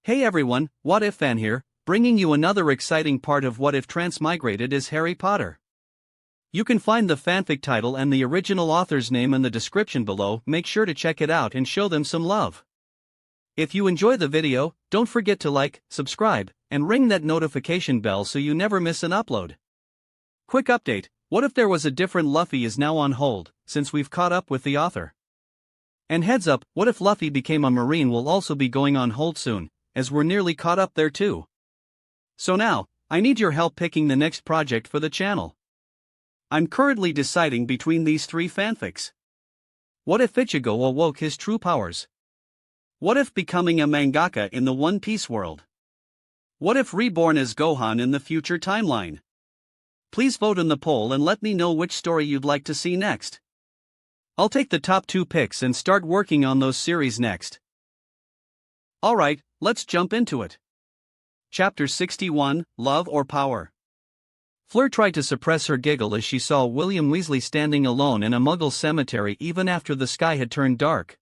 Hey everyone, What If Fan here, bringing you another exciting part of What If Transmigrated is Harry Potter. You can find the fanfic title and the original author's name in the description below. Make sure to check it out and show them some love. If you enjoy the video, don't forget to like, subscribe, and ring that notification bell so you never miss an upload. Quick update, What If There Was a Different Luffy is now on hold, since we've caught up with the author. And heads up, What If Luffy Became a Marine will also be going on hold soon, as we're nearly caught up there too. So now, I need your help picking the next project for the channel. I'm currently deciding between these three fanfics. What if Ichigo awoke his true powers? What if becoming a mangaka in the One Piece world? What if reborn as Gohan in the future timeline? Please vote in the poll and let me know which story you'd like to see next. I'll take the top 2 picks and start working on those series next. Alright, let's jump into it. Chapter 61, Love or Power. Fleur tried to suppress her giggle as she saw William Weasley standing alone in a Muggle cemetery even after the sky had turned dark.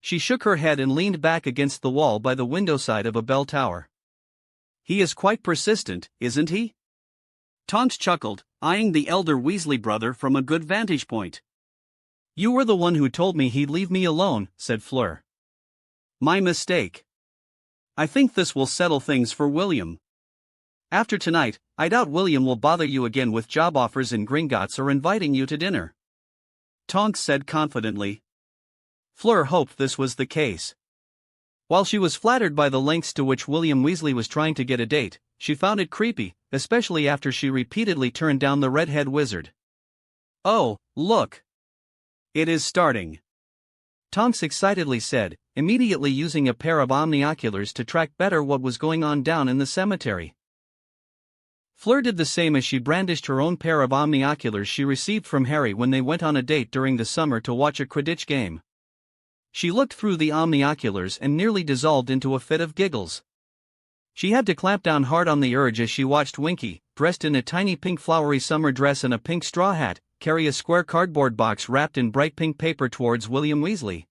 She shook her head and leaned back against the wall by the windowside of a bell tower. He is quite persistent, isn't he? Tonks chuckled, eyeing the elder Weasley brother from a good vantage point. You were the one who told me he'd leave me alone, said Fleur. My mistake. I think this will settle things for William. After tonight, I doubt William will bother you again with job offers in Gringotts or inviting you to dinner. Tonks said confidently. Fleur hoped this was the case. While she was flattered by the lengths to which William Weasley was trying to get a date, she found it creepy, especially after she repeatedly turned down the redhead wizard. Oh, look! It is starting! Tonks excitedly said, immediately using a pair of omnioculars to track better what was going on down in the cemetery. Fleur did the same as she brandished her own pair of omnioculars she received from Harry when they went on a date during the summer to watch a Quidditch game. She looked through the omnioculars and nearly dissolved into a fit of giggles. She had to clamp down hard on the urge as she watched Winky, dressed in a tiny pink flowery summer dress and a pink straw hat, carry a square cardboard box wrapped in bright pink paper towards William Weasley.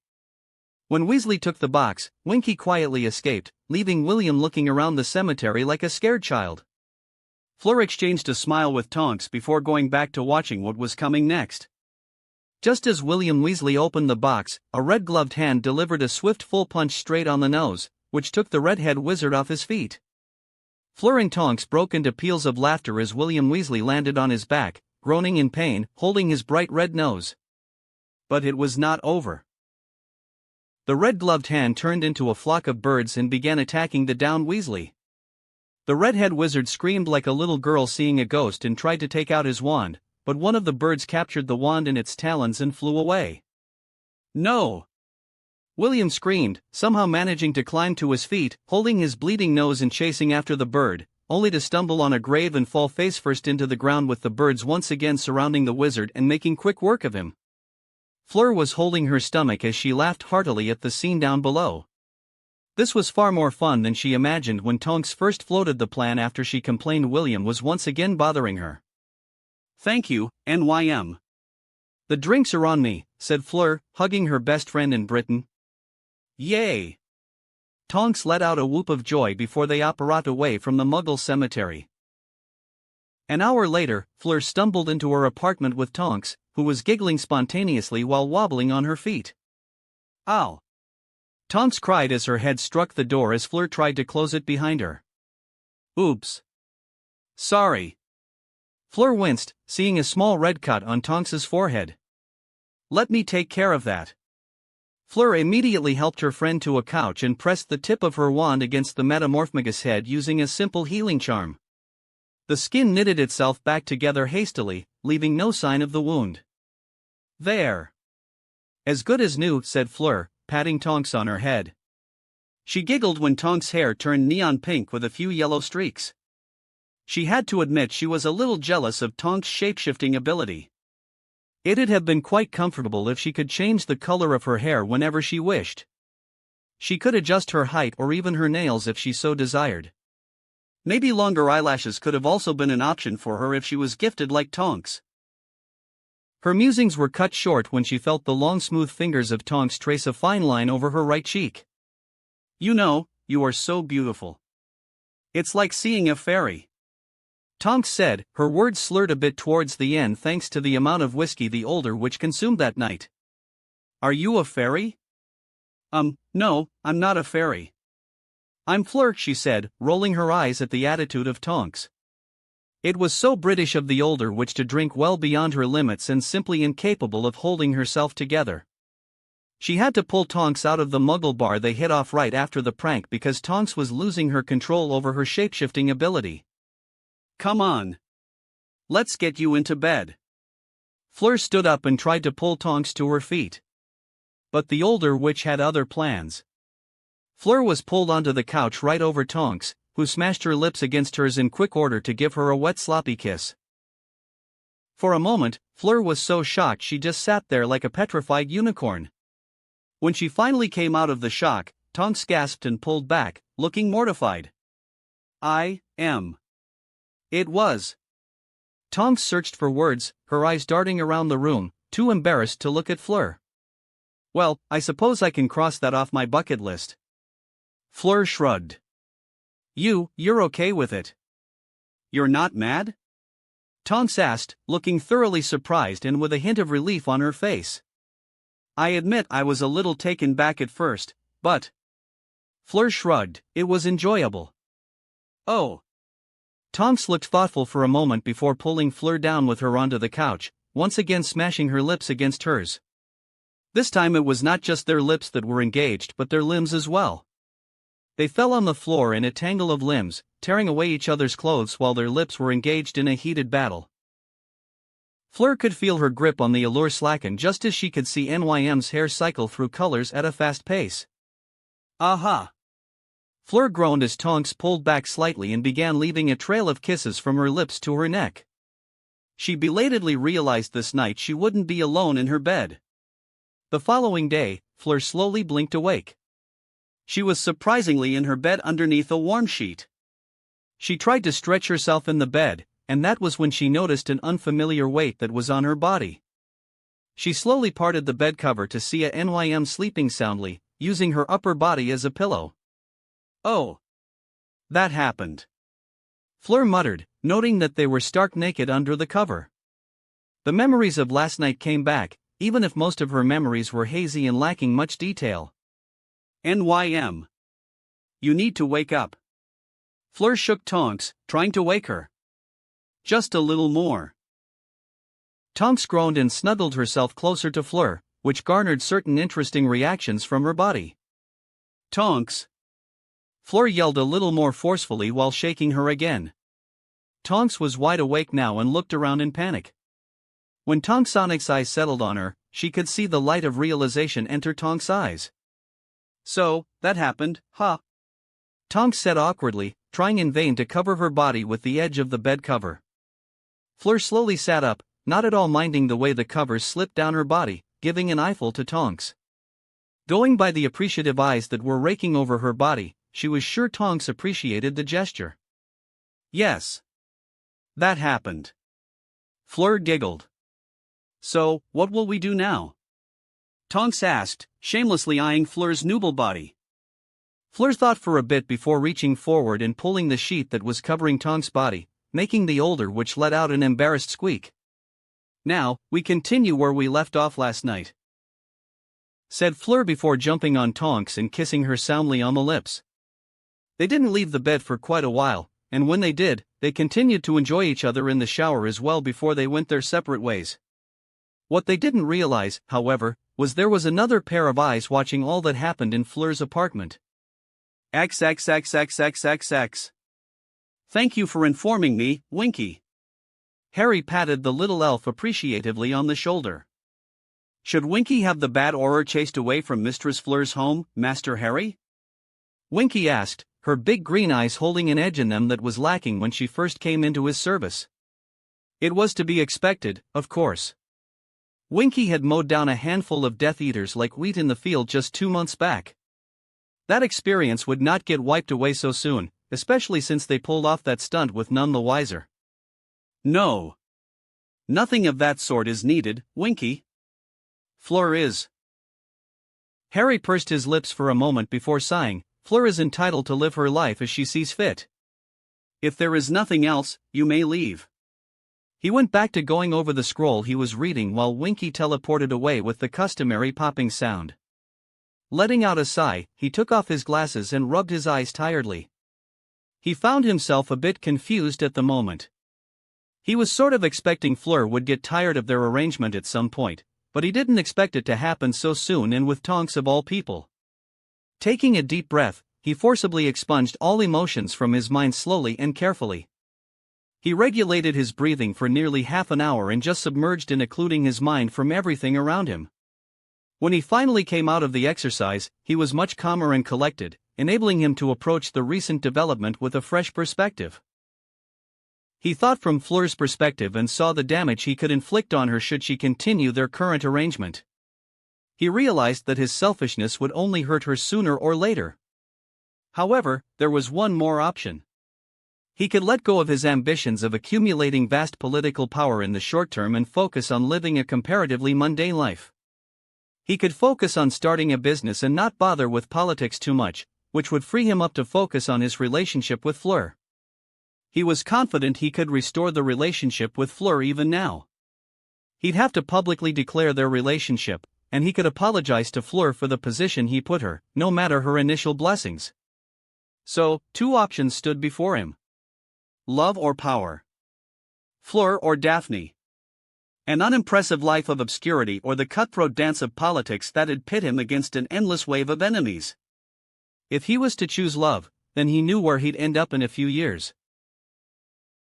When Weasley took the box, Winky quietly escaped, leaving William looking around the cemetery like a scared child. Fleur exchanged a smile with Tonks before going back to watching what was coming next. Just as William Weasley opened the box, a red-gloved hand delivered a swift full punch straight on the nose, which took the redhead wizard off his feet. Fleur and Tonks broke into peals of laughter as William Weasley landed on his back, groaning in pain, holding his bright red nose. But it was not over. The red-gloved hand turned into a flock of birds and began attacking the downed Weasley. The redhead wizard screamed like a little girl seeing a ghost and tried to take out his wand, but one of the birds captured the wand in its talons and flew away. No! William screamed, somehow managing to climb to his feet, holding his bleeding nose and chasing after the bird, only to stumble on a grave and fall face-first into the ground with the birds once again surrounding the wizard and making quick work of him. Fleur was holding her stomach as she laughed heartily at the scene down below. This was far more fun than she imagined when Tonks first floated the plan after she complained William was once again bothering her. Thank you, NYM. The drinks are on me, said Fleur, hugging her best friend in Britain. Yay! Tonks let out a whoop of joy before they apparat away from the Muggle cemetery. An hour later, Fleur stumbled into her apartment with Tonks, who was giggling spontaneously while wobbling on her feet. Ow! Tonks cried as her head struck the door as Fleur tried to close it behind her. Oops. Sorry. Fleur winced, seeing a small red cut on Tonks's forehead. Let me take care of that. Fleur immediately helped her friend to a couch and pressed the tip of her wand against the Metamorphmagus head using a simple healing charm. The skin knitted itself back together hastily, leaving no sign of the wound. There. As good as new, said Fleur, patting Tonks on her head. She giggled when Tonks' hair turned neon pink with a few yellow streaks. She had to admit she was a little jealous of Tonks' shape-shifting ability. It'd have been quite comfortable if she could change the color of her hair whenever she wished. She could adjust her height or even her nails if she so desired. Maybe longer eyelashes could have also been an option for her if she was gifted like Tonks. Her musings were cut short when she felt the long smooth fingers of Tonks trace a fine line over her right cheek. You know, you are so beautiful. It's like seeing a fairy. Tonks said, her words slurred a bit towards the end thanks to the amount of whiskey the older witch consumed that night. Are you a fairy? No, I'm not a fairy. I'm Fleur, she said, rolling her eyes at the attitude of Tonks. It was so British of the older witch to drink well beyond her limits and simply incapable of holding herself together. She had to pull Tonks out of the muggle bar they hit off right after the prank because Tonks was losing her control over her shapeshifting ability. Come on. Let's get you into bed. Fleur stood up and tried to pull Tonks to her feet. But the older witch had other plans. Fleur was pulled onto the couch right over Tonks, who smashed her lips against hers in quick order to give her a wet sloppy kiss. For a moment, Fleur was so shocked she just sat there like a petrified unicorn. When she finally came out of the shock, Tonks gasped and pulled back, looking mortified. It was. Tonks searched for words, her eyes darting around the room, too embarrassed to look at Fleur. Well, I suppose I can cross that off my bucket list. Fleur shrugged. You're okay with it? You're not mad? Tonks asked, looking thoroughly surprised and with a hint of relief on her face. I admit I was a little taken back at first, but... Fleur shrugged, it was enjoyable. Oh. Tonks looked thoughtful for a moment before pulling Fleur down with her onto the couch, once again smashing her lips against hers. This time it was not just their lips that were engaged but their limbs as well. They fell on the floor in a tangle of limbs, tearing away each other's clothes while their lips were engaged in a heated battle. Fleur could feel her grip on the allure slacken just as she could see NYM's hair cycle through colors at a fast pace. Aha! Fleur groaned as Tonks pulled back slightly and began leaving a trail of kisses from her lips to her neck. She belatedly realized this night she wouldn't be alone in her bed. The following day, Fleur slowly blinked awake. She was surprisingly in her bed underneath a warm sheet. She tried to stretch herself in the bed, and that was when she noticed an unfamiliar weight that was on her body. She slowly parted the bed cover to see a NYM sleeping soundly, using her upper body as a pillow. Oh. That happened. Fleur muttered, noting that they were stark naked under the cover. The memories of last night came back, even if most of her memories were hazy and lacking much detail. NYM. You need to wake up. Fleur shook Tonks, trying to wake her. Just a little more. Tonks groaned and snuggled herself closer to Fleur, which garnered certain interesting reactions from her body. Tonks. Fleur yelled a little more forcefully while shaking her again. Tonks was wide awake now and looked around in panic. When Tonksonics' eyes settled on her, she could see the light of realization enter Tonks' eyes. So, that happened, huh? Tonks said awkwardly, trying in vain to cover her body with the edge of the bed cover. Fleur slowly sat up, not at all minding the way the covers slipped down her body, giving an eyeful to Tonks. Going by the appreciative eyes that were raking over her body, she was sure Tonks appreciated the gesture. Yes. That happened. Fleur giggled. So, what will we do now? Tonks asked, shamelessly eyeing Fleur's nubile body. Fleur thought for a bit before reaching forward and pulling the sheet that was covering Tonks' body, making the older witch let out an embarrassed squeak. Now, we continue where we left off last night, said Fleur before jumping on Tonks and kissing her soundly on the lips. They didn't leave the bed for quite a while, and when they did, they continued to enjoy each other in the shower as well before they went their separate ways. What they didn't realize, however, was there was another pair of eyes watching all that happened in Fleur's apartment. XXXXXXX. Thank you for informing me, Winky. Harry patted the little elf appreciatively on the shoulder. Should Winky have the bad aura chased away from Mistress Fleur's home, Master Harry? Winky asked, her big green eyes holding an edge in them that was lacking when she first came into his service. It was to be expected, of course. Winky had mowed down a handful of Death Eaters like wheat in the field just 2 months back. That experience would not get wiped away so soon, especially since they pulled off that stunt with none the wiser. No. Nothing of that sort is needed, Winky. Fleur is. Harry pursed his lips for a moment before sighing, Fleur is entitled to live her life as she sees fit. If there is nothing else, you may leave. He went back to going over the scroll he was reading while Winky teleported away with the customary popping sound. Letting out a sigh, he took off his glasses and rubbed his eyes tiredly. He found himself a bit confused at the moment. He was sort of expecting Fleur would get tired of their arrangement at some point, but he didn't expect it to happen so soon and with Tonks of all people. Taking a deep breath, he forcibly expunged all emotions from his mind slowly and carefully. He regulated his breathing for nearly half an hour and just submerged in occluding his mind from everything around him. When he finally came out of the exercise, he was much calmer and collected, enabling him to approach the recent development with a fresh perspective. He thought from Fleur's perspective and saw the damage he could inflict on her should she continue their current arrangement. He realized that his selfishness would only hurt her sooner or later. However, there was one more option. He could let go of his ambitions of accumulating vast political power in the short term and focus on living a comparatively mundane life. He could focus on starting a business and not bother with politics too much, which would free him up to focus on his relationship with Fleur. He was confident he could restore the relationship with Fleur even now. He'd have to publicly declare their relationship, and he could apologize to Fleur for the position he put her, no matter her initial blessings. So, two options stood before him. Love or power. Fleur or Daphne. An unimpressive life of obscurity or the cutthroat dance of politics that'd pit him against an endless wave of enemies. If he was to choose love, then he knew where he'd end up in a few years.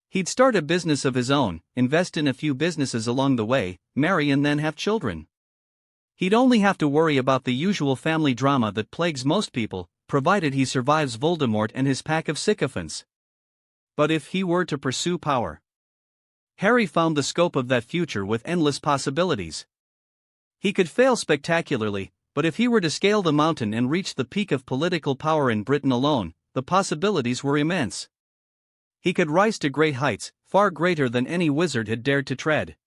He'd start a business of his own, invest in a few businesses along the way, marry and then have children. He'd only have to worry about the usual family drama that plagues most people, provided he survives Voldemort and his pack of sycophants. But if he were to pursue power, Harry found the scope of that future with endless possibilities. He could fail spectacularly, but if he were to scale the mountain and reach the peak of political power in Britain alone, the possibilities were immense. He could rise to great heights, far greater than any wizard had dared to tread.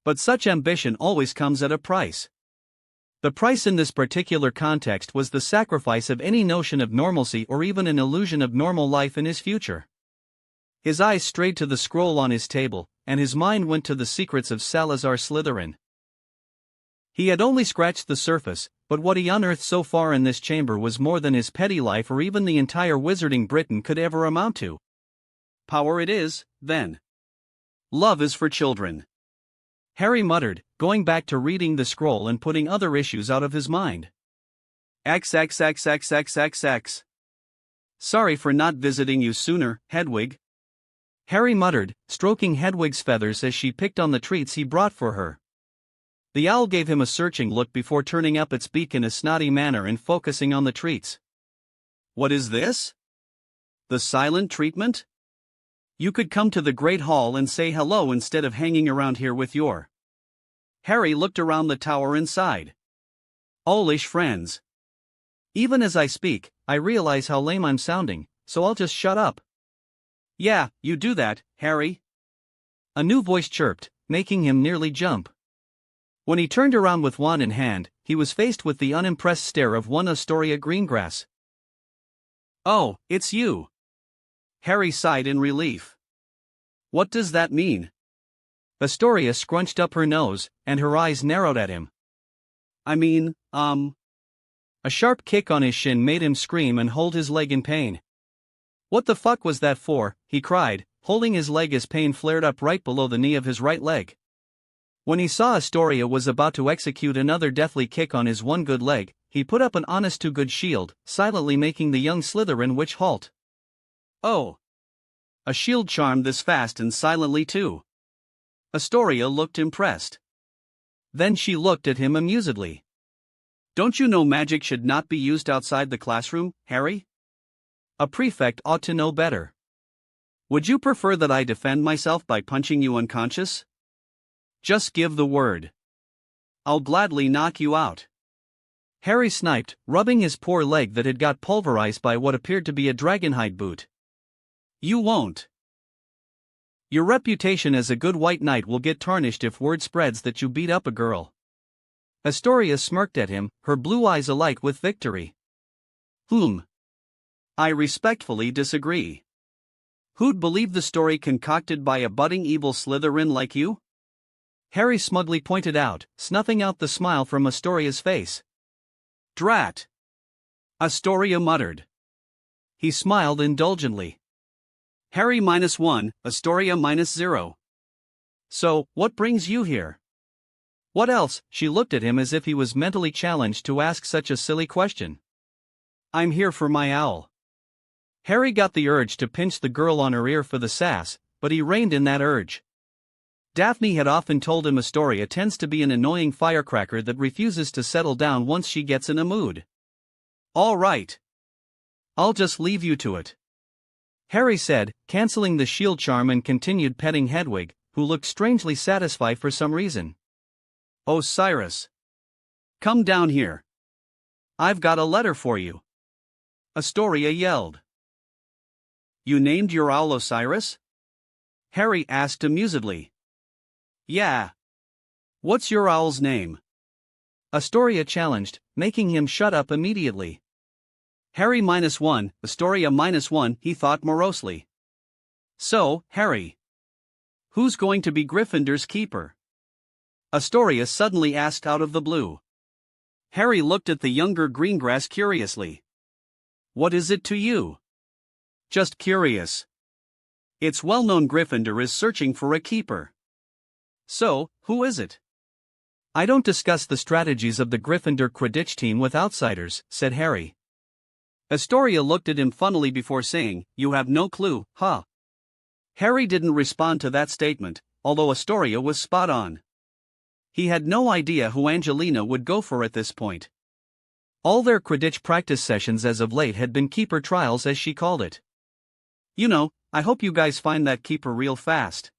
But such ambition always comes at a price. The price in this particular context was the sacrifice of any notion of normalcy or even an illusion of normal life in his future. His eyes strayed to the scroll on his table, and his mind went to the secrets of Salazar Slytherin. He had only scratched the surface, but what he unearthed so far in this chamber was more than his petty life or even the entire wizarding Britain could ever amount to. Power it is, then. Love is for children. Harry muttered, going back to reading the scroll and putting other issues out of his mind. XXXXXXX. Sorry for not visiting you sooner, Hedwig. Harry muttered, stroking Hedwig's feathers as she picked on the treats he brought for her. The owl gave him a searching look before turning up its beak in a snotty manner and focusing on the treats. What is this? The silent treatment? You could come to the Great Hall and say hello instead of hanging around here with your... Harry looked around the tower and sighed. Owlish friends. Even as I speak, I realize how lame I'm sounding, so I'll just shut up. Yeah, you do that, Harry. A new voice chirped, making him nearly jump. When he turned around with wand in hand, he was faced with the unimpressed stare of one Astoria Greengrass. Oh, it's you. Harry sighed in relief. What does that mean? Astoria scrunched up her nose, and her eyes narrowed at him. I mean, A sharp kick on his shin made him scream and hold his leg in pain. What the fuck was that for? He cried, holding his leg as pain flared up right below the knee of his right leg. When he saw Astoria was about to execute another deathly kick on his one good leg, he put up an honest-to-good shield, silently making the young Slytherin witch halt. Oh. A shield charmed this fast and silently too. Astoria looked impressed. Then she looked at him amusedly. Don't you know magic should not be used outside the classroom, Harry? A prefect ought to know better. Would you prefer that I defend myself by punching you unconscious? Just give the word. I'll gladly knock you out. Harry sniped, rubbing his poor leg that had got pulverized by what appeared to be a dragonhide boot. You won't. Your reputation as a good white knight will get tarnished if word spreads that you beat up a girl. Astoria smirked at him, her blue eyes alight with victory. I respectfully disagree. Who'd believe the story concocted by a budding evil Slytherin like you? Harry smugly pointed out, snuffing out the smile from Astoria's face. Drat! Astoria muttered. He smiled indulgently. Harry -1, Astoria -0. So, what brings you here? What else? She looked at him as if he was mentally challenged to ask such a silly question. I'm here for my owl. Harry got the urge to pinch the girl on her ear for the sass, but he reined in that urge. Daphne had often told him Astoria tends to be an annoying firecracker that refuses to settle down once she gets in a mood. All right. I'll just leave you to it. Harry said, cancelling the shield charm, and continued petting Hedwig, who looked strangely satisfied for some reason. Oh, Cyrus. Come down here. I've got a letter for you. Astoria yelled. You named your owl Osiris? Harry asked amusedly. Yeah. What's your owl's name? Astoria challenged, making him shut up immediately. Harry -1, Astoria -1, he thought morosely. So, Harry. Who's going to be Gryffindor's keeper? Astoria suddenly asked out of the blue. Harry looked at the younger Greengrass curiously. What is it to you? Just curious. It's well known Gryffindor is searching for a keeper. So, who is it? I don't discuss the strategies of the Gryffindor Quidditch team with outsiders, said Harry. Astoria looked at him funnily before saying, You have no clue, huh? Harry didn't respond to that statement, although Astoria was spot on. He had no idea who Angelina would go for at this point. All their Quidditch practice sessions as of late had been keeper trials, as she called it. You know, I hope you guys find that keeper real fast.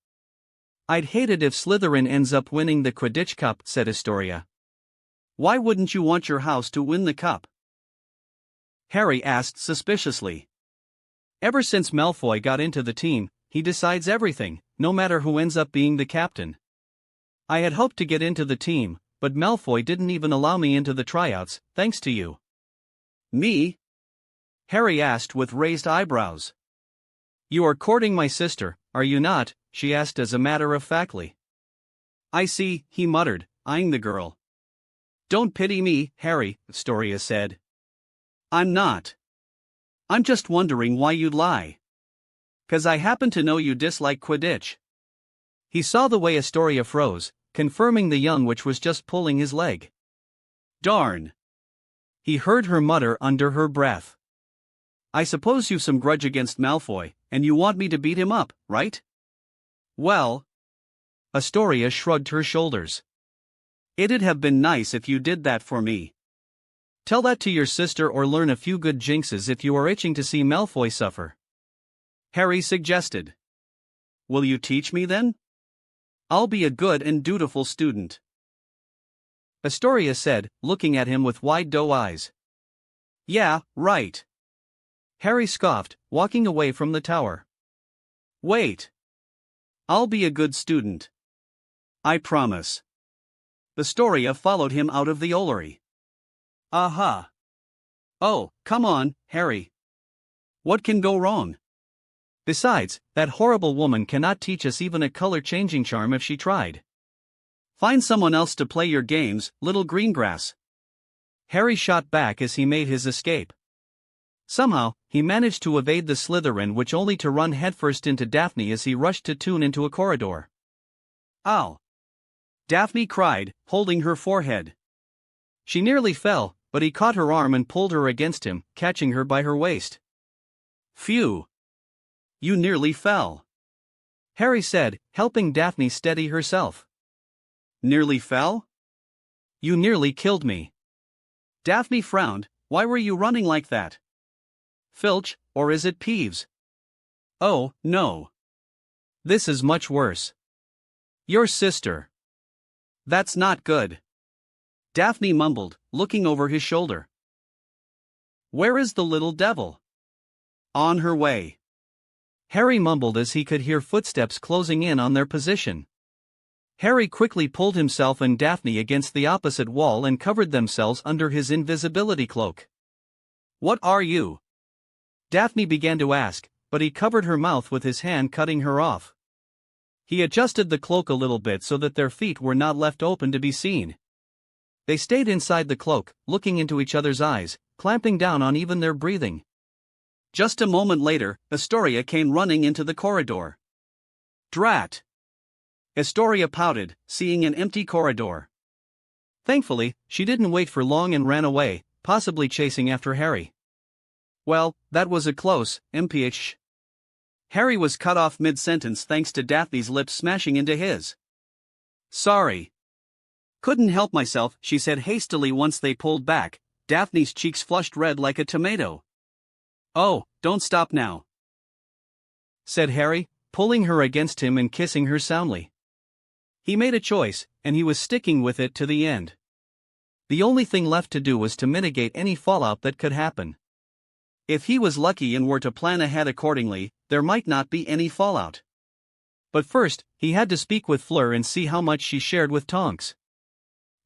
I'd hate it if Slytherin ends up winning the Quidditch Cup, said Astoria. Why wouldn't you want your house to win the cup? Harry asked suspiciously. Ever since Malfoy got into the team, he decides everything, no matter who ends up being the captain. I had hoped to get into the team, but Malfoy didn't even allow me into the tryouts, thanks to you. Me? Harry asked with raised eyebrows. You are courting my sister, are you not? She asked as a matter of factly. I see, he muttered, eyeing the girl. Don't pity me, Harry, Astoria said. I'm not. I'm just wondering why you'd lie. 'Cause I happen to know you dislike Quidditch. He saw the way Astoria froze, confirming the young witch was just pulling his leg. Darn. He heard her mutter under her breath. I suppose you've some grudge against Malfoy, and you want me to beat him up, right? Well. Astoria shrugged her shoulders. It'd have been nice if you did that for me. Tell that to your sister or learn a few good jinxes if you are itching to see Malfoy suffer. Harry suggested. Will you teach me then? I'll be a good and dutiful student. Astoria said, looking at him with wide doe eyes. Yeah, right. Harry scoffed, walking away from the tower. Wait. I'll be a good student. I promise. Astoria followed him out of the Ollery. Aha. Oh, come on, Harry. What can go wrong? Besides, that horrible woman cannot teach us even a color-changing charm if she tried. Find someone else to play your games, little Greengrass. Harry shot back as he made his escape. Somehow, he managed to evade the Slytherin witch only to run headfirst into Daphne as he rushed to tune into a corridor. Ow! Daphne cried, holding her forehead. She nearly fell, but he caught her arm and pulled her against him, catching her by her waist. Phew! You nearly fell. Harry said, helping Daphne steady herself. Nearly fell? You nearly killed me. Daphne frowned. Why were you running like that? Filch, or is it Peeves? Oh, no. This is much worse. Your sister. That's not good. Daphne mumbled, looking over his shoulder. Where is the little devil? On her way. Harry mumbled as he could hear footsteps closing in on their position. Harry quickly pulled himself and Daphne against the opposite wall and covered themselves under his invisibility cloak. What are you? Daphne began to ask, but he covered her mouth with his hand, cutting her off. He adjusted the cloak a little bit so that their feet were not left open to be seen. They stayed inside the cloak, looking into each other's eyes, clamping down on even their breathing. Just a moment later, Astoria came running into the corridor. Drat! Astoria pouted, seeing an empty corridor. Thankfully, she didn't wait for long and ran away, possibly chasing after Harry. Well, that was a close, mph. Harry was cut off mid-sentence thanks to Daphne's lips smashing into his. Sorry. Couldn't help myself, she said hastily once they pulled back. Daphne's cheeks flushed red like a tomato. Oh, don't stop now, said Harry, pulling her against him and kissing her soundly. He made a choice, and he was sticking with it to the end. The only thing left to do was to mitigate any fallout that could happen. If he was lucky and were to plan ahead accordingly, there might not be any fallout. But first, he had to speak with Fleur and see how much she shared with Tonks.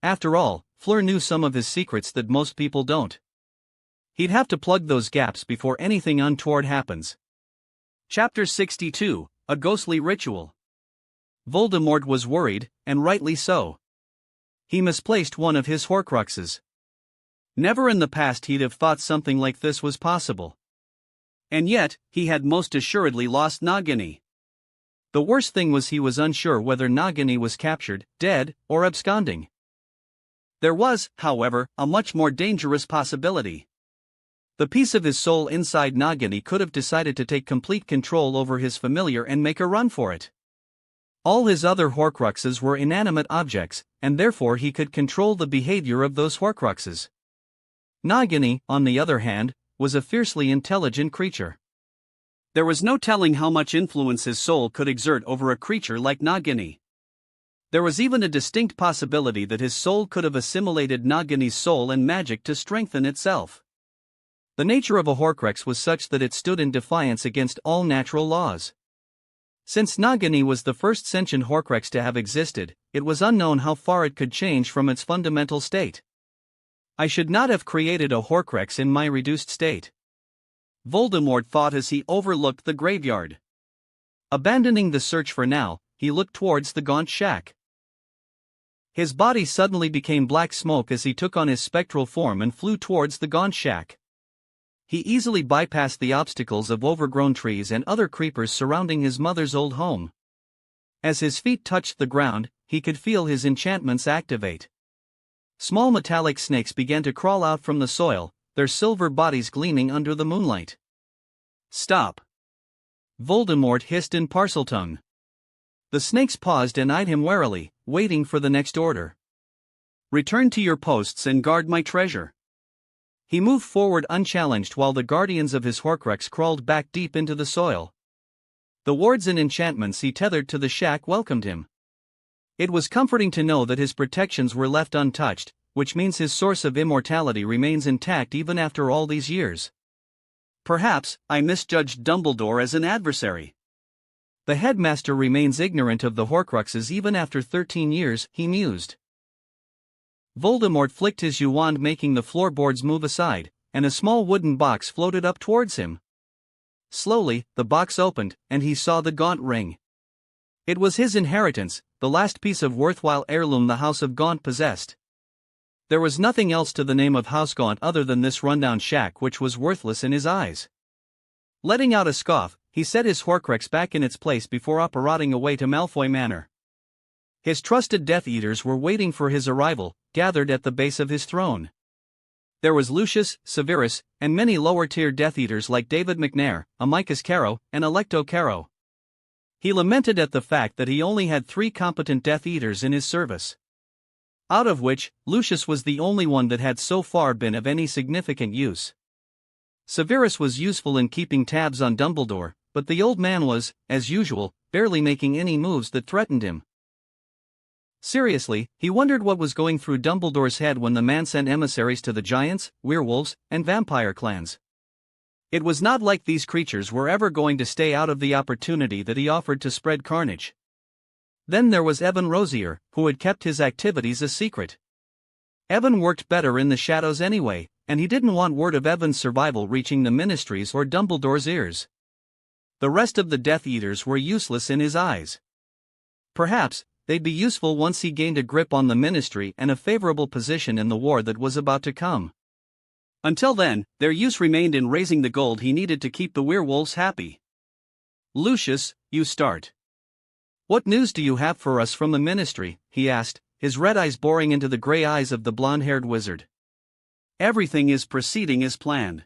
After all, Fleur knew some of his secrets that most people don't. He'd have to plug those gaps before anything untoward happens. Chapter 62, A Ghostly Ritual. Voldemort was worried, and rightly so. He misplaced one of his Horcruxes. Never in the past he'd have thought something like this was possible. And yet, he had most assuredly lost Nagini. The worst thing was he was unsure whether Nagini was captured, dead, or absconding. There was, however, a much more dangerous possibility. The piece of his soul inside Nagini could have decided to take complete control over his familiar and make a run for it. All his other Horcruxes were inanimate objects, and therefore he could control the behavior of those Horcruxes. Nagini, on the other hand, was a fiercely intelligent creature. There was no telling how much influence his soul could exert over a creature like Nagini. There was even a distinct possibility that his soul could have assimilated Nagini's soul and magic to strengthen itself. The nature of a Horcrux was such that it stood in defiance against all natural laws. Since Nagini was the first sentient Horcrux to have existed, it was unknown how far it could change from its fundamental state. I should not have created a Horcrux in my reduced state, Voldemort thought as he overlooked the graveyard. Abandoning the search for now, he looked towards the gaunt shack. His body suddenly became black smoke as he took on his spectral form and flew towards the gaunt shack. He easily bypassed the obstacles of overgrown trees and other creepers surrounding his mother's old home. As his feet touched the ground, he could feel his enchantments activate. Small metallic snakes began to crawl out from the soil, their silver bodies gleaming under the moonlight. Stop! Voldemort hissed in Parseltongue. The snakes paused and eyed him warily, waiting for the next order. Return to your posts and guard my treasure. He moved forward unchallenged while the guardians of his Horcrux crawled back deep into the soil. The wards and enchantments he tethered to the shack welcomed him. It was comforting to know that his protections were left untouched, which means his source of immortality remains intact even after all these years. Perhaps I misjudged Dumbledore as an adversary. The headmaster remains ignorant of the Horcruxes even after 13 years, he mused. Voldemort flicked his wand, making the floorboards move aside, and a small wooden box floated up towards him. Slowly, the box opened, and he saw the gaunt ring. It was his inheritance, the last piece of worthwhile heirloom the House of Gaunt possessed. There was nothing else to the name of House Gaunt other than this rundown shack which was worthless in his eyes. Letting out a scoff, he set his Horcrux back in its place before apparating away to Malfoy Manor. His trusted Death Eaters were waiting for his arrival, gathered at the base of his throne. There was Lucius, Severus, and many lower-tier Death Eaters like David McNair, Amicus Caro, and Electo Caro. He lamented at the fact that he only had 3 competent Death Eaters in his service, out of which, Lucius was the only one that had so far been of any significant use. Severus was useful in keeping tabs on Dumbledore, but the old man was, as usual, barely making any moves that threatened him. Seriously, he wondered what was going through Dumbledore's head when the man sent emissaries to the giants, werewolves, and vampire clans. It was not like these creatures were ever going to stay out of the opportunity that he offered to spread carnage. Then there was Evan Rosier, who had kept his activities a secret. Evan worked better in the shadows anyway, and he didn't want word of Evan's survival reaching the Ministry's or Dumbledore's ears. The rest of the Death Eaters were useless in his eyes. Perhaps, they'd be useful once he gained a grip on the Ministry and a favorable position in the war that was about to come. Until then, their use remained in raising the gold he needed to keep the werewolves happy. Lucius, you start. What news do you have for us from the Ministry? He asked, his red eyes boring into the gray eyes of the blonde-haired wizard. Everything is proceeding as planned.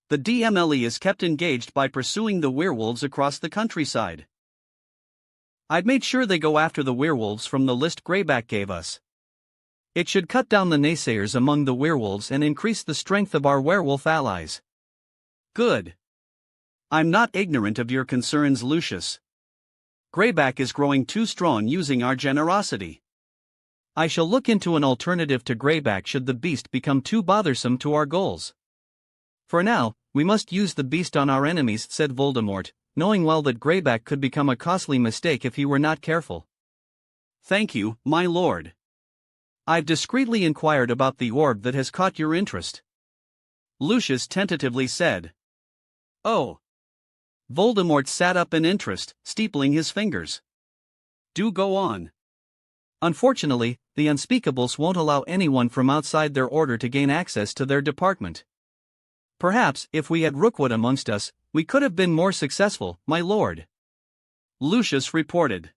The DMLE is kept engaged by pursuing the werewolves across the countryside. I'd made sure they go after the werewolves from the list Greyback gave us. It should cut down the naysayers among the werewolves and increase the strength of our werewolf allies. Good. I'm not ignorant of your concerns, Lucius. Greyback is growing too strong using our generosity. I shall look into an alternative to Greyback should the beast become too bothersome to our goals. For now, we must use the beast on our enemies, said Voldemort, knowing well that Greyback could become a costly mistake if he were not careful. Thank you, my lord. I've discreetly inquired about the orb that has caught your interest. Lucius tentatively said. Oh. Voldemort sat up in interest, steepling his fingers. Do go on. Unfortunately, the Unspeakables won't allow anyone from outside their order to gain access to their department. Perhaps, if we had Rookwood amongst us, we could have been more successful, my lord. Lucius reported.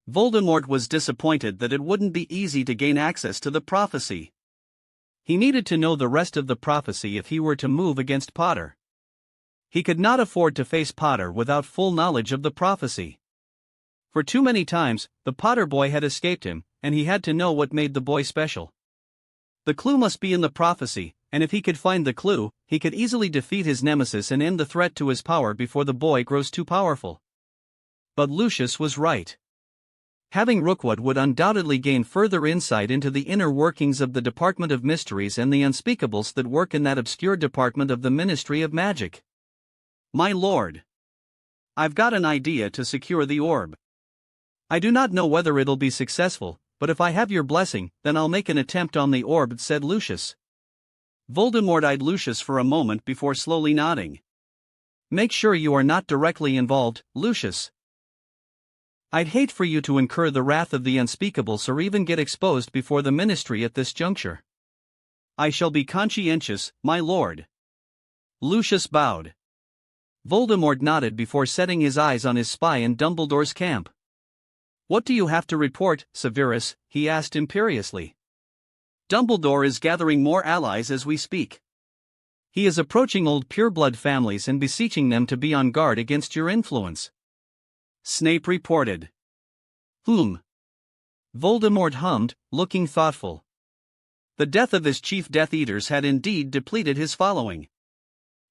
Voldemort was disappointed that it wouldn't be easy to gain access to the prophecy. He needed to know the rest of the prophecy if he were to move against Potter. He could not afford to face Potter without full knowledge of the prophecy. For too many times, the Potter boy had escaped him, and he had to know what made the boy special. The clue must be in the prophecy, and if he could find the clue, he could easily defeat his nemesis and end the threat to his power before the boy grows too powerful. But Lucius was right. Having Rookwood would undoubtedly gain further insight into the inner workings of the Department of Mysteries and the Unspeakables that work in that obscure department of the Ministry of Magic. My lord. I've got an idea to secure the orb. I do not know whether it'll be successful, but if I have your blessing, then I'll make an attempt on the orb, said Lucius. Voldemort eyed Lucius for a moment before slowly nodding. Make sure you are not directly involved, Lucius. I'd hate for you to incur the wrath of the Unspeakables or even get exposed before the Ministry at this juncture. I shall be conscientious, my lord. Lucius bowed. Voldemort nodded before setting his eyes on his spy in Dumbledore's camp. What do you have to report, Severus? He asked imperiously. Dumbledore is gathering more allies as we speak. He is approaching old pureblood families and beseeching them to be on guard against your influence. Snape reported. Voldemort hummed, looking thoughtful. The death of his chief Death Eaters had indeed depleted his following.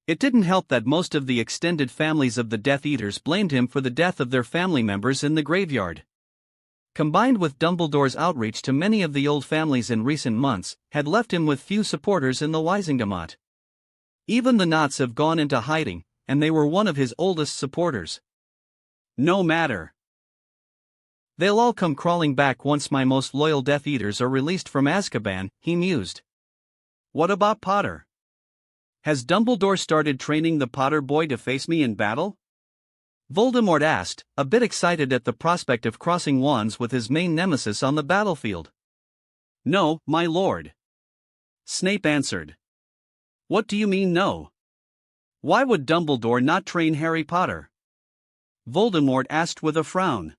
It didn't help that most of the extended families of the Death Eaters blamed him for the death of their family members in the graveyard. Combined with Dumbledore's outreach to many of the old families in recent months, had left him with few supporters in the Wisingamot. Even the Knots have gone into hiding, and they were one of his oldest supporters. No matter. They'll all come crawling back once my most loyal Death Eaters are released from Azkaban, he mused. What about Potter? Has Dumbledore started training the Potter boy to face me in battle? Voldemort asked, a bit excited at the prospect of crossing wands with his main nemesis on the battlefield. No, my lord. Snape answered. What do you mean no? Why would Dumbledore not train Harry Potter? Voldemort asked with a frown.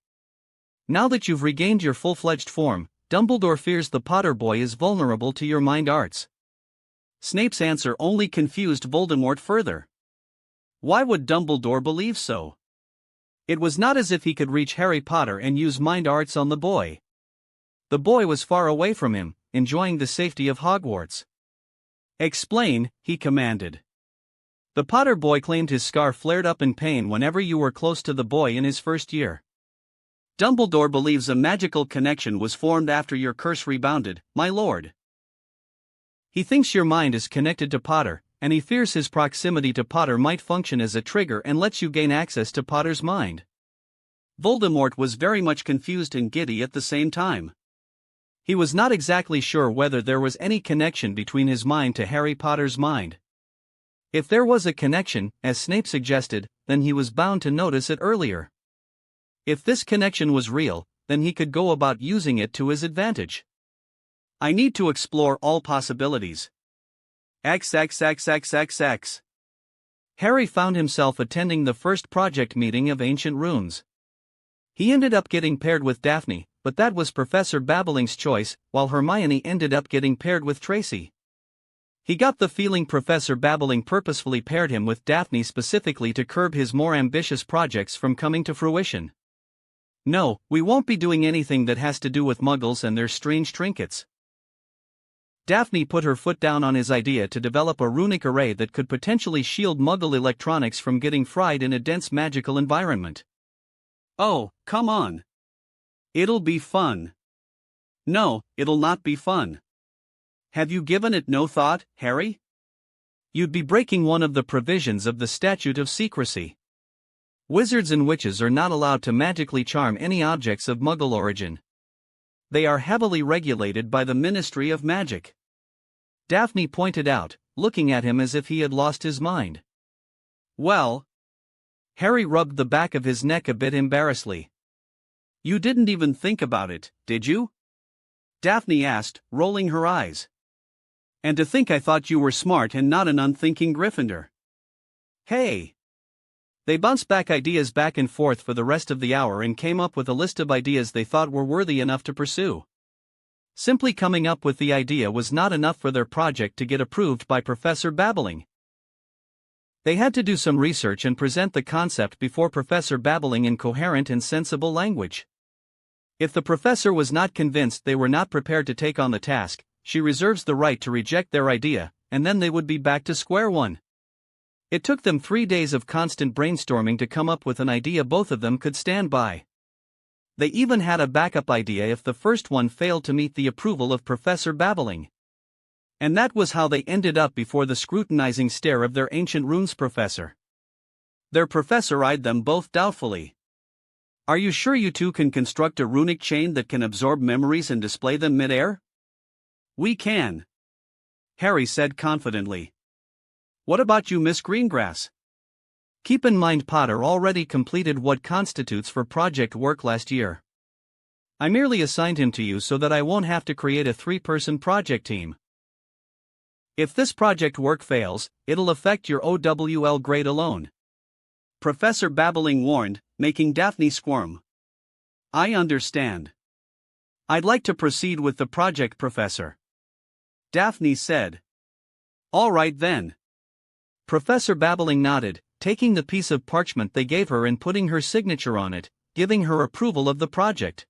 Now that you've regained your full-fledged form, Dumbledore fears the Potter boy is vulnerable to your mind arts. Snape's answer only confused Voldemort further. Why would Dumbledore believe so? It was not as if he could reach Harry Potter and use mind arts on the boy. The boy was far away from him, enjoying the safety of Hogwarts. Explain, he commanded. The Potter boy claimed his scar flared up in pain whenever you were close to the boy in his first year. Dumbledore believes a magical connection was formed after your curse rebounded, my lord. He thinks your mind is connected to Potter, and he fears his proximity to Potter might function as a trigger and lets you gain access to Potter's mind. Voldemort was very much confused and giddy at the same time. He was not exactly sure whether there was any connection between his mind to Harry Potter's mind. If there was a connection, as Snape suggested, then he was bound to notice it earlier. If this connection was real, then he could go about using it to his advantage. I need to explore all possibilities. XXXXXX. Harry found himself attending the first project meeting of Ancient Runes. He ended up getting paired with Daphne, but that was Professor Babbling's choice, while Hermione ended up getting paired with Tracy. He got the feeling Professor Babbling purposefully paired him with Daphne specifically to curb his more ambitious projects from coming to fruition. No, we won't be doing anything that has to do with Muggles and their strange trinkets. Daphne put her foot down on his idea to develop a runic array that could potentially shield Muggle electronics from getting fried in a dense magical environment. Oh, come on. It'll be fun. No, it'll not be fun. Have you given it no thought, Harry? You'd be breaking one of the provisions of the Statute of Secrecy. Wizards and witches are not allowed to magically charm any objects of Muggle origin. They are heavily regulated by the Ministry of Magic. Daphne pointed out, looking at him as if he had lost his mind. Well, Harry rubbed the back of his neck a bit embarrassedly. You didn't even think about it, did you? Daphne asked, rolling her eyes. And to think I thought you were smart and not an unthinking Gryffindor. Hey! They bounced ideas back and forth for the rest of the hour and came up with a list of ideas they thought were worthy enough to pursue. Simply coming up with the idea was not enough for their project to get approved by Professor Babbling. They had to do some research and present the concept before Professor Babbling in coherent and sensible language. If the professor was not convinced they were not prepared to take on the task, she reserves the right to reject their idea, and then they would be back to square one. It took them 3 days of constant brainstorming to come up with an idea both of them could stand by. They even had a backup idea if the first one failed to meet the approval of Professor Babbling. And that was how they ended up before the scrutinizing stare of their Ancient Runes professor. Their professor eyed them both doubtfully. Are you sure you two can construct a runic chain that can absorb memories and display them mid-air? We can, Harry said confidently. What about you, Miss Greengrass? Keep in mind Potter already completed what constitutes for project work last year. I merely assigned him to you so that I won't have to create a 3-person project team. If this project work fails, it'll affect your OWL grade alone. Professor Babbling warned, making Daphne squirm. I understand. I'd like to proceed with the project, Professor. Daphne said. All right then. Professor Babbling nodded, taking the piece of parchment they gave her and putting her signature on it, giving her approval of the project.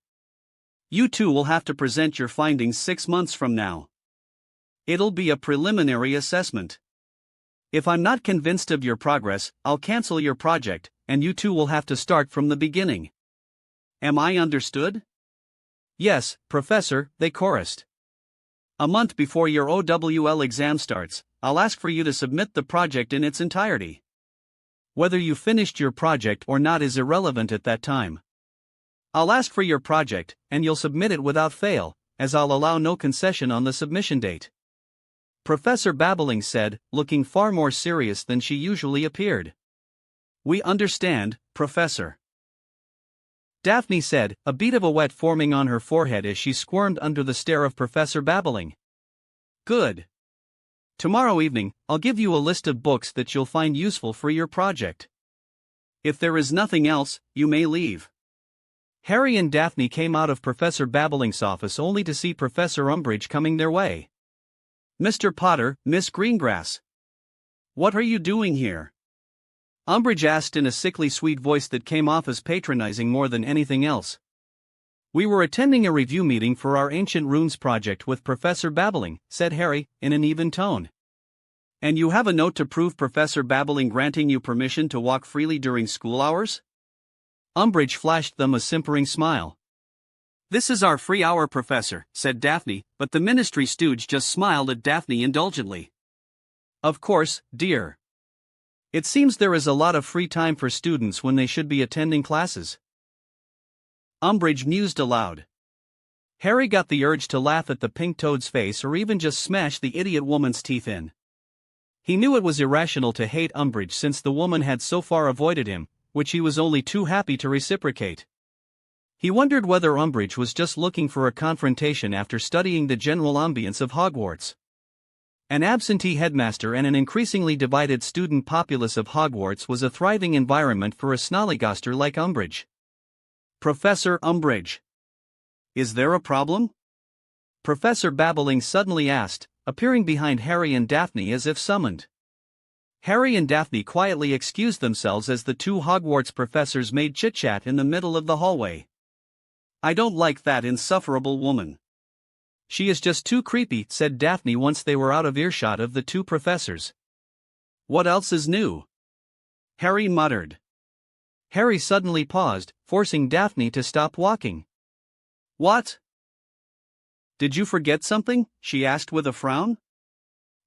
You two will have to present your findings 6 months from now. It'll be a preliminary assessment. If I'm not convinced of your progress, I'll cancel your project, and you two will have to start from the beginning. Am I understood? Yes, Professor, they chorused. A month before your OWL exam starts, I'll ask for you to submit the project in its entirety. Whether you finished your project or not is irrelevant at that time. I'll ask for your project, and you'll submit it without fail, as I'll allow no concession on the submission date. Professor Babbling said, looking far more serious than she usually appeared. We understand, Professor. Daphne said, a bead of a wet forming on her forehead as she squirmed under the stare of Professor Babbling. Good. Tomorrow evening, I'll give you a list of books that you'll find useful for your project. If there is nothing else, you may leave. Harry and Daphne came out of Professor Babbling's office only to see Professor Umbridge coming their way. Mr. Potter, Miss Greengrass. What are you doing here? Umbridge asked in a sickly sweet voice that came off as patronizing more than anything else. We were attending a review meeting for our Ancient Runes project with Professor Babbling, said Harry, in an even tone. And you have a note to prove Professor Babbling granting you permission to walk freely during school hours? Umbridge flashed them a simpering smile. This is our free hour, Professor, said Daphne, but the ministry stooge just smiled at Daphne indulgently. Of course, dear. It seems there is a lot of free time for students when they should be attending classes. Umbridge mused aloud. Harry got the urge to laugh at the pink toad's face or even just smash the idiot woman's teeth in. He knew it was irrational to hate Umbridge since the woman had so far avoided him, which he was only too happy to reciprocate. He wondered whether Umbridge was just looking for a confrontation after studying the general ambience of Hogwarts. An absentee headmaster and an increasingly divided student populace of Hogwarts was a thriving environment for a snollygoster like Umbridge. Professor Umbridge. Is there a problem? Professor Babbling suddenly asked, appearing behind Harry and Daphne as if summoned. Harry and Daphne quietly excused themselves as the two Hogwarts professors made chit-chat in the middle of the hallway. I don't like that insufferable woman. She is just too creepy, said Daphne once they were out of earshot of the two professors. What else is new? Harry muttered. Harry suddenly paused, forcing Daphne to stop walking. What? Did you forget something? She asked with a frown.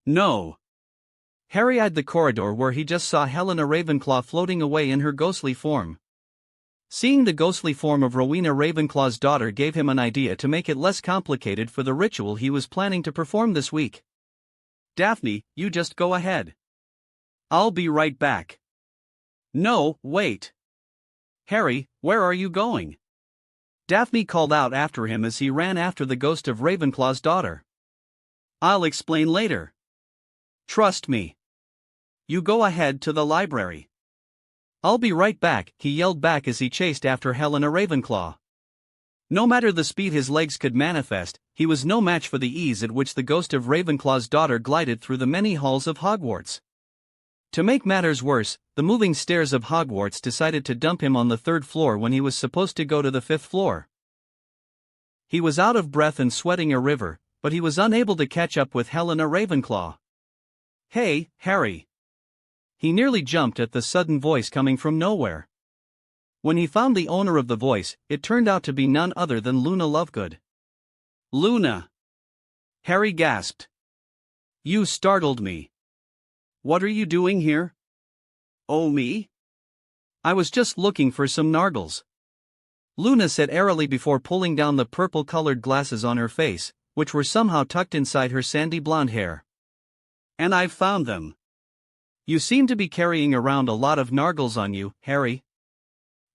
No. Harry eyed the corridor where he just saw Helena Ravenclaw floating away in her ghostly form. Seeing the ghostly form of Rowena Ravenclaw's daughter gave him an idea to make it less complicated for the ritual he was planning to perform this week. Daphne, you just go ahead. I'll be right back. No, wait. Harry, where are you going? Daphne called out after him as he ran after the ghost of Ravenclaw's daughter. I'll explain later. Trust me. You go ahead to the library. I'll be right back, he yelled back as he chased after Helena Ravenclaw. No matter the speed his legs could manifest, he was no match for the ease at which the ghost of Ravenclaw's daughter glided through the many halls of Hogwarts. To make matters worse, the moving stairs of Hogwarts decided to dump him on the 3rd floor when he was supposed to go to the 5th floor. He was out of breath and sweating a river, but he was unable to catch up with Helena Ravenclaw. Hey, Harry. He nearly jumped at the sudden voice coming from nowhere. When he found the owner of the voice, it turned out to be none other than Luna Lovegood. Luna! Harry gasped. You startled me. What are you doing here? Oh, me? I was just looking for some nargles. Luna said airily before pulling down the purple-colored glasses on her face, which were somehow tucked inside her sandy blonde hair. And I've found them. You seem to be carrying around a lot of nargles on you, Harry.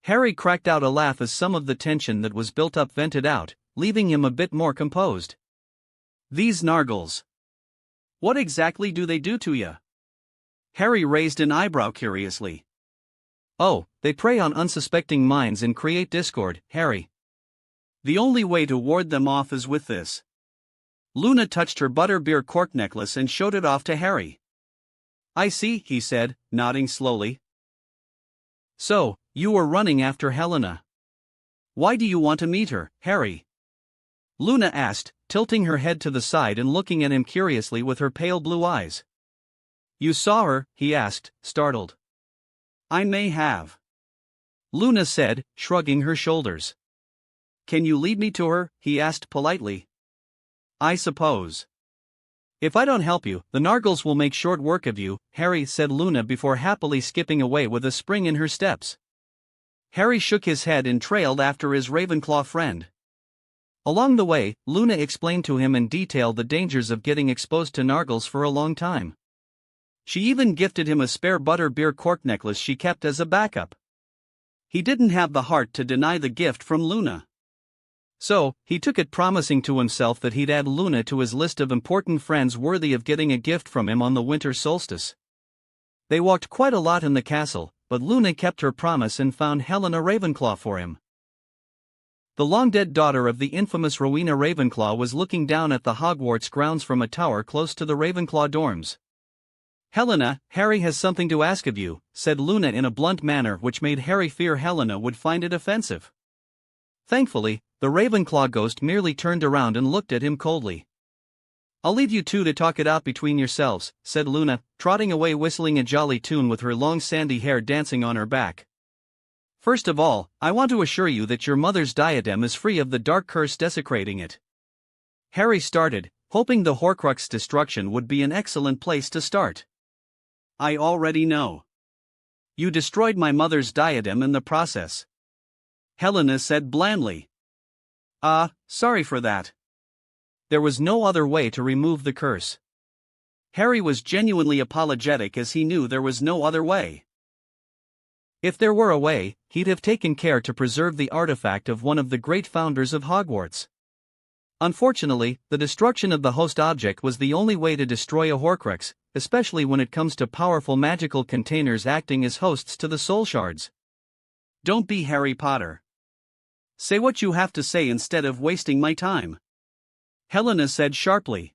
Harry cracked out a laugh as some of the tension that was built up vented out, leaving him a bit more composed. These nargles. What exactly do they do to you? Harry raised an eyebrow curiously. Oh, they prey on unsuspecting minds and create discord, Harry. The only way to ward them off is with this. Luna touched her butterbeer cork necklace and showed it off to Harry. I see, he said, nodding slowly. So, you were running after Helena. Why do you want to meet her, Harry? Luna asked, tilting her head to the side and looking at him curiously with her pale blue eyes. You saw her? He asked, startled. I may have. Luna said, shrugging her shoulders. Can you lead me to her? He asked politely. I suppose. If I don't help you, the nargles will make short work of you, Harry, said Luna before happily skipping away with a spring in her steps. Harry shook his head and trailed after his Ravenclaw friend. Along the way, Luna explained to him in detail the dangers of getting exposed to nargles for a long time. She even gifted him a spare butterbeer cork necklace she kept as a backup. He didn't have the heart to deny the gift from Luna. So, he took it, promising to himself that he'd add Luna to his list of important friends worthy of getting a gift from him on the winter solstice. They walked quite a lot in the castle, but Luna kept her promise and found Helena Ravenclaw for him. The long-dead daughter of the infamous Rowena Ravenclaw was looking down at the Hogwarts grounds from a tower close to the Ravenclaw dorms. Helena, Harry has something to ask of you, said Luna in a blunt manner which made Harry fear Helena would find it offensive. Thankfully, the Ravenclaw ghost merely turned around and looked at him coldly. I'll leave you two to talk it out between yourselves, said Luna, trotting away whistling a jolly tune with her long sandy hair dancing on her back. First of all, I want to assure you that your mother's diadem is free of the dark curse desecrating it. Harry started, hoping the Horcrux destruction would be an excellent place to start. I already know. You destroyed my mother's diadem in the process. Helena said blandly. Sorry for that. There was no other way to remove the curse. Harry was genuinely apologetic as he knew there was no other way. If there were a way, he'd have taken care to preserve the artifact of one of the great founders of Hogwarts. Unfortunately, the destruction of the host object was the only way to destroy a Horcrux, especially when it comes to powerful magical containers acting as hosts to the soul shards. Don't be Harry Potter. Say what you have to say instead of wasting my time, Helena said sharply.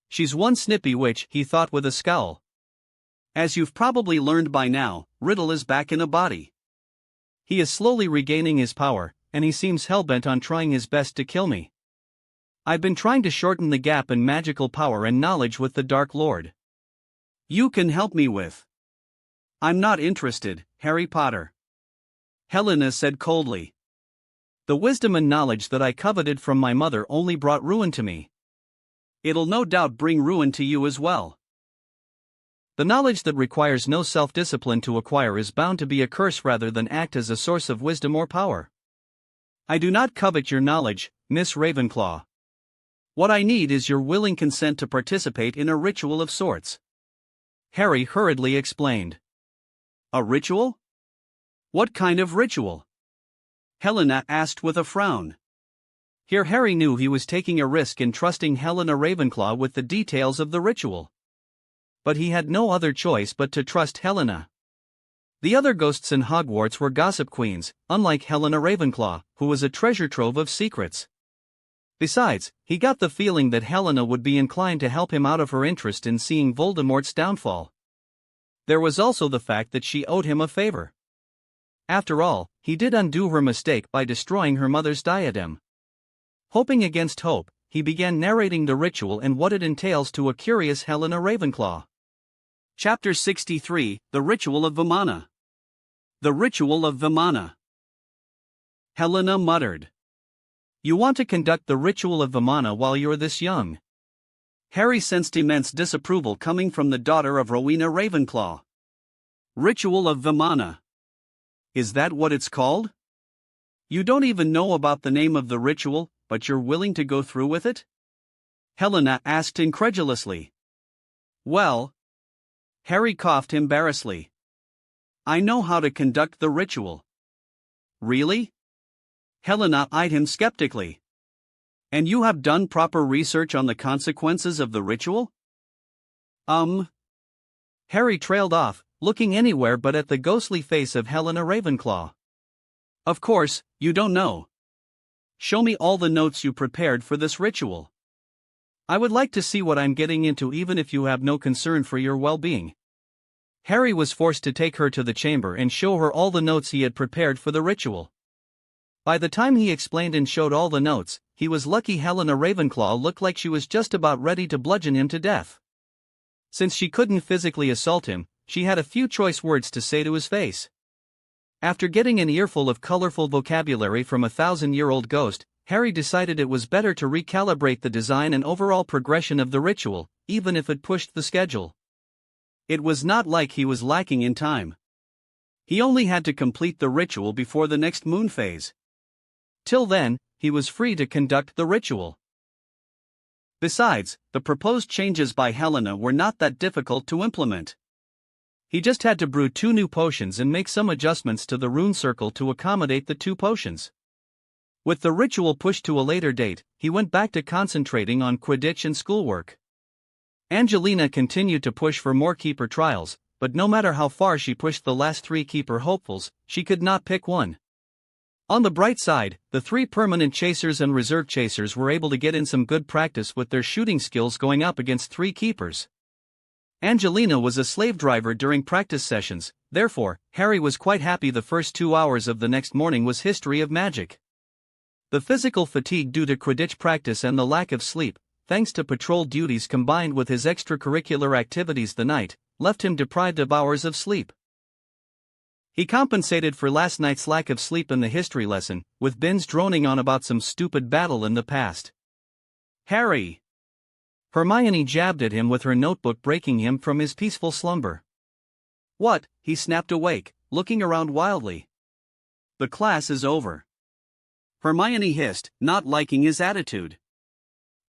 She's one snippy witch, he thought with a scowl. As you've probably learned by now, Riddle is back in a body. He is slowly regaining his power, and he seems hellbent on trying his best to kill me. I've been trying to shorten the gap in magical power and knowledge with the Dark Lord. You can help me with. I'm not interested, Harry Potter, Helena said coldly. The wisdom and knowledge that I coveted from my mother only brought ruin to me. It'll no doubt bring ruin to you as well. The knowledge that requires no self-discipline to acquire is bound to be a curse rather than act as a source of wisdom or power. I do not covet your knowledge, Miss Ravenclaw. What I need is your willing consent to participate in a ritual of sorts. Harry hurriedly explained. A ritual? What kind of ritual? Helena asked with a frown. Here Harry knew he was taking a risk in trusting Helena Ravenclaw with the details of the ritual. But he had no other choice but to trust Helena. The other ghosts in Hogwarts were gossip queens, unlike Helena Ravenclaw, who was a treasure trove of secrets. Besides, he got the feeling that Helena would be inclined to help him out of her interest in seeing Voldemort's downfall. There was also the fact that she owed him a favor. After all, he did undo her mistake by destroying her mother's diadem. Hoping against hope, he began narrating the ritual and what it entails to a curious Helena Ravenclaw. Chapter 63, The Ritual of Vimana. The Ritual of Vimana. Helena muttered. You want to conduct the Ritual of Vimana while you're this young? Harry sensed immense disapproval coming from the daughter of Rowena Ravenclaw. Ritual of Vimana. Is that what it's called? You don't even know about the name of the ritual, but you're willing to go through with it? Helena asked incredulously. Well, Harry coughed embarrassedly. I know how to conduct the ritual. Really? Helena eyed him skeptically. And you have done proper research on the consequences of the ritual? Harry trailed off, looking anywhere but at the ghostly face of Helena Ravenclaw. Of course, you don't know. Show me all the notes you prepared for this ritual. I would like to see what I'm getting into even if you have no concern for your well-being. Harry was forced to take her to the chamber and show her all the notes he had prepared for the ritual. By the time he explained and showed all the notes, he was lucky Helena Ravenclaw looked like she was just about ready to bludgeon him to death. Since she couldn't physically assault him, she had a few choice words to say to his face. After getting an earful of colorful vocabulary from a 1,000-year-old ghost, Harry decided it was better to recalibrate the design and overall progression of the ritual, even if it pushed the schedule. It was not like he was lacking in time. He only had to complete the ritual before the next moon phase. Till then, he was free to conduct the ritual. Besides, the proposed changes by Helena were not that difficult to implement. He just had to brew 2 new potions and make some adjustments to the rune circle to accommodate the 2 potions. With the ritual pushed to a later date, he went back to concentrating on Quidditch and schoolwork. Angelina continued to push for more keeper trials, but no matter how far she pushed the last 3 keeper hopefuls, she could not pick one. On the bright side, the 3 permanent chasers and reserve chasers were able to get in some good practice with their shooting skills going up against 3 keepers. Angelina was a slave driver during practice sessions, therefore, Harry was quite happy the first 2 hours of the next morning was history of magic. The physical fatigue due to Quidditch practice and the lack of sleep, thanks to patrol duties combined with his extracurricular activities the night, left him deprived of hours of sleep. He compensated for last night's lack of sleep in the history lesson, with Binns droning on about some stupid battle in the past. Harry! Hermione jabbed at him with her notebook, breaking him from his peaceful slumber. What? He snapped awake, looking around wildly. The class is over. Hermione hissed, not liking his attitude.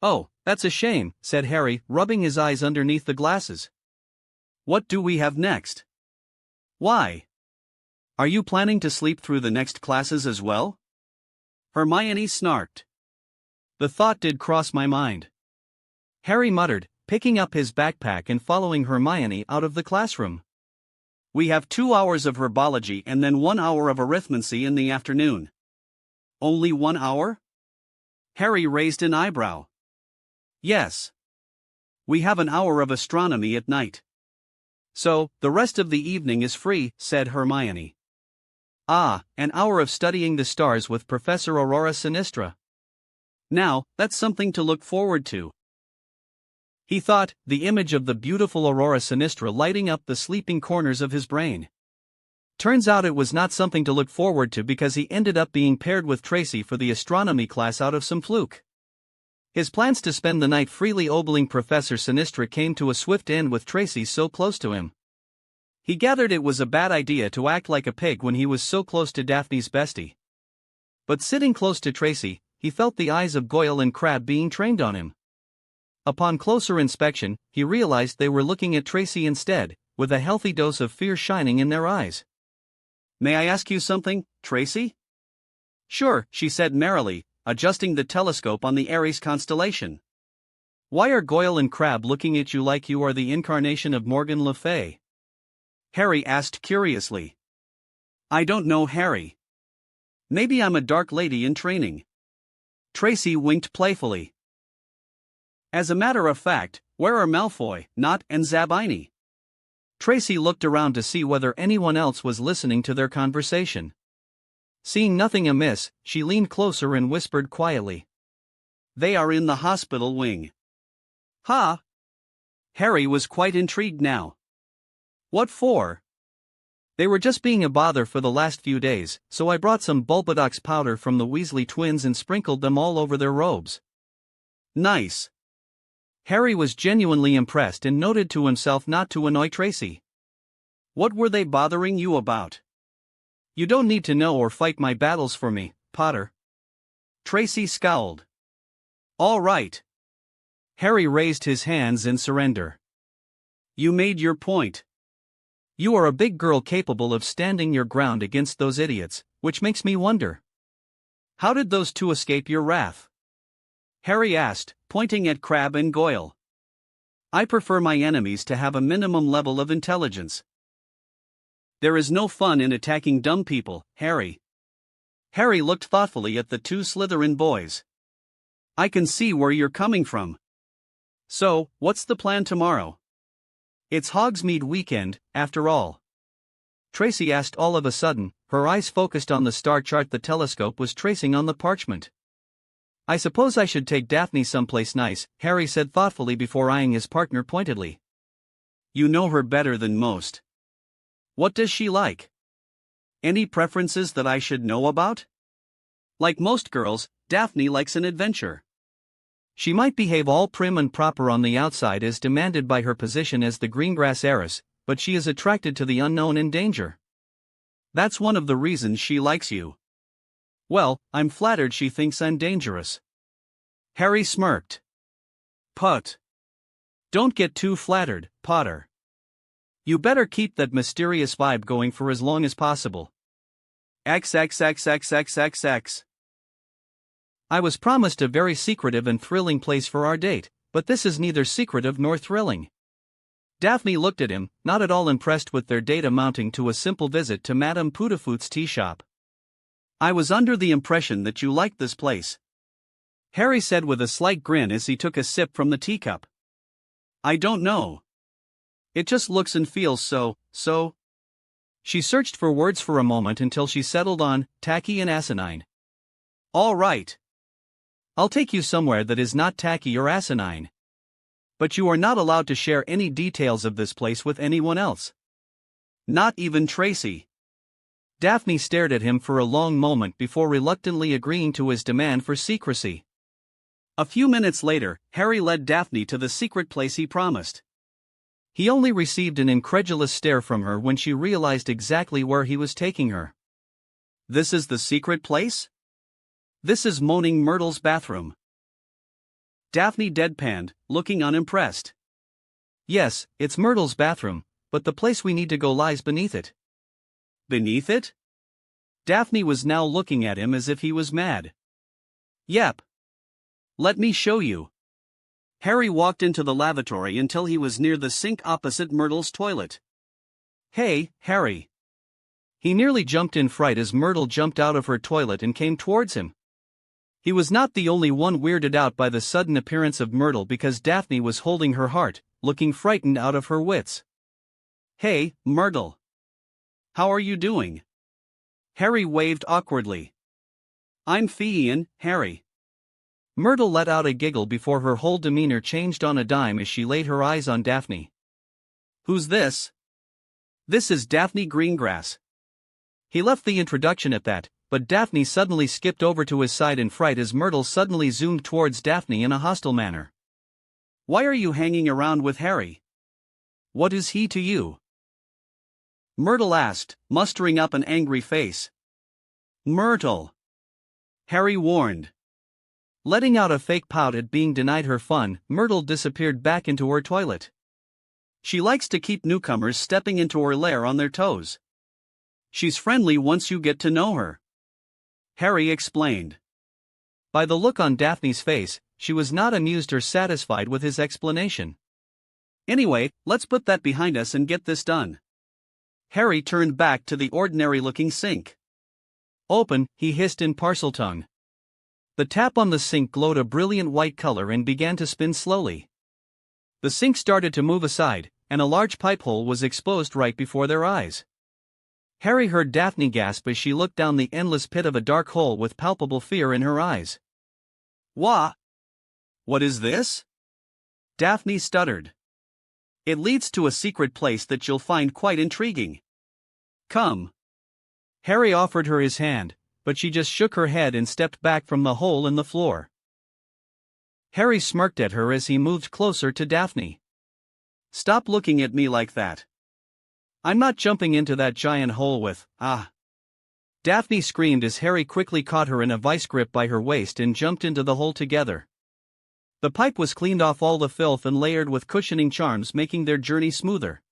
"Oh, that's a shame," said Harry, rubbing his eyes underneath the glasses. "What do we have next? Why? Are you planning to sleep through the next classes as well?" Hermione snarked. The thought did cross my mind. Harry muttered, picking up his backpack and following Hermione out of the classroom. "We have 2 hours of herbology and then 1 hour of arithmancy in the afternoon." "Only 1 hour?" Harry raised an eyebrow. "Yes. We have an hour of astronomy at night." "So, the rest of the evening is free," said Hermione. "Ah, an hour of studying the stars with Professor Aurora Sinistra. Now, that's something to look forward to." He thought, the image of the beautiful Aurora Sinistra lighting up the sleeping corners of his brain. Turns out it was not something to look forward to because he ended up being paired with Tracy for the astronomy class out of some fluke. His plans to spend the night freely ogling Professor Sinistra came to a swift end with Tracy so close to him. He gathered it was a bad idea to act like a pig when he was so close to Daphne's bestie. But sitting close to Tracy, he felt the eyes of Goyle and Crabbe being trained on him. Upon closer inspection, he realized they were looking at Tracy instead, with a healthy dose of fear shining in their eyes. "May I ask you something, Tracy?" "Sure," she said merrily, adjusting the telescope on the Aries constellation. "Why are Goyle and Crabbe looking at you like you are the incarnation of Morgan Le Fay?" Harry asked curiously. "I don't know, Harry. Maybe I'm a dark lady in training." Tracy winked playfully. "As a matter of fact, where are Malfoy, Nott, and Zabini?" Tracy looked around to see whether anyone else was listening to their conversation. Seeing nothing amiss, she leaned closer and whispered quietly. "They are in the hospital wing." "Ha!" Harry was quite intrigued now. "What for?" "They were just being a bother for the last few days, so I brought some Bulbadox powder from the Weasley twins and sprinkled them all over their robes." "Nice." Harry was genuinely impressed and noted to himself not to annoy Tracy. "What were they bothering you about?" "You don't need to know or fight my battles for me, Potter." Tracy scowled. "All right." Harry raised his hands in surrender. "You made your point." "You are a big girl capable of standing your ground against those idiots, which makes me wonder. How did those two escape your wrath?" Harry asked, pointing at Crabbe and Goyle. "I prefer my enemies to have a minimum level of intelligence. There is no fun in attacking dumb people, Harry." Harry looked thoughtfully at the 2 Slytherin boys. "I can see where you're coming from. So, what's the plan tomorrow?" "It's Hogsmeade weekend, after all." Tracy asked all of a sudden, her eyes focused on the star chart the telescope was tracing on the parchment. "I suppose I should take Daphne someplace nice," Harry said thoughtfully before eyeing his partner pointedly. "You know her better than most. What does she like? Any preferences that I should know about?" "Like most girls, Daphne likes an adventure." "She might behave all prim and proper on the outside as demanded by her position as the Greengrass heiress, but she is attracted to the unknown and danger." "That's one of the reasons she likes you." "Well, I'm flattered she thinks I'm dangerous." Harry smirked. "Put. Don't get too flattered, Potter. You better keep that mysterious vibe going for as long as possible." XXXXXXX. "I was promised a very secretive and thrilling place for our date, but this is neither secretive nor thrilling." Daphne looked at him, not at all impressed with their date amounting to a simple visit to Madame Putafoot's tea shop. "I was under the impression that you liked this place," Harry said with a slight grin as he took a sip from the teacup. "I don't know. It just looks and feels so. She searched for words for a moment until she settled on tacky and asinine. "All right. I'll take you somewhere that is not tacky or asinine. But you are not allowed to share any details of this place with anyone else." "Not even Tracy?" Daphne stared at him for a long moment before reluctantly agreeing to his demand for secrecy. A few minutes later, Harry led Daphne to the secret place he promised. He only received an incredulous stare from her when she realized exactly where he was taking her. "This is the secret place?" This is Moaning Myrtle's bathroom. Daphne deadpanned, looking unimpressed. Yes, it's Myrtle's bathroom, but the place we need to go lies beneath it. Beneath it? Daphne was now looking at him as if he was mad. Yep. Let me show you. Harry walked into the lavatory until he was near the sink opposite Myrtle's toilet. Hey, Harry. He nearly jumped in fright as Myrtle jumped out of her toilet and came towards him. He was not the only one weirded out by the sudden appearance of Myrtle because Daphne was holding her heart, looking frightened out of her wits. Hey, Myrtle. How are you doing? Harry waved awkwardly. I'm fine, Harry. Myrtle let out a giggle before her whole demeanor changed on a dime as she laid her eyes on Daphne. Who's this? This is Daphne Greengrass. He left the introduction at that, but Daphne suddenly skipped over to his side in fright as Myrtle suddenly zoomed towards Daphne in a hostile manner. Why are you hanging around with Harry? What is he to you? Myrtle asked, mustering up an angry face. Myrtle! Harry warned. Letting out a fake pout at being denied her fun, Myrtle disappeared back into her toilet. She likes to keep newcomers stepping into her lair on their toes. She's friendly once you get to know her. Harry explained. By the look on Daphne's face, she was not amused or satisfied with his explanation. Anyway, let's put that behind us and get this done. Harry turned back to the ordinary-looking sink. Open, he hissed in Parseltongue. The tap on the sink glowed a brilliant white color and began to spin slowly. The sink started to move aside, and a large pipe hole was exposed right before their eyes. Harry heard Daphne gasp as she looked down the endless pit of a dark hole with palpable fear in her eyes. What is this? Daphne stuttered. It leads to a secret place that you'll find quite intriguing. Come. Harry offered her his hand, but she just shook her head and stepped back from the hole in the floor. Harry smirked at her as he moved closer to Daphne. Stop looking at me like that. I'm not jumping into that giant hole with, Daphne screamed as Harry quickly caught her in a vice grip by her waist and jumped into the hole together. The pipe was cleaned off all the filth and layered with cushioning charms, making their journey smoother.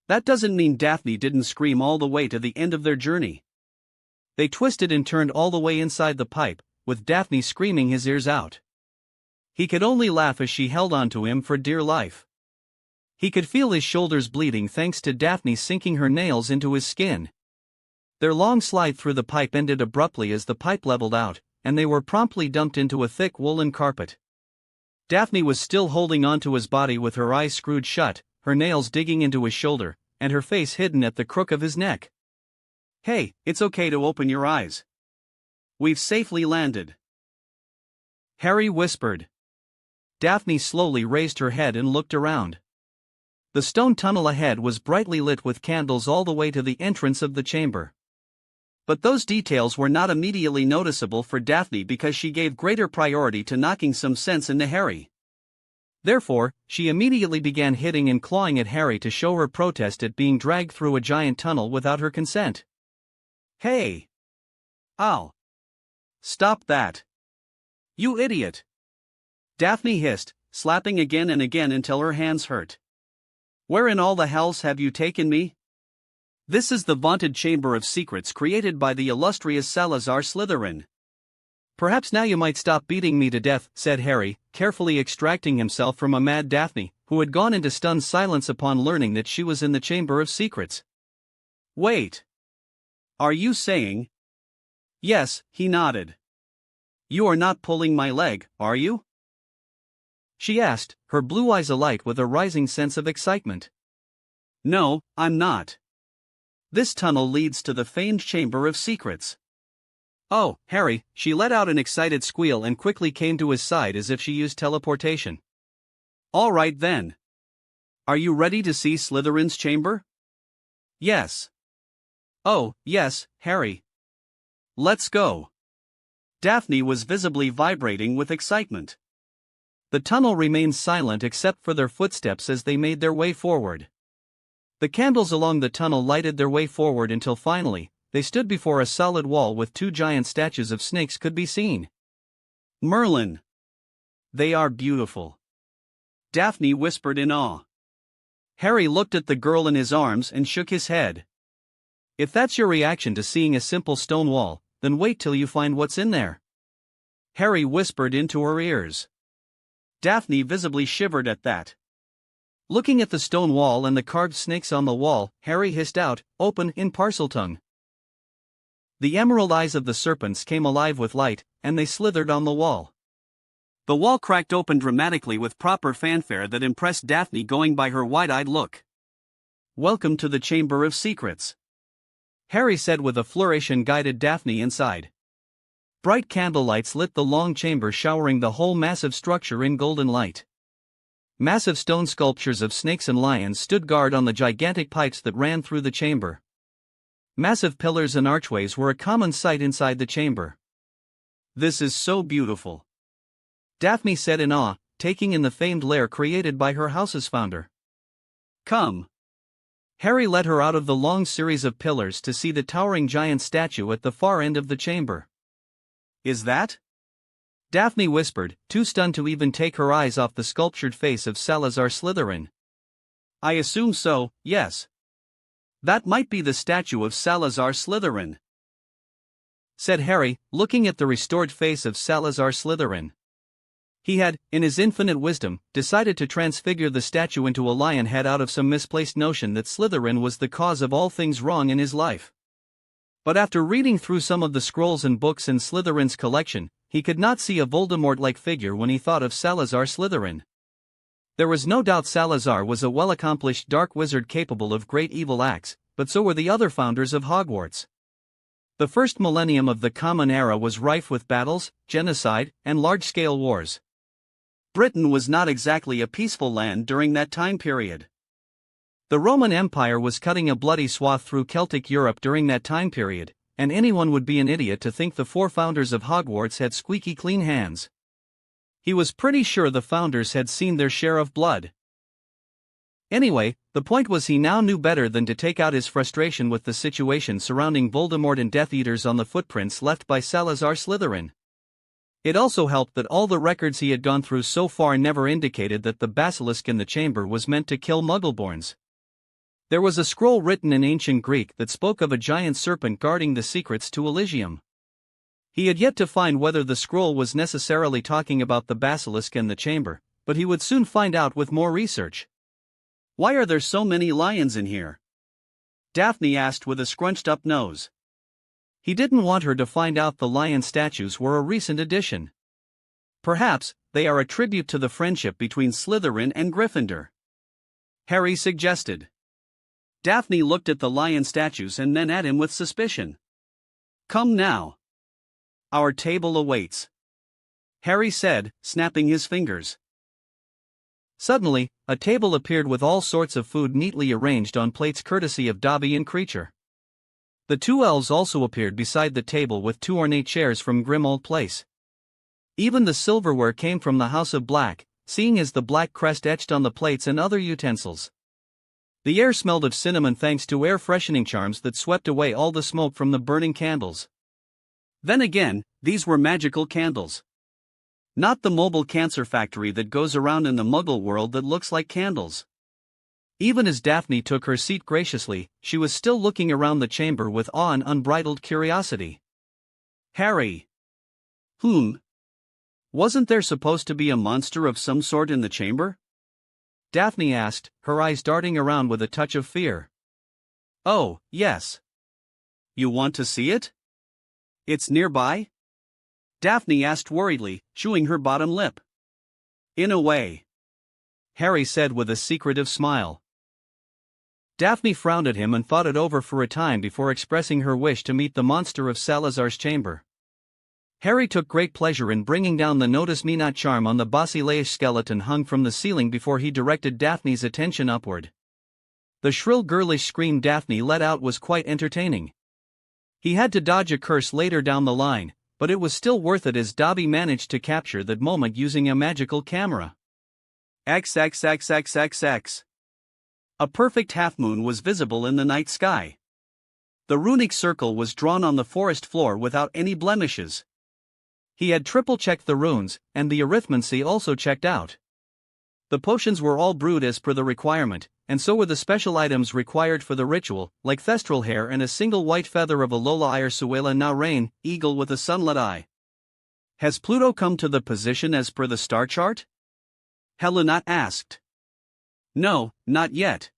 That doesn't mean Daphne didn't scream all the way to the end of their journey. They twisted and turned all the way inside the pipe, with Daphne screaming his ears out. He could only laugh as she held on to him for dear life. He could feel his shoulders bleeding thanks to Daphne sinking her nails into his skin. Their long slide through the pipe ended abruptly as the pipe leveled out, and they were promptly dumped into a thick woolen carpet. Daphne was still holding onto his body with her eyes screwed shut, her nails digging into his shoulder, and her face hidden at the crook of his neck. Hey, it's okay to open your eyes. We've safely landed. Harry whispered. Daphne slowly raised her head and looked around. The stone tunnel ahead was brightly lit with candles all the way to the entrance of the chamber. But those details were not immediately noticeable for Daphne because she gave greater priority to knocking some sense into Harry. Therefore, she immediately began hitting and clawing at Harry to show her protest at being dragged through a giant tunnel without her consent. Hey! Ow! Stop that! You idiot! Daphne hissed, slapping again and again until her hands hurt. Where in all the hells have you taken me? This is the vaunted Chamber of Secrets created by the illustrious Salazar Slytherin. Perhaps now you might stop beating me to death, said Harry, carefully extracting himself from a mad Daphne, who had gone into stunned silence upon learning that she was in the Chamber of Secrets. Wait. Are you saying? Yes, he nodded. You are not pulling my leg, are you? She asked, her blue eyes alight with a rising sense of excitement. No, I'm not. This tunnel leads to the famed Chamber of Secrets. Oh, Harry, she let out an excited squeal and quickly came to his side as if she used teleportation. All right then. Are you ready to see Slytherin's chamber? Yes. Oh, yes, Harry. Let's go. Daphne was visibly vibrating with excitement. The tunnel remained silent except for their footsteps as they made their way forward. The candles along the tunnel lighted their way forward until finally, they stood before a solid wall with two giant statues of snakes could be seen. Merlin! They are beautiful. Daphne whispered in awe. Harry looked at the girl in his arms and shook his head. If that's your reaction to seeing a simple stone wall, then wait till you find what's in there. Harry whispered into her ears. Daphne visibly shivered at that. Looking at the stone wall and the carved snakes on the wall, Harry hissed out, "Open," in Parseltongue. The emerald eyes of the serpents came alive with light, and they slithered on the wall. The wall cracked open dramatically with proper fanfare that impressed Daphne, going by her wide-eyed look. "Welcome to the Chamber of Secrets," Harry said with a flourish and guided Daphne inside. Bright candlelights lit the long chamber, showering the whole massive structure in golden light. Massive stone sculptures of snakes and lions stood guard on the gigantic pipes that ran through the chamber. Massive pillars and archways were a common sight inside the chamber. "This is so beautiful," Daphne said in awe, taking in the famed lair created by her house's founder. "Come." Harry led her out of the long series of pillars to see the towering giant statue at the far end of the chamber. "Is that?" Daphne whispered, too stunned to even take her eyes off the sculptured face of Salazar Slytherin. "I assume so, yes. That might be the statue of Salazar Slytherin," said Harry, looking at the restored face of Salazar Slytherin. He had, in his infinite wisdom, decided to transfigure the statue into a lion head out of some misplaced notion that Slytherin was the cause of all things wrong in his life. But after reading through some of the scrolls and books in Slytherin's collection, he could not see a Voldemort-like figure when he thought of Salazar Slytherin. There was no doubt Salazar was a well-accomplished dark wizard capable of great evil acts, but so were the other founders of Hogwarts. The first millennium of the Common Era was rife with battles, genocide, and large-scale wars. Britain was not exactly a peaceful land during that time period. The Roman Empire was cutting a bloody swath through Celtic Europe during that time period, and anyone would be an idiot to think the four founders of Hogwarts had squeaky clean hands. He was pretty sure the founders had seen their share of blood. Anyway, the point was he now knew better than to take out his frustration with the situation surrounding Voldemort and Death Eaters on the footprints left by Salazar Slytherin. It also helped that all the records he had gone through so far never indicated that the basilisk in the chamber was meant to kill Muggleborns. There was a scroll written in ancient Greek that spoke of a giant serpent guarding the secrets to Elysium. He had yet to find whether the scroll was necessarily talking about the basilisk and the chamber, but he would soon find out with more research. "Why are there so many lions in here?" Daphne asked with a scrunched-up nose. He didn't want her to find out the lion statues were a recent addition. "Perhaps they are a tribute to the friendship between Slytherin and Gryffindor," Harry suggested. Daphne looked at the lion statues and then at him with suspicion. "Come now. Our table awaits," Harry said, snapping his fingers. Suddenly, a table appeared with all sorts of food neatly arranged on plates courtesy of Dobby and Creature. The two elves also appeared beside the table with two ornate chairs from Grimmauld Place. Even the silverware came from the House of Black, seeing as the black crest etched on the plates and other utensils. The air smelled of cinnamon thanks to air freshening charms that swept away all the smoke from the burning candles. Then again, these were magical candles. Not the mobile cancer factory that goes around in the Muggle world that looks like candles. Even as Daphne took her seat graciously, she was still looking around the chamber with awe and unbridled curiosity. "Harry. Wasn't there supposed to be a monster of some sort in the chamber?" Daphne asked, her eyes darting around with a touch of fear. "Oh, yes. You want to see it? It's nearby?" Daphne asked worriedly, chewing her bottom lip. "In a way," Harry said with a secretive smile. Daphne frowned at him and thought it over for a time before expressing her wish to meet the monster of Salazar's chamber. Harry took great pleasure in bringing down the Notice Me Not charm on the basileish skeleton hung from the ceiling before he directed Daphne's attention upward. The shrill girlish scream Daphne let out was quite entertaining. He had to dodge a curse later down the line, but it was still worth it as Dobby managed to capture that moment using a magical camera. XXXXXX. A perfect half-moon was visible in the night sky. The runic circle was drawn on the forest floor without any blemishes. He had triple-checked the runes, and the arithmancy also checked out. The potions were all brewed as per the requirement, and so were the special items required for the ritual, like thestral hair and a single white feather of a Lola Irsuela na rain, eagle with a sunlit eye. Has Pluto come to the position as per the star chart? Helena asked. No, not yet.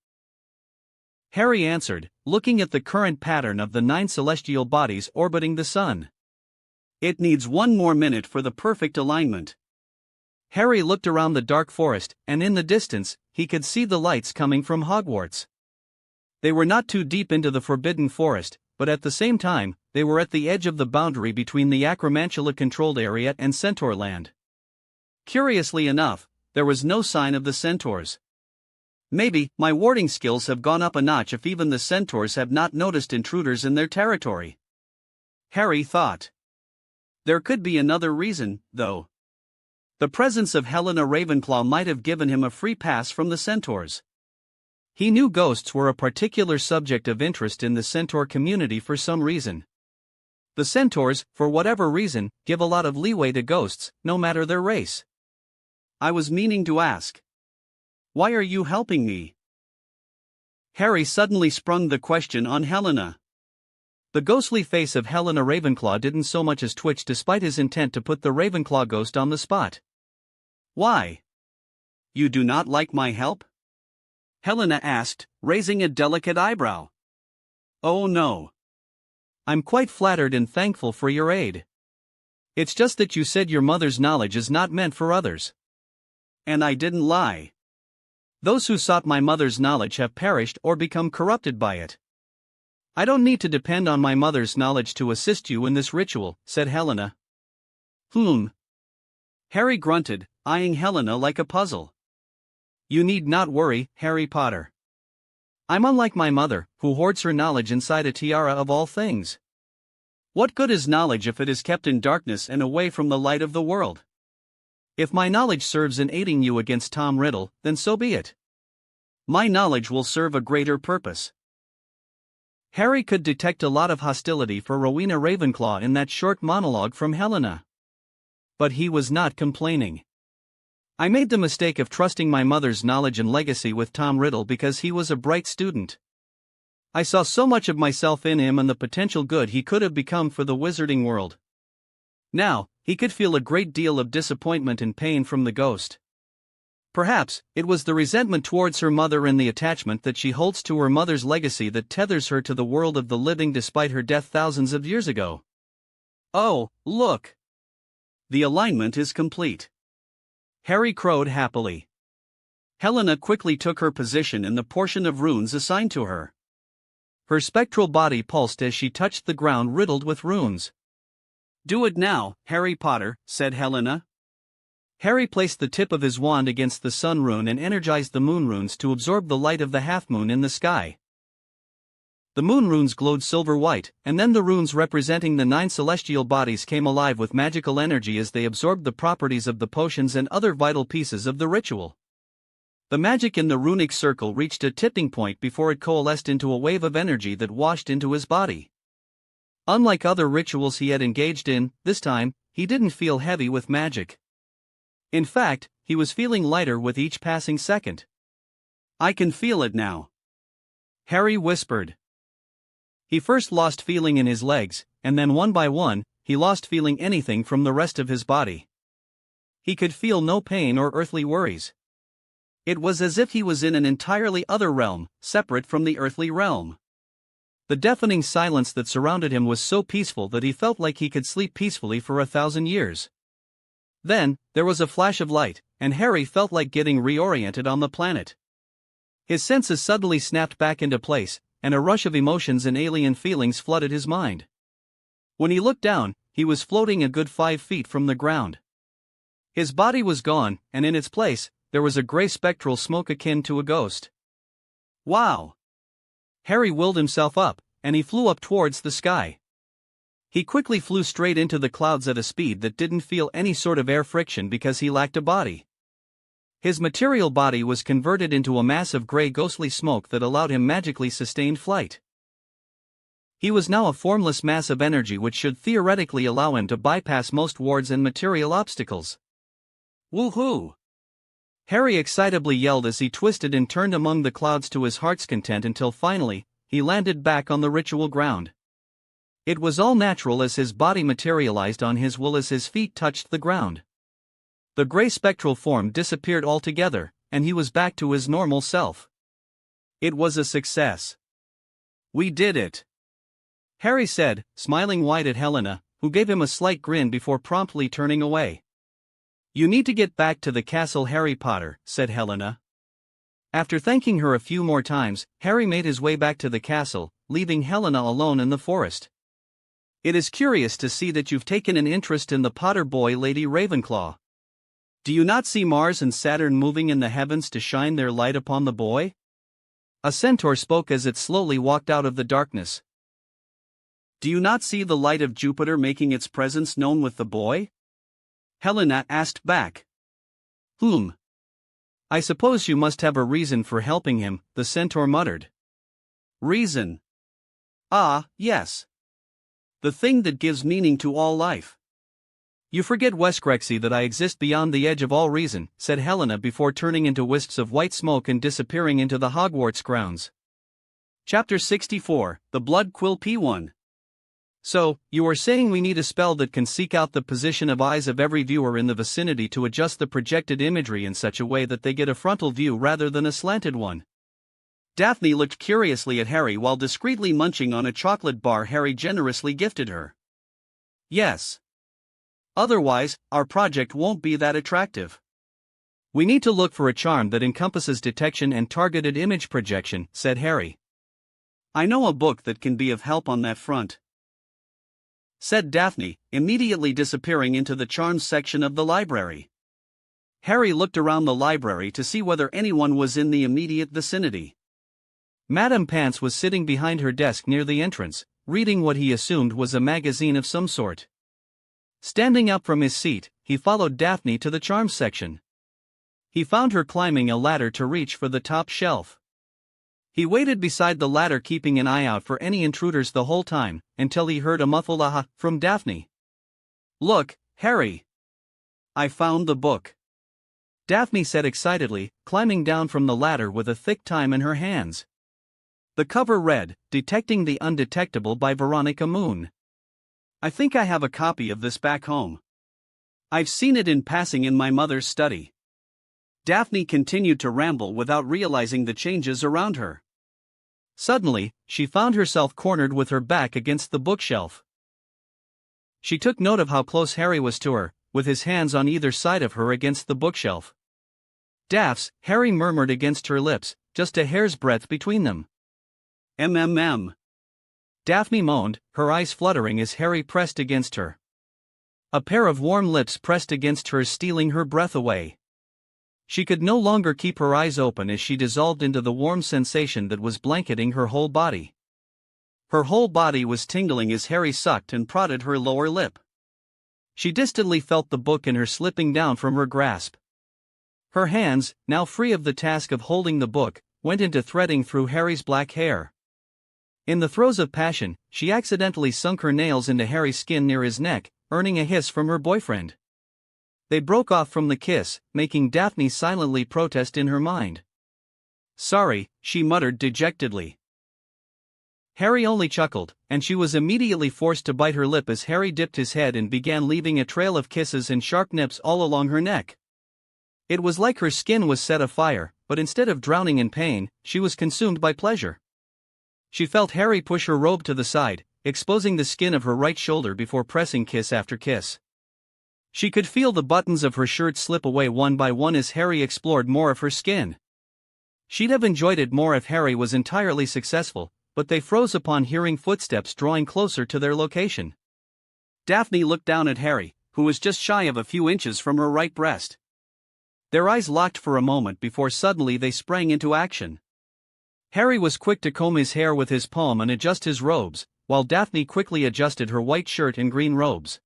Harry answered, looking at the current pattern of the 9 celestial bodies orbiting the sun. It needs 1 more minute for the perfect alignment. Harry looked around the dark forest, and in the distance, he could see the lights coming from Hogwarts. They were not too deep into the Forbidden Forest, but at the same time, they were at the edge of the boundary between the Acromantula-controlled area and Centaur Land. Curiously enough, there was no sign of the centaurs. Maybe my warding skills have gone up a notch if even the centaurs have not noticed intruders in their territory. Harry thought. There could be another reason, though. The presence of Helena Ravenclaw might have given him a free pass from the centaurs. He knew ghosts were a particular subject of interest in the centaur community for some reason. The centaurs, for whatever reason, give a lot of leeway to ghosts, no matter their race. I was meaning to ask. Why are you helping me? Harry suddenly sprung the question on Helena. The ghostly face of Helena Ravenclaw didn't so much as twitch despite his intent to put the Ravenclaw ghost on the spot. Why? You do not like my help? Helena asked, raising a delicate eyebrow. Oh no. I'm quite flattered and thankful for your aid. It's just that you said your mother's knowledge is not meant for others. And I didn't lie. Those who sought my mother's knowledge have perished or become corrupted by it. I don't need to depend on my mother's knowledge to assist you in this ritual, said Helena. Harry grunted, eyeing Helena like a puzzle. You need not worry, Harry Potter. I'm unlike my mother, who hoards her knowledge inside a tiara of all things. What good is knowledge if it is kept in darkness and away from the light of the world? If my knowledge serves in aiding you against Tom Riddle, then so be it. My knowledge will serve a greater purpose. Harry could detect a lot of hostility for Rowena Ravenclaw in that short monologue from Helena. But he was not complaining. I made the mistake of trusting my mother's knowledge and legacy with Tom Riddle because he was a bright student. I saw so much of myself in him and the potential good he could have become for the wizarding world. Now, he could feel a great deal of disappointment and pain from the ghost. Perhaps, it was the resentment towards her mother and the attachment that she holds to her mother's legacy that tethers her to the world of the living despite her death thousands of years ago. Oh, look! The alignment is complete. Harry crowed happily. Helena quickly took her position in the portion of runes assigned to her. Her spectral body pulsed as she touched the ground riddled with runes. Do it now, Harry Potter, said Helena. Harry placed the tip of his wand against the sun rune and energized the moon runes to absorb the light of the half-moon in the sky. The moon runes glowed silver-white, and then the runes representing the 9 celestial bodies came alive with magical energy as they absorbed the properties of the potions and other vital pieces of the ritual. The magic in the runic circle reached a tipping point before it coalesced into a wave of energy that washed into his body. Unlike other rituals he had engaged in, this time, he didn't feel heavy with magic. In fact, he was feeling lighter with each passing second. I can feel it now. Harry whispered. He first lost feeling in his legs, and then one by one, he lost feeling anything from the rest of his body. He could feel no pain or earthly worries. It was as if he was in an entirely other realm, separate from the earthly realm. The deafening silence that surrounded him was so peaceful that he felt like he could sleep peacefully for 1,000 years. Then, there was a flash of light, and Harry felt like getting reoriented on the planet. His senses suddenly snapped back into place, and a rush of emotions and alien feelings flooded his mind. When he looked down, he was floating a good 5 feet from the ground. His body was gone, and in its place, there was a gray spectral smoke akin to a ghost. Wow! Harry willed himself up, and he flew up towards the sky. He quickly flew straight into the clouds at a speed that didn't feel any sort of air friction because he lacked a body. His material body was converted into a mass of gray ghostly smoke that allowed him magically sustained flight. He was now a formless mass of energy which should theoretically allow him to bypass most wards and material obstacles. Woohoo! Harry excitably yelled as he twisted and turned among the clouds to his heart's content until finally, he landed back on the ritual ground. It was all natural as his body materialized on his will as his feet touched the ground. The gray spectral form disappeared altogether, and he was back to his normal self. It was a success. We did it, Harry said, smiling wide at Helena, who gave him a slight grin before promptly turning away. You need to get back to the castle, Harry Potter, said Helena. After thanking her a few more times, Harry made his way back to the castle, leaving Helena alone in the forest. It is curious to see that you've taken an interest in the Potter boy, Lady Ravenclaw. Do you not see Mars and Saturn moving in the heavens to shine their light upon the boy? A centaur spoke as it slowly walked out of the darkness. Do you not see the light of Jupiter making its presence known with the boy? Helena asked back. I suppose you must have a reason for helping him, the centaur muttered. Reason? Ah, yes. The thing that gives meaning to all life. You forget, Weskrexy, that I exist beyond the edge of all reason, said Helena before turning into wisps of white smoke and disappearing into the Hogwarts grounds. Chapter 64, The Blood Quill P1. So, you are saying we need a spell that can seek out the position of eyes of every viewer in the vicinity to adjust the projected imagery in such a way that they get a frontal view rather than a slanted one? Daphne looked curiously at Harry while discreetly munching on a chocolate bar Harry generously gifted her. Yes. Otherwise, our project won't be that attractive. We need to look for a charm that encompasses detection and targeted image projection, said Harry. I know a book that can be of help on that front, said Daphne, immediately disappearing into the charms section of the library. Harry looked around the library to see whether anyone was in the immediate vicinity. Madame Pants was sitting behind her desk near the entrance, reading what he assumed was a magazine of some sort. Standing up from his seat, he followed Daphne to the charms section. He found her climbing a ladder to reach for the top shelf. He waited beside the ladder, keeping an eye out for any intruders the whole time, until he heard a muffled "aha" from Daphne. Look, Harry! I found the book, Daphne said excitedly, climbing down from the ladder with a thick tome in her hands. The cover read, Detecting the Undetectable by Veronica Moon. I think I have a copy of this back home. I've seen it in passing in my mother's study. Daphne continued to ramble without realizing the changes around her. Suddenly, she found herself cornered with her back against the bookshelf. She took note of how close Harry was to her, with his hands on either side of her against the bookshelf. Daphs, Harry murmured against her lips, just a hair's breadth between them. Daphne moaned, her eyes fluttering as Harry pressed against her. A pair of warm lips pressed against hers, stealing her breath away. She could no longer keep her eyes open as she dissolved into the warm sensation that was blanketing her whole body. Her whole body was tingling as Harry sucked and prodded her lower lip. She distantly felt the book in her slipping down from her grasp. Her hands, now free of the task of holding the book, went into threading through Harry's black hair. In the throes of passion, she accidentally sunk her nails into Harry's skin near his neck, earning a hiss from her boyfriend. They broke off from the kiss, making Daphne silently protest in her mind. Sorry, she muttered dejectedly. Harry only chuckled, and she was immediately forced to bite her lip as Harry dipped his head and began leaving a trail of kisses and sharp nips all along her neck. It was like her skin was set afire, but instead of drowning in pain, she was consumed by pleasure. She felt Harry push her robe to the side, exposing the skin of her right shoulder before pressing kiss after kiss. She could feel the buttons of her shirt slip away one by one as Harry explored more of her skin. She'd have enjoyed it more if Harry was entirely successful, but they froze upon hearing footsteps drawing closer to their location. Daphne looked down at Harry, who was just shy of a few inches from her right breast. Their eyes locked for a moment before suddenly they sprang into action. Harry was quick to comb his hair with his palm and adjust his robes, while Daphne quickly adjusted her white shirt and green robes.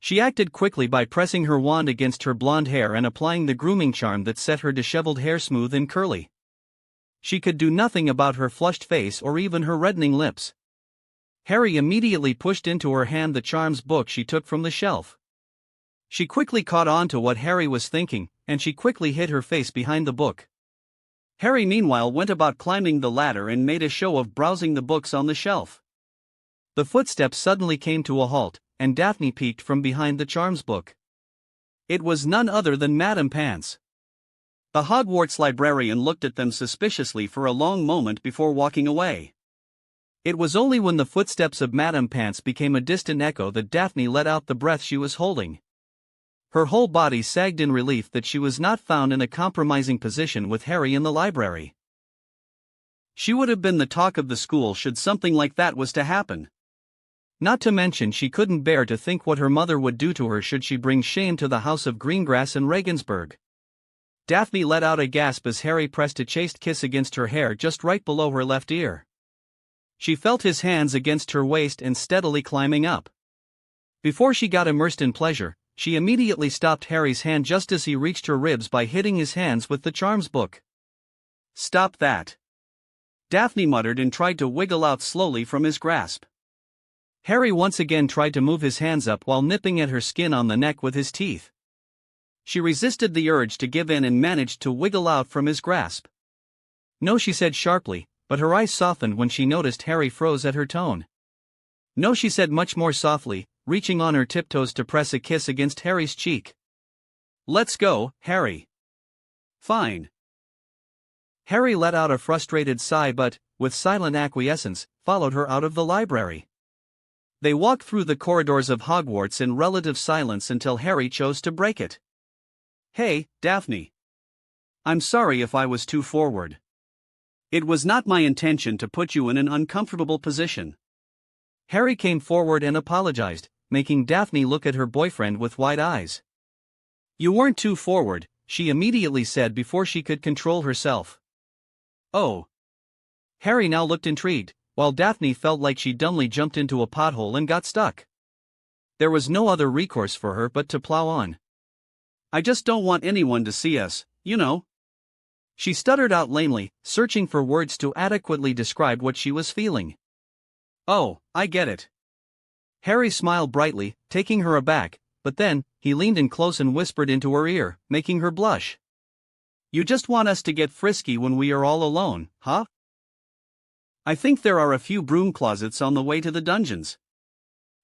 She acted quickly by pressing her wand against her blonde hair and applying the grooming charm that set her disheveled hair smooth and curly. She could do nothing about her flushed face or even her reddening lips. Harry immediately pushed into her hand the charms book she took from the shelf. She quickly caught on to what Harry was thinking, and she quickly hid her face behind the book. Harry meanwhile went about climbing the ladder and made a show of browsing the books on the shelf. The footsteps suddenly came to a halt, and Daphne peeked from behind the charms book. It was none other than Madame Pants. The Hogwarts librarian looked at them suspiciously for a long moment before walking away. It was only when the footsteps of Madame Pants became a distant echo that Daphne let out the breath she was holding. Her whole body sagged in relief that she was not found in a compromising position with Harry in the library. She would have been the talk of the school should something like that was to happen. Not to mention she couldn't bear to think what her mother would do to her should she bring shame to the house of Greengrass and Regensburg. Daphne let out a gasp as Harry pressed a chaste kiss against her hair just right below her left ear. She felt his hands against her waist and steadily climbing up. Before she got immersed in pleasure, she immediately stopped Harry's hand just as he reached her ribs by hitting his hands with the charms book. "Stop that!" Daphne muttered and tried to wiggle out slowly from his grasp. Harry once again tried to move his hands up while nipping at her skin on the neck with his teeth. She resisted the urge to give in and managed to wiggle out from his grasp. "No," she said sharply, but her eyes softened when she noticed Harry froze at her tone. "No," she said much more softly, reaching on her tiptoes to press a kiss against Harry's cheek. "Let's go, Harry." "Fine." Harry let out a frustrated sigh but, with silent acquiescence, followed her out of the library. They walked through the corridors of Hogwarts in relative silence until Harry chose to break it. "Hey, Daphne. I'm sorry if I was too forward. It was not my intention to put you in an uncomfortable position." Harry came forward and apologized, making Daphne look at her boyfriend with wide eyes. "You weren't too forward," she immediately said before she could control herself. "Oh." Harry now looked intrigued, while Daphne felt like she dumbly jumped into a pothole and got stuck. There was no other recourse for her but to plow on. "I just don't want anyone to see us, you know." She stuttered out lamely, searching for words to adequately describe what she was feeling. "Oh, I get it." Harry smiled brightly, taking her aback, but then, he leaned in close and whispered into her ear, making her blush. "You just want us to get frisky when we are all alone, huh? I think there are a few broom closets on the way to the dungeons."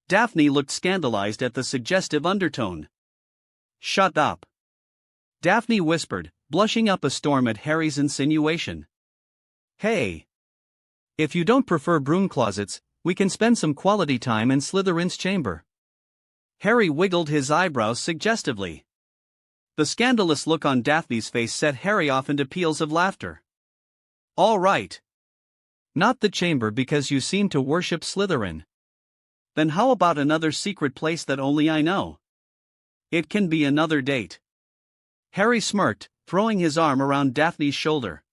Daphne looked scandalized at the suggestive undertone. "Shut up," Daphne whispered, blushing up a storm at Harry's insinuation. "Hey. If you don't prefer broom closets, we can spend some quality time in Slytherin's chamber." Harry wiggled his eyebrows suggestively. The scandalous look on Daphne's face set Harry off into peals of laughter. "All right. Not the chamber because you seem to worship Slytherin. Then how about another secret place that only I know? It can be another date." Harry smirked, throwing his arm around Daphne's shoulder.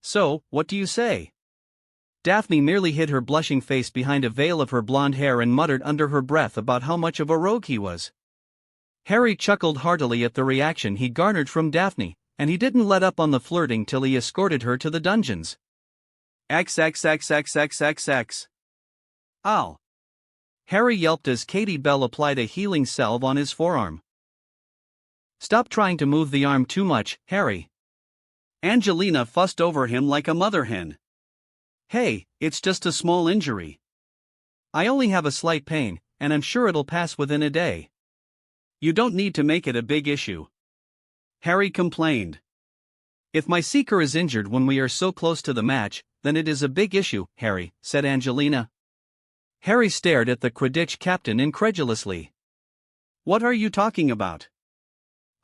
"So, what do you say?" Daphne merely hid her blushing face behind a veil of her blonde hair and muttered under her breath about how much of a rogue he was. Harry chuckled heartily at the reaction he garnered from Daphne, and he didn't let up on the flirting till he escorted her to the dungeons. XXXXXXX. Ow. Harry yelped as Katie Bell applied a healing salve on his forearm. "Stop trying to move the arm too much, Harry." Angelina fussed over him like a mother hen. "Hey, it's just a small injury. I only have a slight pain, and I'm sure it'll pass within a day. You don't need to make it a big issue," Harry complained. "If my seeker is injured when we are so close to the match, then it is a big issue, Harry," said Angelina. Harry stared at the Quidditch captain incredulously. "What are you talking about?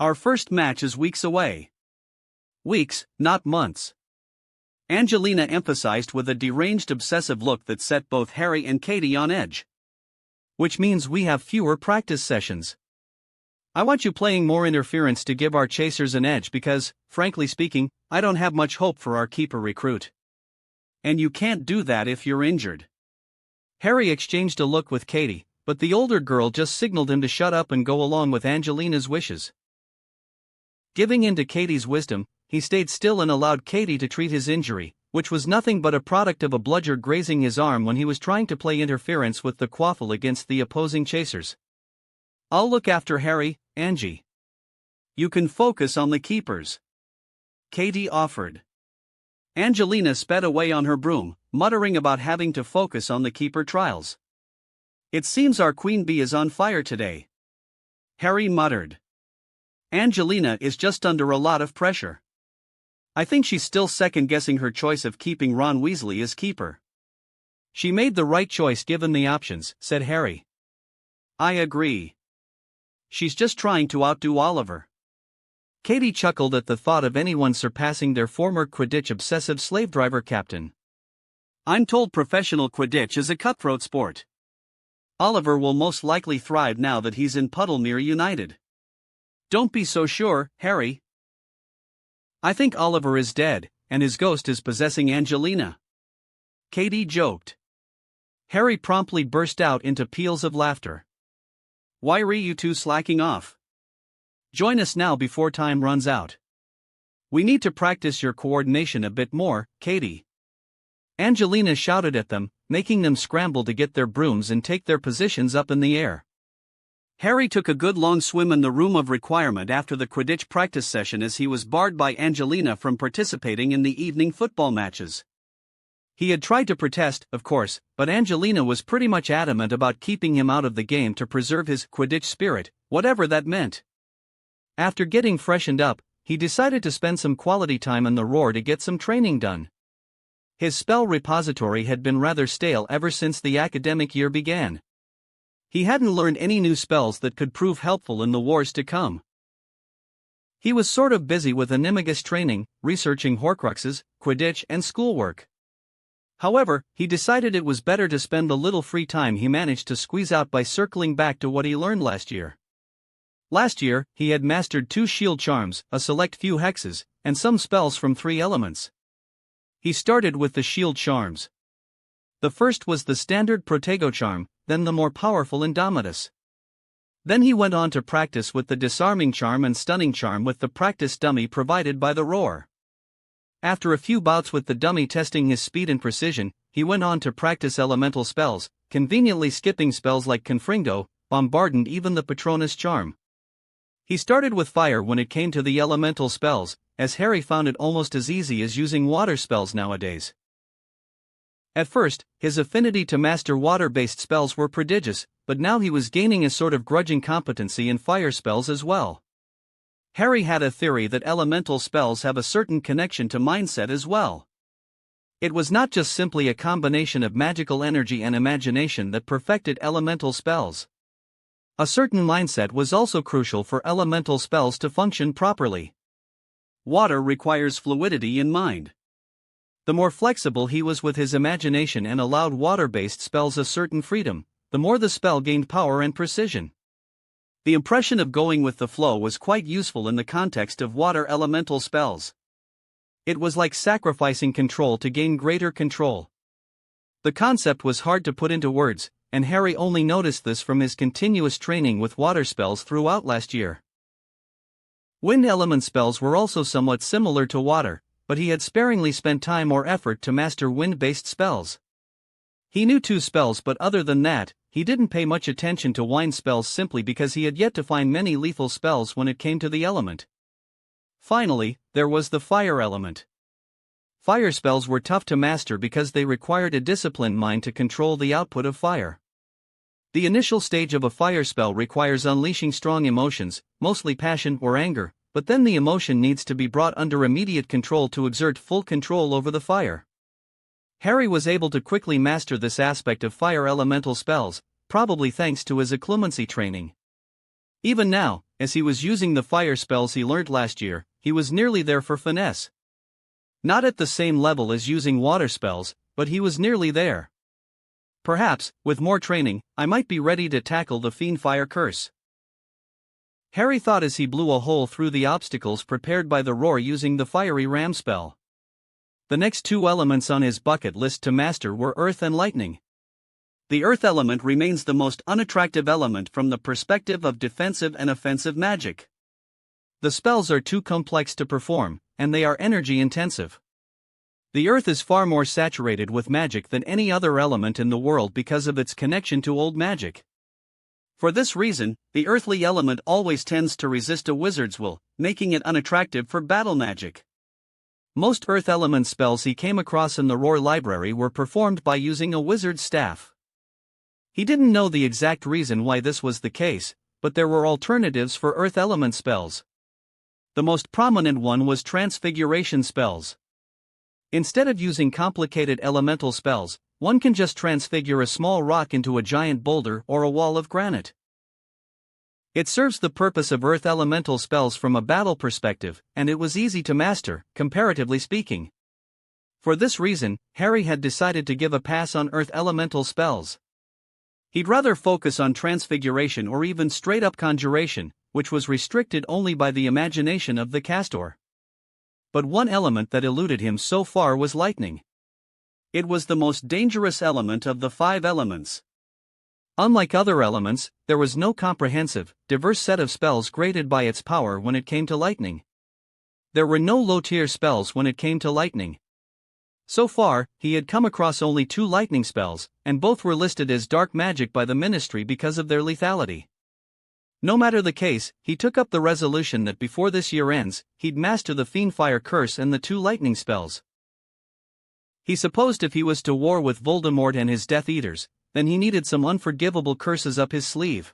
Our first match is weeks away." "Weeks, not months," Angelina emphasized with a deranged obsessive look that set both Harry and Katie on edge. "Which means we have fewer practice sessions. I want you playing more interference to give our chasers an edge because, frankly speaking, I don't have much hope for our keeper recruit. And you can't do that if you're injured." Harry exchanged a look with Katie, but the older girl just signaled him to shut up and go along with Angelina's wishes. Giving in to Katie's wisdom, he stayed still and allowed Katie to treat his injury, which was nothing but a product of a bludger grazing his arm when he was trying to play interference with the quaffle against the opposing chasers. I'll look after Harry, Angie. You can focus on the keepers. Katie offered. Angelina sped away on her broom, muttering about having to focus on the keeper trials. It seems our queen bee is on fire today. Harry muttered. Angelina is just under a lot of pressure. I think she's still second-guessing her choice of keeping Ron Weasley as keeper. She made the right choice given the options, said Harry. I agree. She's just trying to outdo Oliver. Katie chuckled at the thought of anyone surpassing their former Quidditch-obsessive slave driver captain. I'm told professional Quidditch is a cutthroat sport. Oliver will most likely thrive now that he's in Puddlemere United. Don't be so sure, Harry. I think Oliver is dead, and his ghost is possessing Angelina. Katie joked. Harry promptly burst out into peals of laughter. Why are you two slacking off? Join us now before time runs out. We need to practice your coordination a bit more, Katie. Angelina shouted at them, making them scramble to get their brooms and take their positions up in the air. Harry took a good long swim in the room of requirement after the Quidditch practice session as he was barred by Angelina from participating in the evening football matches. He had tried to protest, of course, but Angelina was pretty much adamant about keeping him out of the game to preserve his Quidditch spirit, whatever that meant. After getting freshened up, he decided to spend some quality time in the Roar to get some training done. His spell repository had been rather stale ever since the academic year began. He hadn't learned any new spells that could prove helpful in the wars to come. He was sort of busy with Animagus training, researching Horcruxes, Quidditch and schoolwork. However, he decided it was better to spend the little free time he managed to squeeze out by circling back to what he learned last year. Last year, he had mastered 2 shield charms, a select few hexes, and some spells from 3 elements. He started with the shield charms. The first was the standard Protego charm, then the more powerful Indomitus. Then he went on to practice with the disarming charm and stunning charm with the practice dummy provided by the Roar. After a few bouts with the dummy testing his speed and precision, he went on to practice elemental spells, conveniently skipping spells like Confringo, Bombard and even the Patronus charm. He started with fire when it came to the elemental spells, as Harry found it almost as easy as using water spells nowadays. At first, his affinity to master water-based spells were prodigious, but now he was gaining a sort of grudging competency in fire spells as well. Harry had a theory that elemental spells have a certain connection to mindset as well. It was not just simply a combination of magical energy and imagination that perfected elemental spells. A certain mindset was also crucial for elemental spells to function properly. Water requires fluidity in mind. The more flexible he was with his imagination and allowed water-based spells a certain freedom, the more the spell gained power and precision. The impression of going with the flow was quite useful in the context of water elemental spells. It was like sacrificing control to gain greater control. The concept was hard to put into words, and Harry only noticed this from his continuous training with water spells throughout last year. Wind element spells were also somewhat similar to water, but he had sparingly spent time or effort to master wind-based spells. He knew 2 spells, but other than that, he didn't pay much attention to wind spells simply because he had yet to find many lethal spells when it came to the element. Finally, there was the fire element. Fire spells were tough to master because they required a disciplined mind to control the output of fire. The initial stage of a fire spell requires unleashing strong emotions, mostly passion or anger, but then the emotion needs to be brought under immediate control to exert full control over the fire. Harry was able to quickly master this aspect of fire elemental spells, probably thanks to his occlumency training. Even now, as he was using the fire spells he learned last year, he was nearly there for finesse. Not at the same level as using water spells, but he was nearly there. Perhaps, with more training, I might be ready to tackle the Fiend Fire Curse. Harry thought as he blew a hole through the obstacles prepared by the Roar using the Fiery Ram spell. The next 2 elements on his bucket list to master were Earth and Lightning. The Earth element remains the most unattractive element from the perspective of defensive and offensive magic. The spells are too complex to perform, and they are energy intensive. The Earth is far more saturated with magic than any other element in the world because of its connection to old magic. For this reason, the earthly element always tends to resist a wizard's will, making it unattractive for battle magic. Most earth element spells he came across in the Roar library were performed by using a wizard's staff. He didn't know the exact reason why this was the case, but there were alternatives for earth element spells. The most prominent one was transfiguration spells. Instead of using complicated elemental spells, one can just transfigure a small rock into a giant boulder or a wall of granite. It serves the purpose of earth elemental spells from a battle perspective, and it was easy to master, comparatively speaking. For this reason, Harry had decided to give a pass on earth elemental spells. He'd rather focus on transfiguration or even straight-up conjuration, which was restricted only by the imagination of the castor. But one element that eluded him so far was lightning. It was the most dangerous element of the 5 elements. Unlike other elements, there was no comprehensive, diverse set of spells graded by its power when it came to lightning. There were no low-tier spells when it came to lightning. So far, he had come across only 2 lightning spells, and both were listed as dark magic by the Ministry because of their lethality. No matter the case, he took up the resolution that before this year ends, he'd master the Fiendfire Curse and the 2 lightning spells. He supposed if he was to war with Voldemort and his Death Eaters, then he needed some unforgivable curses up his sleeve.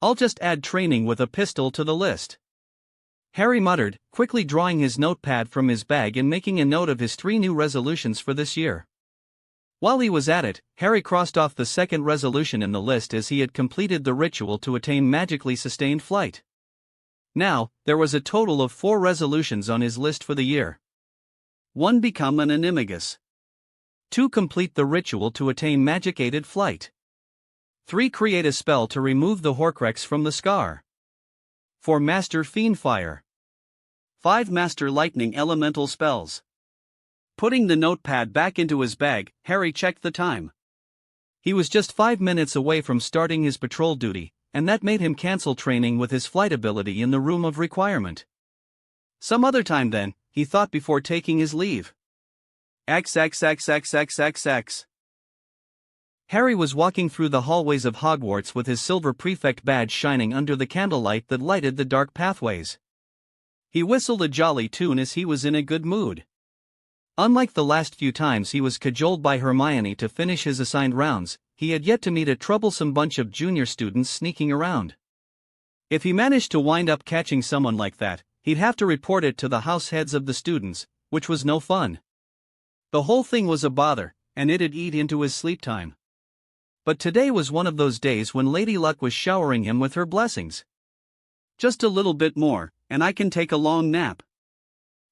"I'll just add training with a pistol to the list," Harry muttered, quickly drawing his notepad from his bag and making a note of his 3 new resolutions for this year. While he was at it, Harry crossed off the second resolution in the list as he had completed the ritual to attain magically sustained flight. Now, there was a total of 4 resolutions on his list for the year. 1. Become an animagus. 2. Complete the ritual to attain magic-aided flight. 3. Create a spell to remove the Horcrux from the scar. 4. Master Fiendfire. 5. Master lightning elemental spells. Putting the notepad back into his bag, Harry checked the time. He was just 5 minutes away from starting his patrol duty, and that made him cancel training with his flight ability in the room of requirement. Some other time then, he thought before taking his leave. XXXXXXX. Harry was walking through the hallways of Hogwarts with his silver prefect badge shining under the candlelight that lighted the dark pathways. He whistled a jolly tune as he was in a good mood. Unlike the last few times he was cajoled by Hermione to finish his assigned rounds, he had yet to meet a troublesome bunch of junior students sneaking around. If he managed to wind up catching someone like that, he'd have to report it to the house heads of the students, which was no fun. The whole thing was a bother, and it'd eat into his sleep time. But today was one of those days when Lady Luck was showering him with her blessings. Just a little bit more, and I can take a long nap,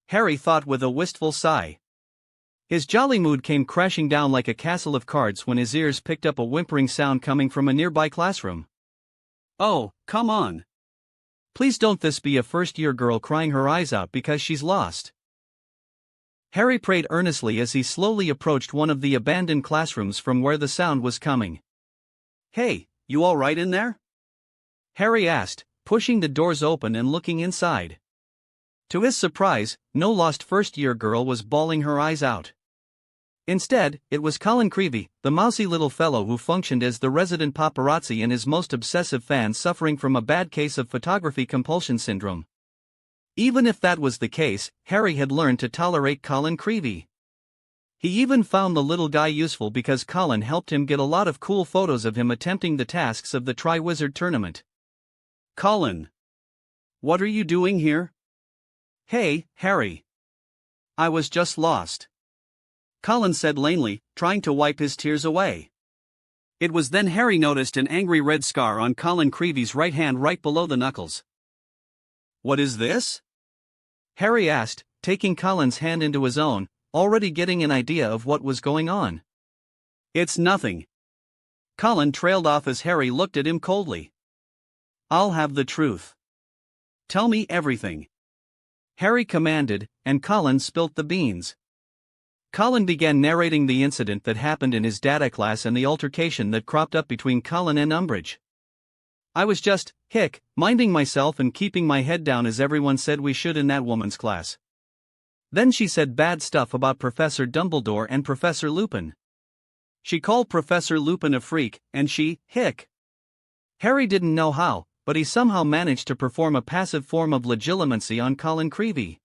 Harry thought with a wistful sigh. His jolly mood came crashing down like a castle of cards when his ears picked up a whimpering sound coming from a nearby classroom. "Oh, come on. Please don't this be a first-year girl crying her eyes out because she's lost?" Harry prayed earnestly as he slowly approached one of the abandoned classrooms from where the sound was coming. "Hey, you all right in there?" Harry asked, pushing the doors open and looking inside. To his surprise, no lost first-year girl was bawling her eyes out. Instead, it was Colin Creevey, the mousy little fellow who functioned as the resident paparazzi and his most obsessive fan suffering from a bad case of photography compulsion syndrome. Even if that was the case, Harry had learned to tolerate Colin Creevey. He even found the little guy useful because Colin helped him get a lot of cool photos of him attempting the tasks of the Triwizard Tournament. "Colin, what are you doing here?" "Hey, Harry. I was just lost," Colin said lamely, trying to wipe his tears away. It was then Harry noticed an angry red scar on Colin Creevey's right hand right below the knuckles. "What is this?" Harry asked, taking Colin's hand into his own, already getting an idea of what was going on. "It's nothing." Colin trailed off as Harry looked at him coldly. "I'll have the truth. Tell me everything," Harry commanded, and Colin spilt the beans. Colin began narrating the incident that happened in his data class and the altercation that cropped up between Colin and Umbridge. "I was just, minding myself and keeping my head down as everyone said we should in that woman's class. Then she said bad stuff about Professor Dumbledore and Professor Lupin. She called Professor Lupin a freak, and hick. Harry didn't know how, but he somehow managed to perform a passive form of legilimency on Colin Creevey.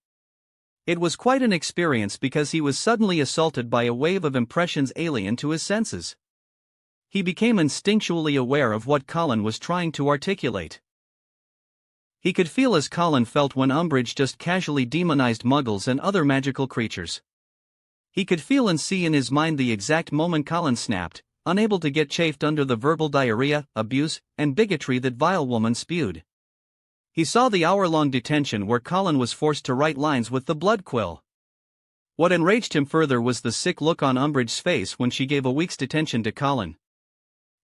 It was quite an experience because he was suddenly assaulted by a wave of impressions alien to his senses. He became instinctually aware of what Colin was trying to articulate. He could feel as Colin felt when Umbridge just casually demonized muggles and other magical creatures. He could feel and see in his mind the exact moment Colin snapped, unable to get chafed under the verbal diarrhea, abuse, and bigotry that vile woman spewed. He saw the hour-long detention where Colin was forced to write lines with the blood quill. What enraged him further was the sick look on Umbridge's face when she gave a week's detention to Colin.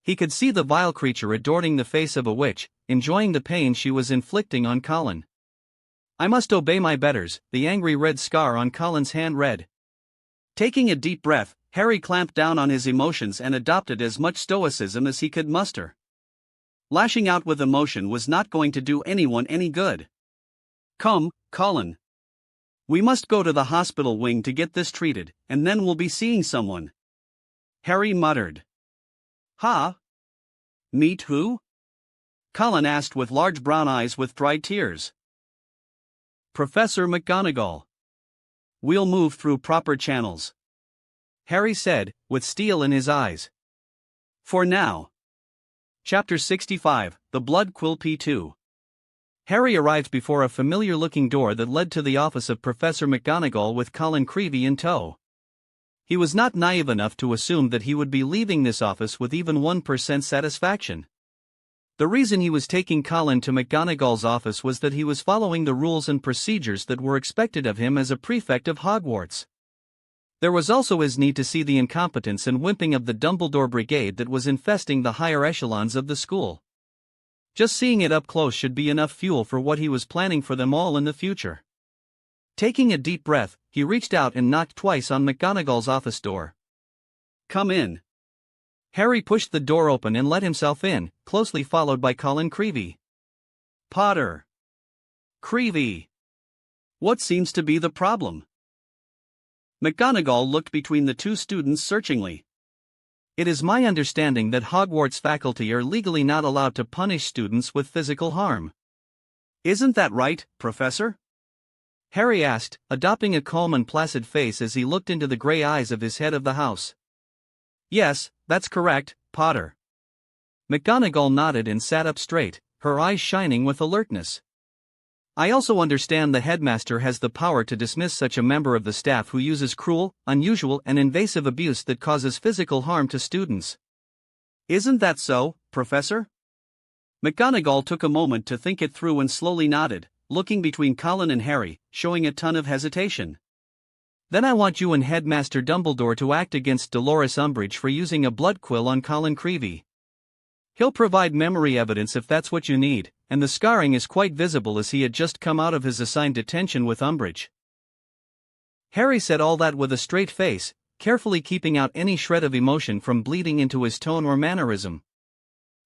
He could see the vile creature adorning the face of a witch, enjoying the pain she was inflicting on Colin. "I must obey my betters," the angry red scar on Colin's hand read. Taking a deep breath, Harry clamped down on his emotions and adopted as much stoicism as he could muster. Lashing out with emotion was not going to do anyone any good. "Come, Colin. We must go to the hospital wing to get this treated, and then we'll be seeing someone," Harry muttered. "Ha? Meet who?" Colin asked with large brown eyes with dried tears. "Professor McGonagall. We'll move through proper channels," Harry said, with steel in his eyes. "For now." Chapter 65, The Blood Quill P2. Harry arrived before a familiar-looking door that led to the office of Professor McGonagall with Colin Creevey in tow. He was not naive enough to assume that he would be leaving this office with even 1% satisfaction. The reason he was taking Colin to McGonagall's office was that he was following the rules and procedures that were expected of him as a prefect of Hogwarts. There was also his need to see the incompetence and wimping of the Dumbledore Brigade that was infesting the higher echelons of the school. Just seeing it up close should be enough fuel for what he was planning for them all in the future. Taking a deep breath, he reached out and knocked twice on McGonagall's office door. "Come in." Harry pushed the door open and let himself in, closely followed by Colin Creevey. "Potter. Creevey. What seems to be the problem?" McGonagall looked between the two students searchingly. "It is my understanding that Hogwarts faculty are legally not allowed to punish students with physical harm." "Isn't that right, Professor?" Harry asked, adopting a calm and placid face as he looked into the gray eyes of his head of the house. "Yes, that's correct, Potter." McGonagall nodded and sat up straight, her eyes shining with alertness. "I also understand the headmaster has the power to dismiss such a member of the staff who uses cruel, unusual and invasive abuse that causes physical harm to students." "Isn't that so, Professor?" McGonagall took a moment to think it through and slowly nodded, looking between Colin and Harry, showing a ton of hesitation. "Then I want you and Headmaster Dumbledore to act against Dolores Umbridge for using a blood quill on Colin Creevey. He'll provide memory evidence if that's what you need, and the scarring is quite visible as he had just come out of his assigned detention with Umbridge." Harry said all that with a straight face, carefully keeping out any shred of emotion from bleeding into his tone or mannerism.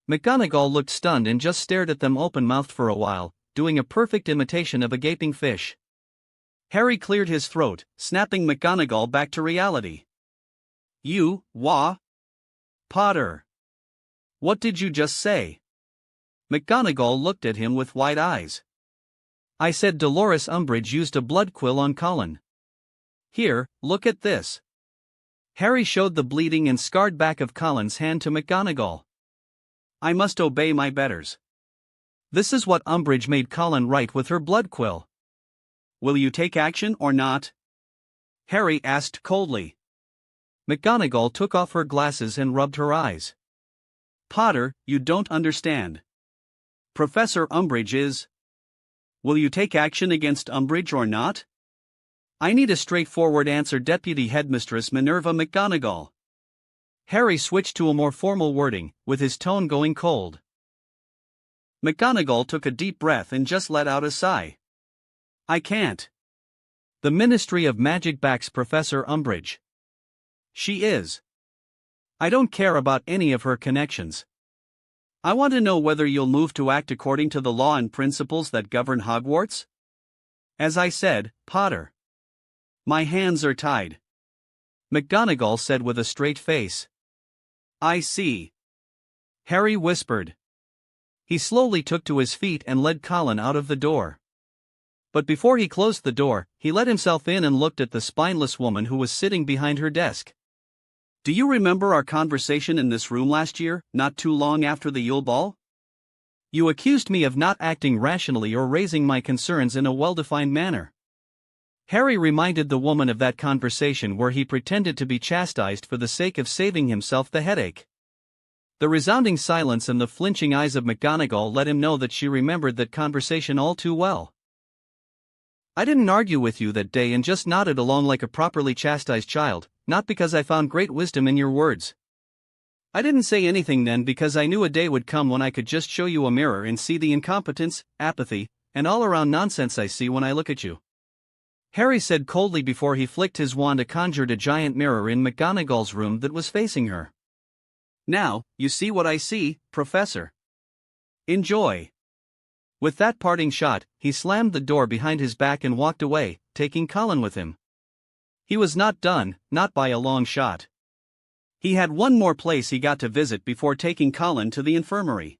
McGonagall looked stunned and just stared at them open-mouthed for a while, doing a perfect imitation of a gaping fish. Harry cleared his throat, snapping McGonagall back to reality. "You, Potter. What did you just say?" McGonagall looked at him with wide eyes. "I said Dolores Umbridge used a blood quill on Colin. Here, look at this." Harry showed the bleeding and scarred back of Colin's hand to McGonagall. "I must obey my betters. This is what Umbridge made Colin write with her blood quill. Will you take action or not?" Harry asked coldly. McGonagall took off her glasses and rubbed her eyes. "Potter, you don't understand. Professor Umbridge is... Will you take action against Umbridge or not?" "I need a straightforward answer, Deputy Headmistress Minerva McGonagall." Harry switched to a more formal wording, with his tone going cold. McGonagall took a deep breath and just let out a sigh. "I can't. The Ministry of Magic backs Professor Umbridge. She is. I don't care about any of her connections. I want to know whether you'll move to act according to the law and principles that govern Hogwarts. As I said, Potter." My hands are tied, McGonagall said with a straight face. I see, Harry whispered. He slowly took to his feet and led Colin out of the door. But before he closed the door, he let himself in and looked at the spineless woman who was sitting behind her desk. Do you remember our conversation in this room last year, not too long after the Yule Ball? You accused me of not acting rationally or raising my concerns in a well-defined manner. Harry reminded the woman of that conversation where he pretended to be chastised for the sake of saving himself the headache. The resounding silence and the flinching eyes of McGonagall let him know that she remembered that conversation all too well. I didn't argue with you that day and just nodded along like a properly chastised child, not because I found great wisdom in your words. I didn't say anything then because I knew a day would come when I could just show you a mirror and see the incompetence, apathy, and all-around nonsense I see when I look at you. Harry said coldly before he flicked his wand and conjured a giant mirror in McGonagall's room that was facing her. Now, you see what I see, Professor. Enjoy. With that parting shot, he slammed the door behind his back and walked away, taking Colin with him. He was not done, not by a long shot. He had one more place he got to visit before taking Colin to the infirmary.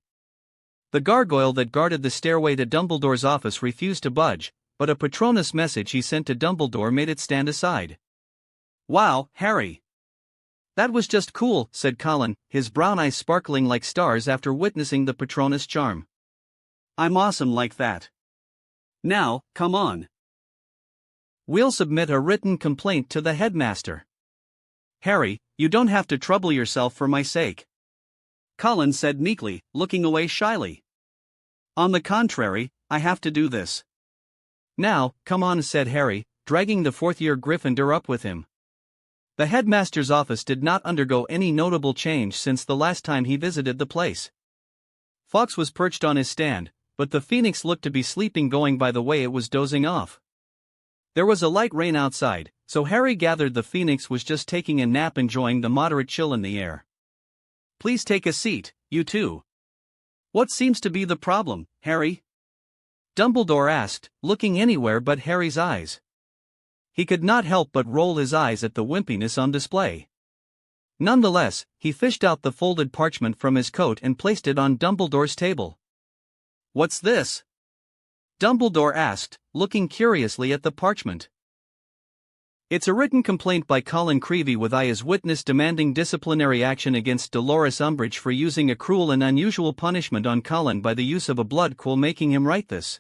The gargoyle that guarded the stairway to Dumbledore's office refused to budge, but a Patronus message he sent to Dumbledore made it stand aside. Wow, Harry. That was just cool, said Colin, his brown eyes sparkling like stars after witnessing the Patronus charm. I'm awesome like that. Now, come on. We'll submit a written complaint to the headmaster. Harry, you don't have to trouble yourself for my sake, Colin said meekly, looking away shyly. On the contrary, I have to do this. Now, come on, said Harry, dragging the fourth-year Gryffindor up with him. The headmaster's office did not undergo any notable change since the last time he visited the place. Fawkes was perched on his stand, but the Phoenix looked to be sleeping going by the way it was dozing off. There was a light rain outside, so Harry gathered the Phoenix was just taking a nap enjoying the moderate chill in the air. Please take a seat, you two. What seems to be the problem, Harry? Dumbledore asked, looking anywhere but Harry's eyes. He could not help but roll his eyes at the wimpiness on display. Nonetheless, he fished out the folded parchment from his coat and placed it on Dumbledore's table. What's this? Dumbledore asked, looking curiously at the parchment. It's a written complaint by Colin Creevey with I as witness demanding disciplinary action against Dolores Umbridge for using a cruel and unusual punishment on Colin by the use of a blood quill, making him write this,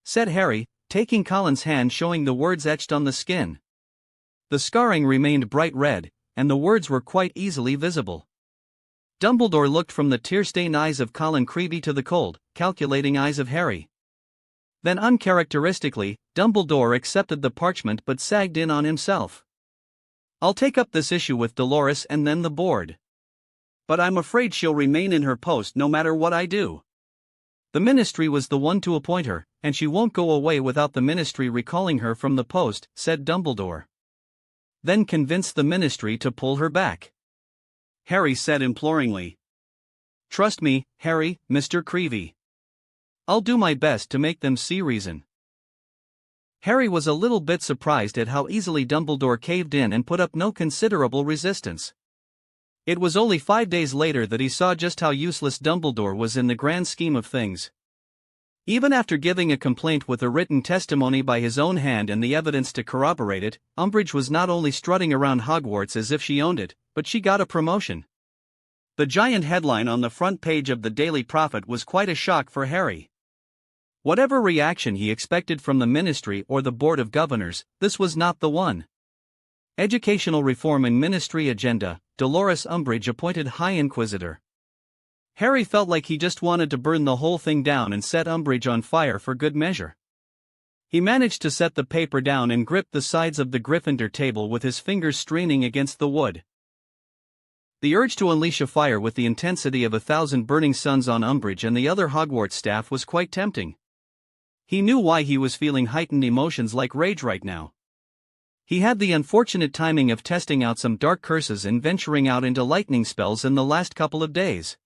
said Harry, taking Colin's hand, showing the words etched on the skin. The scarring remained bright red, and the words were quite easily visible. Dumbledore looked from the tear-stained eyes of Colin Creevey to the cold, calculating eyes of Harry. Then uncharacteristically, Dumbledore accepted the parchment but sagged in on himself. I'll take up this issue with Dolores and then the board. But I'm afraid she'll remain in her post no matter what I do. The Ministry was the one to appoint her, and she won't go away without the Ministry recalling her from the post, said Dumbledore. Then convince the Ministry to pull her back, Harry said imploringly. Trust me, Harry, Mr. Creevey. I'll do my best to make them see reason. Harry was a little bit surprised at how easily Dumbledore caved in and put up no considerable resistance. It was only 5 days later that he saw just how useless Dumbledore was in the grand scheme of things. Even after giving a complaint with a written testimony by his own hand and the evidence to corroborate it, Umbridge was not only strutting around Hogwarts as if she owned it, but she got a promotion. The giant headline on the front page of the Daily Prophet was quite a shock for Harry. Whatever reaction he expected from the Ministry or the Board of Governors, this was not the one. Educational Reform and Ministry Agenda, Dolores Umbridge appointed High Inquisitor. Harry felt like he just wanted to burn the whole thing down and set Umbridge on fire for good measure. He managed to set the paper down and grip the sides of the Gryffindor table with his fingers straining against the wood. The urge to unleash a fire with the intensity of 1,000 burning suns on Umbridge and the other Hogwarts staff was quite tempting. He knew why he was feeling heightened emotions like rage right now. He had the unfortunate timing of testing out some dark curses and venturing out into lightning spells in the last couple of days.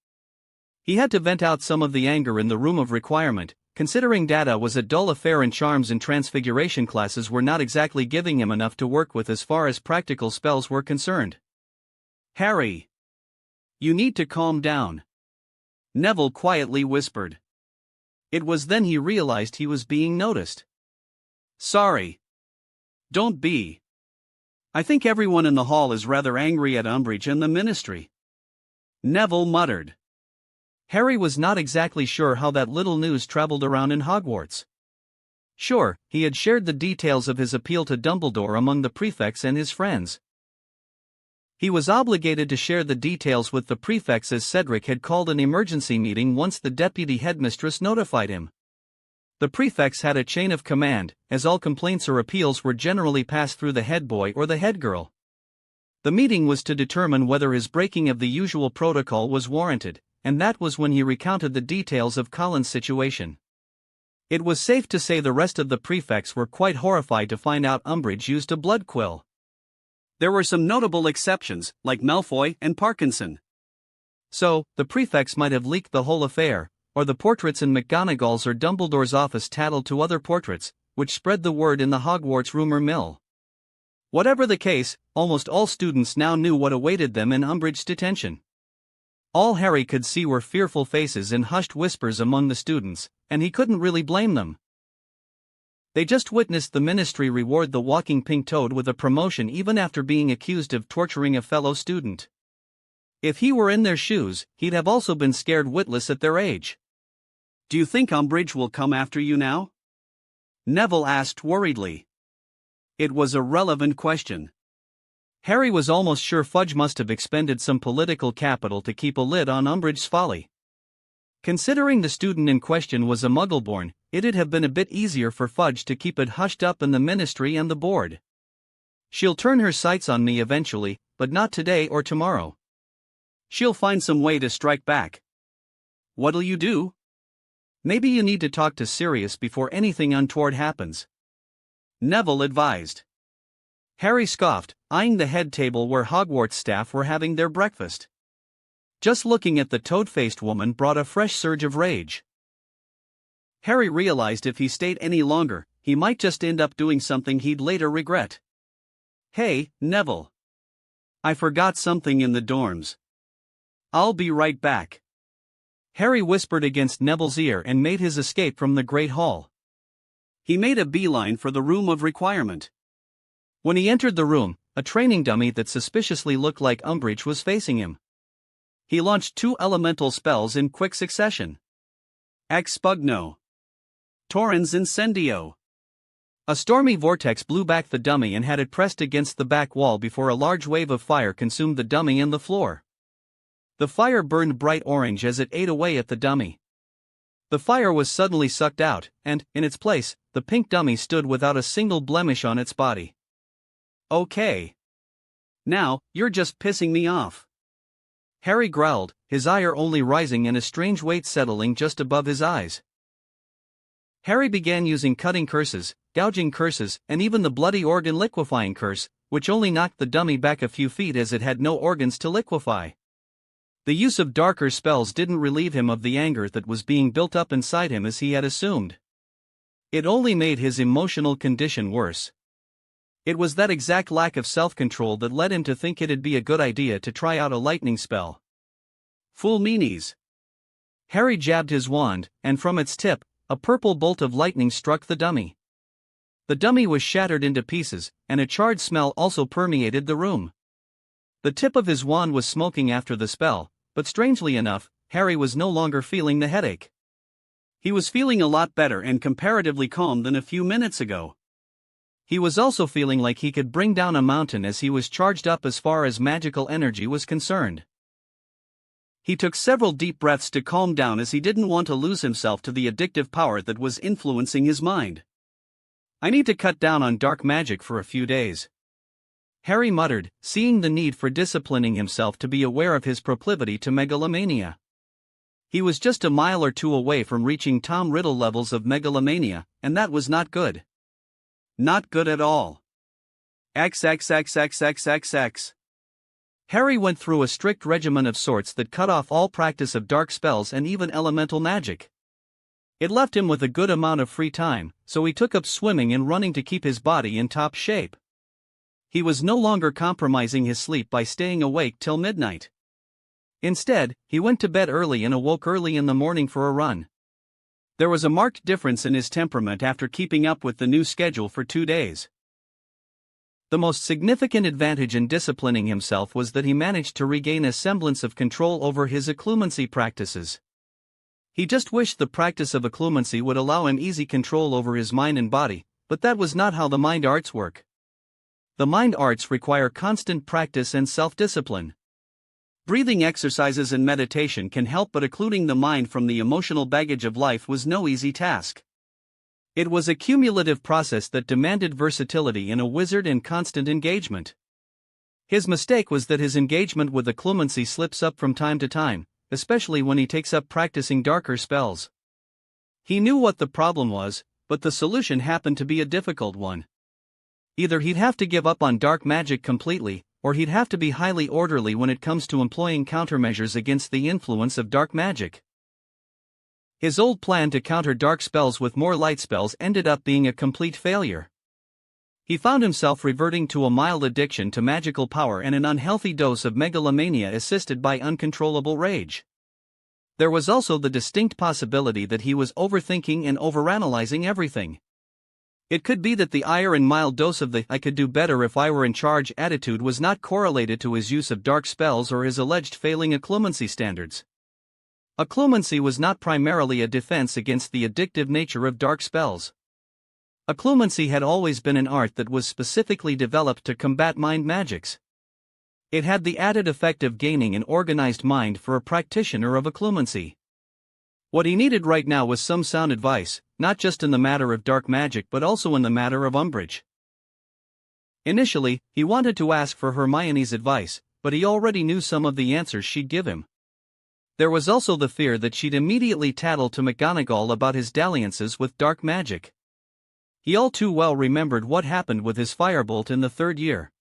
He had to vent out some of the anger in the Room of Requirement, considering data was a dull affair and charms and transfiguration classes were not exactly giving him enough to work with as far as practical spells were concerned. Harry, you need to calm down, Neville quietly whispered. It was then he realized he was being noticed. Sorry. Don't be. I think everyone in the hall is rather angry at Umbridge and the Ministry, Neville muttered. Harry was not exactly sure how that little news traveled around in Hogwarts. Sure, he had shared the details of his appeal to Dumbledore among the prefects and his friends. He was obligated to share the details with the prefects as Cedric had called an emergency meeting once the deputy headmistress notified him. The prefects had a chain of command, as all complaints or appeals were generally passed through the head boy or the head girl. The meeting was to determine whether his breaking of the usual protocol was warranted, and that was when he recounted the details of Colin's situation. It was safe to say the rest of the prefects were quite horrified to find out Umbridge used a blood quill. There were some notable exceptions, like Malfoy and Parkinson. So, the prefects might have leaked the whole affair, or the portraits in McGonagall's or Dumbledore's office tattled to other portraits, which spread the word in the Hogwarts rumor mill. Whatever the case, almost all students now knew what awaited them in Umbridge's detention. All Harry could see were fearful faces and hushed whispers among the students, and he couldn't really blame them. They just witnessed the Ministry reward the walking pink toad with a promotion even after being accused of torturing a fellow student. If he were in their shoes, he'd have also been scared witless at their age. Do you think Umbridge will come after you now? Neville asked worriedly. It was a relevant question. Harry was almost sure Fudge must have expended some political capital to keep a lid on Umbridge's folly. Considering the student in question was a Muggleborn, it'd have been a bit easier for Fudge to keep it hushed up in the Ministry and the board. She'll turn her sights on me eventually, but not today or tomorrow. She'll find some way to strike back. What'll you do? Maybe you need to talk to Sirius before anything untoward happens, Neville advised. Harry scoffed, eyeing the head table where Hogwarts staff were having their breakfast. Just looking at the toad-faced woman brought a fresh surge of rage. Harry realized if he stayed any longer, he might just end up doing something he'd later regret. Hey, Neville. I forgot something in the dorms. I'll be right back. Harry whispered against Neville's ear and made his escape from the Great Hall. He made a beeline for the room of requirement. When he entered the room, a training dummy that suspiciously looked like Umbridge was facing him. He launched 2 elemental spells in quick succession. Expugno. Torrens Incendio. A stormy vortex blew back the dummy and had it pressed against the back wall before a large wave of fire consumed the dummy and the floor. The fire burned bright orange as it ate away at the dummy. The fire was suddenly sucked out, and, in its place, the pink dummy stood without a single blemish on its body. Okay. Now, you're just pissing me off, Harry growled, his ire only rising and a strange weight settling just above his eyes. Harry began using cutting curses, gouging curses, and even the bloody organ liquefying curse, which only knocked the dummy back a few feet as it had no organs to liquefy. The use of darker spells didn't relieve him of the anger that was being built up inside him as he had assumed. It only made his emotional condition worse. It was that exact lack of self-control that led him to think it'd be a good idea to try out a lightning spell. Fool meanies. Harry jabbed his wand, and from its tip, a purple bolt of lightning struck the dummy. The dummy was shattered into pieces, and a charred smell also permeated the room. The tip of his wand was smoking after the spell, but strangely enough, Harry was no longer feeling the headache. He was feeling a lot better and comparatively calm than a few minutes ago. He was also feeling like he could bring down a mountain as he was charged up as far as magical energy was concerned. He took several deep breaths to calm down as he didn't want to lose himself to the addictive power that was influencing his mind. I need to cut down on dark magic for a few days, Harry muttered, seeing the need for disciplining himself to be aware of his proclivity to megalomania. He was just a mile or 2 away from reaching Tom Riddle levels of megalomania, and that was not good. Not good at all. XXXXXXX. Harry went through a strict regimen of sorts that cut off all practice of dark spells and even elemental magic. It left him with a good amount of free time, so he took up swimming and running to keep his body in top shape. He was no longer compromising his sleep by staying awake till midnight. Instead, he went to bed early and awoke early in the morning for a run. There was a marked difference in his temperament after keeping up with the new schedule for 2 days. The most significant advantage in disciplining himself was that he managed to regain a semblance of control over his occlumency practices. He just wished the practice of occlumency would allow him easy control over his mind and body, but that was not how the mind arts work. The mind arts require constant practice and self-discipline. Breathing exercises and meditation can help, but occluding the mind from the emotional baggage of life was no easy task. It was a cumulative process that demanded versatility in a wizard and constant engagement. His mistake was that his engagement with occlumency slips up from time to time, especially when he takes up practicing darker spells. He knew what the problem was, but the solution happened to be a difficult one. Either he'd have to give up on dark magic completely, or he'd have to be highly orderly when it comes to employing countermeasures against the influence of dark magic. His old plan to counter dark spells with more light spells ended up being a complete failure. He found himself reverting to a mild addiction to magical power and an unhealthy dose of megalomania assisted by uncontrollable rage. There was also the distinct possibility that he was overthinking and overanalyzing everything. It could be that the ire and mild dose of the "I could do better if I were in charge" attitude was not correlated to his use of dark spells or his alleged failing occlumency standards. Occlumency was not primarily a defense against the addictive nature of dark spells. Occlumency had always been an art that was specifically developed to combat mind magics. It had the added effect of gaining an organized mind for a practitioner of occlumency. What he needed right now was some sound advice, not just in the matter of dark magic but also in the matter of umbrage. Initially, he wanted to ask for Hermione's advice, but he already knew some of the answers she'd give him. There was also the fear that she'd immediately tattle to McGonagall about his dalliances with dark magic. He all too well remembered what happened with his firebolt in the 3rd year.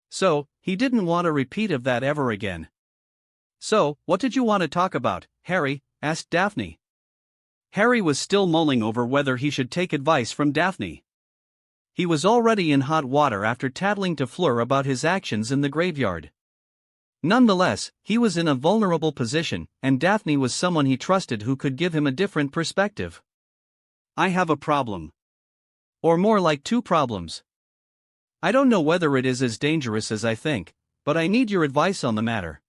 So, he didn't want a repeat of that ever again. "So, what did you want to talk about, Harry?" asked Daphne. Harry was still mulling over whether he should take advice from Daphne. He was already in hot water after tattling to Fleur about his actions in the graveyard. Nonetheless, he was in a vulnerable position, and Daphne was someone he trusted who could give him a different perspective. "I have a problem. Or more like 2 problems. I don't know whether it is as dangerous as I think, but I need your advice on the matter."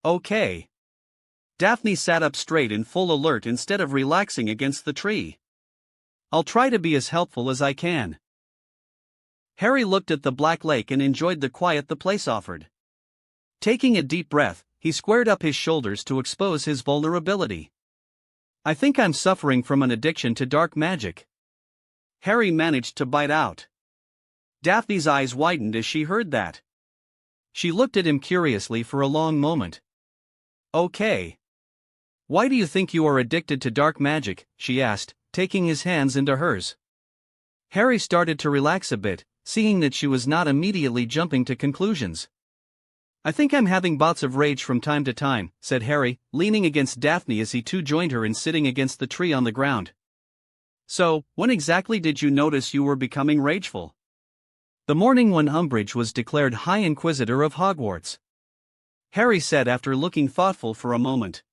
"Okay." Daphne sat up straight in full alert instead of relaxing against the tree. "I'll try to be as helpful as I can." Harry looked at the Black Lake and enjoyed the quiet the place offered. Taking a deep breath, he squared up his shoulders to expose his vulnerability. "I think I'm suffering from an addiction to dark magic." Harry managed to bite out. Daphne's eyes widened as she heard that. She looked at him curiously for a long moment. "Okay. Why do you think you are addicted to dark magic?" she asked, taking his hands into hers. Harry started to relax a bit, seeing that she was not immediately jumping to conclusions. "I think I'm having bouts of rage from time to time," said Harry, leaning against Daphne as he too joined her in sitting against the tree on the ground. "So, when exactly did you notice you were becoming rageful?" "The morning when Umbridge was declared High Inquisitor of Hogwarts," Harry said after looking thoughtful for a moment.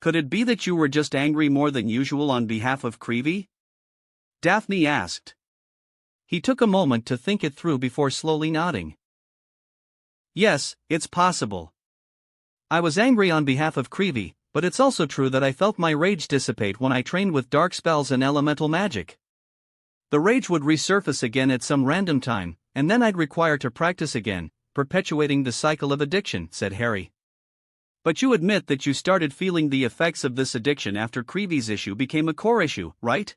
"Could it be that you were just angry more than usual on behalf of Creevy?" Daphne asked. He took a moment to think it through before slowly nodding. "Yes, it's possible. I was angry on behalf of Creevy, but it's also true that I felt my rage dissipate when I trained with dark spells and elemental magic. The rage would resurface again at some random time, and then I'd require to practice again, perpetuating the cycle of addiction," said Harry. "But you admit that you started feeling the effects of this addiction after Creevy's issue became a core issue, right?"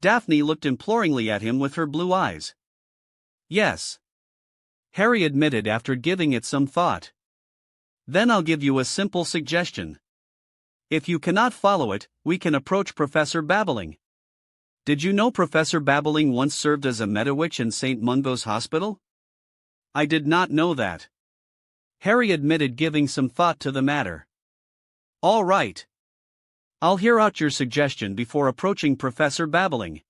Daphne looked imploringly at him with her blue eyes. "Yes," Harry admitted after giving it some thought. "Then I'll give you a simple suggestion. If you cannot follow it, we can approach Professor Babbling. Did you know Professor Babbling once served as a Medawitch in St. Mungo's Hospital?" "I did not know that." Harry admitted, giving some thought to the matter. "All right. I'll hear out your suggestion before approaching Professor Babbling.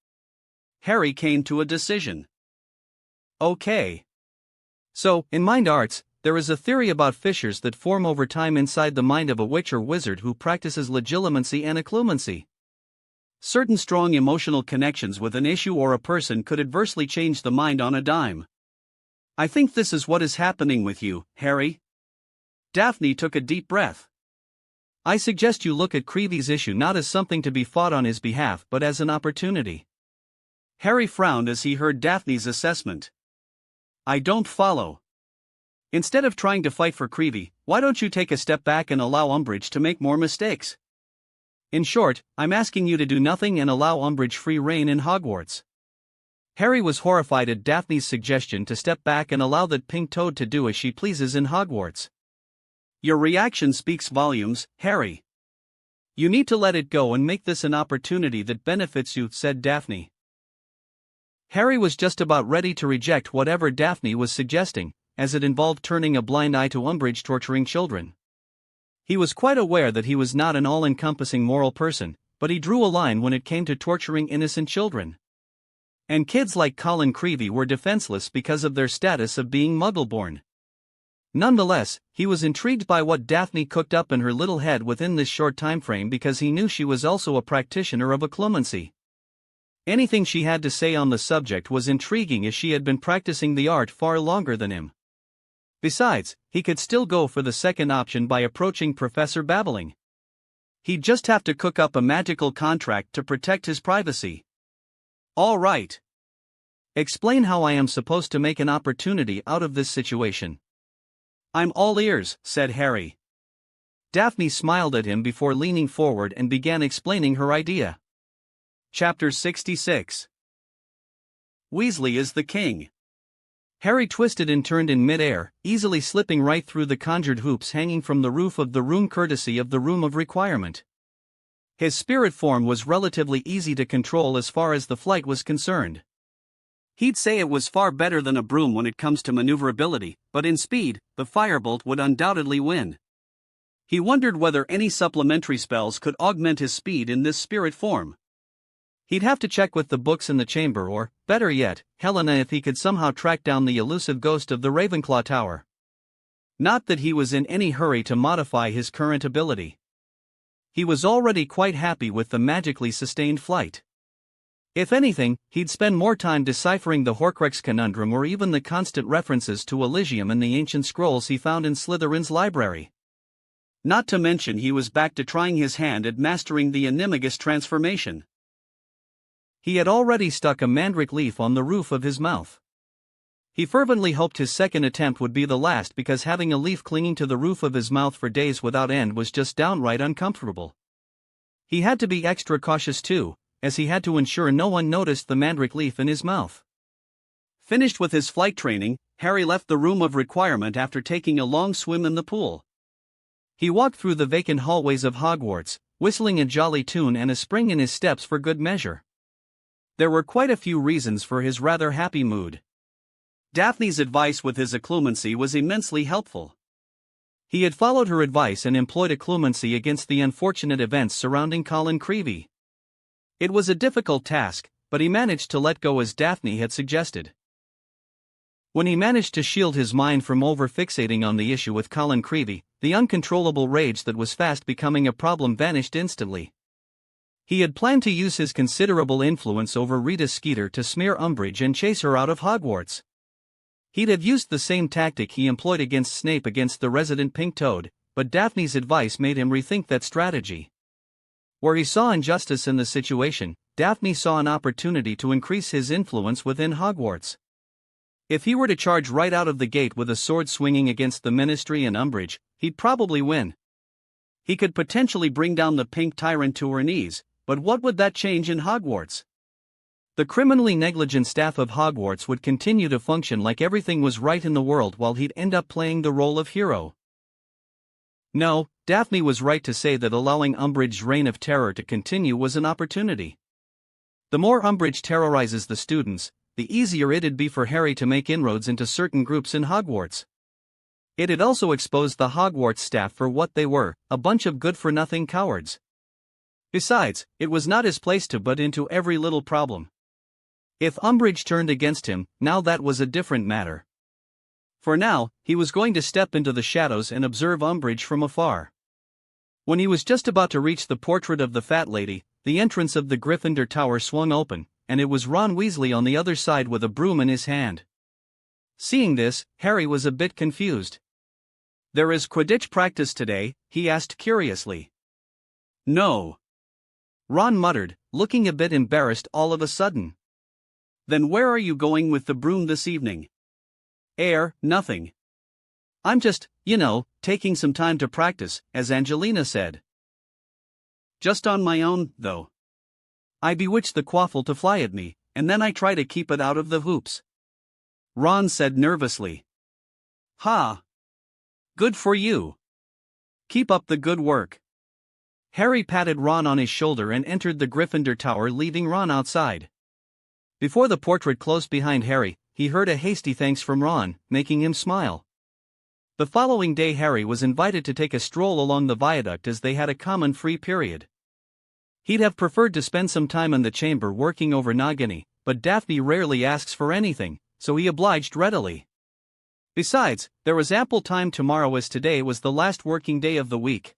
Harry came to a decision. Okay. So, in mind arts, there is a theory about fissures that form over time inside the mind of a witch or wizard who practices legilimency and occlumency. Certain strong emotional connections with an issue or a person could adversely change the mind on a dime. I think this is what is happening with you, Harry. Daphne took a deep breath. I suggest you look at Creevy's issue not as something to be fought on his behalf but as an opportunity. Harry frowned as he heard Daphne's assessment. I don't follow. Instead of trying to fight for Creevy, why don't you take a step back and allow Umbridge to make more mistakes? In short, I'm asking you to do nothing and allow Umbridge free rein in Hogwarts. Harry was horrified at Daphne's suggestion to step back and allow that pink toad to do as she pleases in Hogwarts. Your reaction speaks volumes, Harry. You need to let it go and make this an opportunity that benefits you, said Daphne. Harry was just about ready to reject whatever Daphne was suggesting, as it involved turning a blind eye to Umbridge torturing children. He was quite aware that he was not an all-encompassing moral person, but he drew a line when it came to torturing innocent children. And kids like Colin Creevy were defenseless because of their status of being Muggle-born. Nonetheless, he was intrigued by what Daphne cooked up in her little head within this short time frame because he knew she was also a practitioner of occlumency. Anything she had to say on the subject was intriguing as she had been practicing the art far longer than him. Besides, he could still go for the second option by approaching Professor Babbling. He'd just have to cook up a magical contract to protect his privacy. All right. Explain how I am supposed to make an opportunity out of this situation. I'm all ears, said Harry. Daphne smiled at him before leaning forward and began explaining her idea. Chapter 66. Weasley is the king. Harry twisted and turned in mid-air, easily slipping right through the conjured hoops hanging from the roof of the room courtesy of the Room of Requirement. His spirit form was relatively easy to control as far as the flight was concerned. He'd say it was far better than a broom when it comes to maneuverability, but in speed, the firebolt would undoubtedly win. He wondered whether any supplementary spells could augment his speed in this spirit form. He'd have to check with the books in the chamber or, better yet, Helena if he could somehow track down the elusive ghost of the Ravenclaw Tower. Not that he was in any hurry to modify his current ability. He was already quite happy with the magically sustained flight. If anything, he'd spend more time deciphering the Horcrux conundrum or even the constant references to Elysium in the ancient scrolls he found in Slytherin's library. Not to mention he was back to trying his hand at mastering the Animagus transformation. He had already stuck a mandrake leaf on the roof of his mouth. He fervently hoped his second attempt would be the last because having a leaf clinging to the roof of his mouth for days without end was just downright uncomfortable. He had to be extra cautious too, as he had to ensure no one noticed the mandrake leaf in his mouth. Finished with his flight training, Harry left the Room of Requirement after taking a long swim in the pool. He walked through the vacant hallways of Hogwarts, whistling a jolly tune and a spring in his steps for good measure. There were quite a few reasons for his rather happy mood. Daphne's advice with his occlumency was immensely helpful. He had followed her advice and employed occlumency against the unfortunate events surrounding Colin Creevy. It was a difficult task, but he managed to let go as Daphne had suggested. When he managed to shield his mind from over-fixating on the issue with Colin Creevy, the uncontrollable rage that was fast becoming a problem vanished instantly. He had planned to use his considerable influence over Rita Skeeter to smear Umbridge and chase her out of Hogwarts. He'd have used the same tactic he employed against Snape against the resident pink toad, but Daphne's advice made him rethink that strategy. Where he saw injustice in the situation, Daphne saw an opportunity to increase his influence within Hogwarts. If he were to charge right out of the gate with a sword swinging against the Ministry and Umbridge, he'd probably win. He could potentially bring down the pink tyrant to her knees, but what would that change in Hogwarts? The criminally negligent staff of Hogwarts would continue to function like everything was right in the world while he'd end up playing the role of hero. No, Daphne was right to say that allowing Umbridge's reign of terror to continue was an opportunity. The more Umbridge terrorizes the students, the easier it'd be for Harry to make inroads into certain groups in Hogwarts. It'd also expose the Hogwarts staff for what they were, a bunch of good-for-nothing cowards. Besides, it was not his place to butt into every little problem. If Umbridge turned against him, now that was a different matter. For now, he was going to step into the shadows and observe Umbridge from afar. When he was just about to reach the portrait of the fat lady, the entrance of the Gryffindor tower swung open, and it was Ron Weasley on the other side with a broom in his hand. Seeing this, Harry was a bit confused. "There is Quidditch practice today?" he asked curiously. "No," Ron muttered, looking a bit embarrassed all of a sudden. "Then where are you going with the broom this evening?" Nothing. I'm just, taking some time to practice," as Angelina said. "Just on my own, though. I bewitch the quaffle to fly at me, and then I try to keep it out of the hoops," Ron said nervously. "Ha! Good for you. Keep up the good work." Harry patted Ron on his shoulder and entered the Gryffindor tower, leaving Ron outside. Before the portrait closed behind Harry, he heard a hasty thanks from Ron, making him smile. The following day Harry was invited to take a stroll along the viaduct as they had a common free period. He'd have preferred to spend some time in the chamber working over Nagini, but Daphne rarely asks for anything, so he obliged readily. Besides, there was ample time tomorrow as today was the last working day of the week.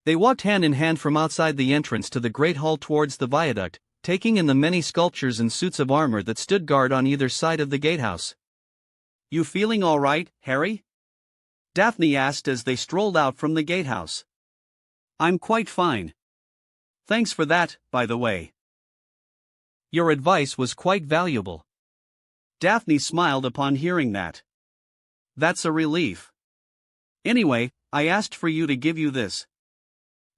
They walked hand in hand from outside the entrance to the Great Hall towards the viaduct, taking in the many sculptures and suits of armor that stood guard on either side of the gatehouse. "You feeling all right, Harry?" Daphne asked as they strolled out from the gatehouse. "I'm quite fine. Thanks for that, by the way. Your advice was quite valuable." Daphne smiled upon hearing that. "That's a relief. Anyway, I asked for you to give you this."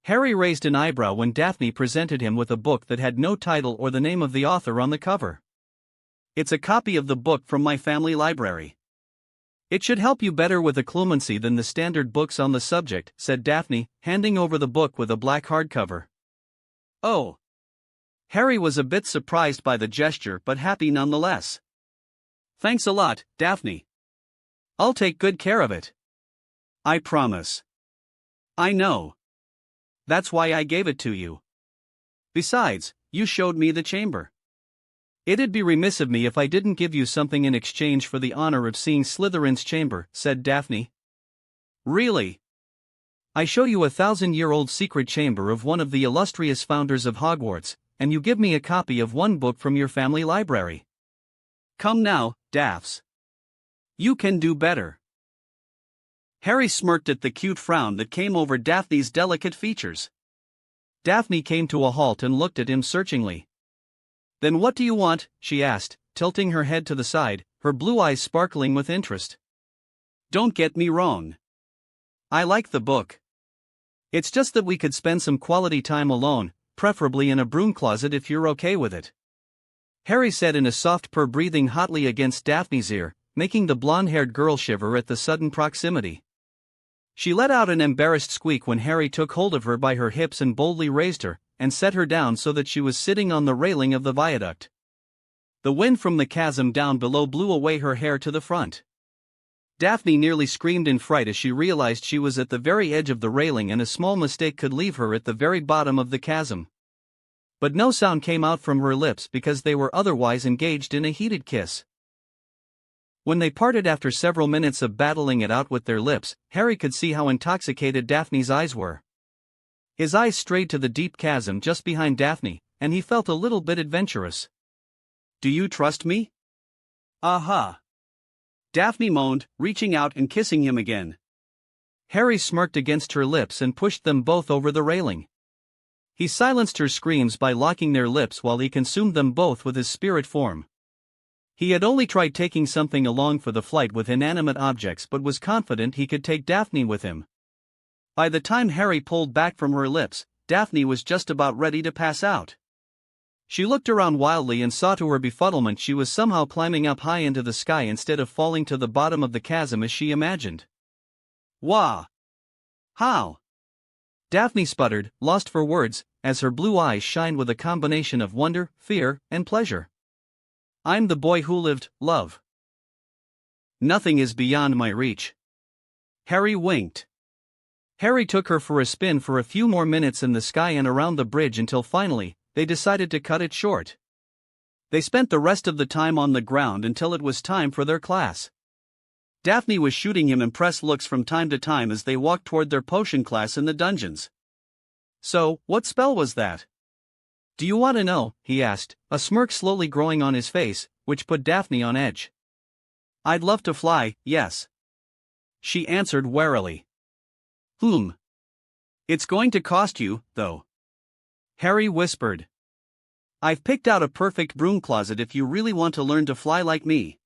Harry raised an eyebrow when Daphne presented him with a book that had no title or the name of the author on the cover. "It's a copy of the book from my family library. It should help you better with occlumency than the standard books on the subject," said Daphne, handing over the book with a black hardcover. "Oh." Harry was a bit surprised by the gesture but happy nonetheless. "Thanks a lot, Daphne. I'll take good care of it. I promise." "I know. That's why I gave it to you. Besides, you showed me the chamber. It'd be remiss of me if I didn't give you something in exchange for the honor of seeing Slytherin's chamber," said Daphne. "Really? I show you a 1,000-year-old secret chamber of one of the illustrious founders of Hogwarts, and you give me a copy of one book from your family library. Come now, Daphs. You can do better." Harry smirked at the cute frown that came over Daphne's delicate features. Daphne came to a halt and looked at him searchingly. "Then what do you want?" she asked, tilting her head to the side, her blue eyes sparkling with interest. "Don't get me wrong. I like the book. It's just that we could spend some quality time alone, preferably in a broom closet if you're okay with it," Harry said in a soft purr, breathing hotly against Daphne's ear, making the blonde-haired girl shiver at the sudden proximity. She let out an embarrassed squeak when Harry took hold of her by her hips and boldly raised her, and set her down so that she was sitting on the railing of the viaduct. The wind from the chasm down below blew away her hair to the front. Daphne nearly screamed in fright as she realized she was at the very edge of the railing and a small mistake could leave her at the very bottom of the chasm. But no sound came out from her lips because they were otherwise engaged in a heated kiss. When they parted after several minutes of battling it out with their lips, Harry could see how intoxicated Daphne's eyes were. His eyes strayed to the deep chasm just behind Daphne, and he felt a little bit adventurous. "Do you trust me?" "Aha!" Daphne moaned, reaching out and kissing him again. Harry smirked against her lips and pushed them both over the railing. He silenced her screams by locking their lips while he consumed them both with his spirit form. He had only tried taking something along for the flight with inanimate objects but was confident he could take Daphne with him. By the time Harry pulled back from her lips, Daphne was just about ready to pass out. She looked around wildly and saw to her befuddlement she was somehow climbing up high into the sky instead of falling to the bottom of the chasm as she imagined. "Wah! How?" Daphne sputtered, lost for words, as her blue eyes shined with a combination of wonder, fear, and pleasure. "I'm the boy who lived, love. Nothing is beyond my reach." Harry winked. Harry took her for a spin for a few more minutes in the sky and around the bridge until finally, they decided to cut it short. They spent the rest of the time on the ground until it was time for their class. Daphne was shooting him impressed looks from time to time as they walked toward their potion class in the dungeons. "So, what spell was that?" "Do you want to know?" he asked, a smirk slowly growing on his face, which put Daphne on edge. "I'd love to fly, yes," she answered warily. It's going to cost you, though," Harry whispered. "I've picked out a perfect broom closet if you really want to learn to fly like me."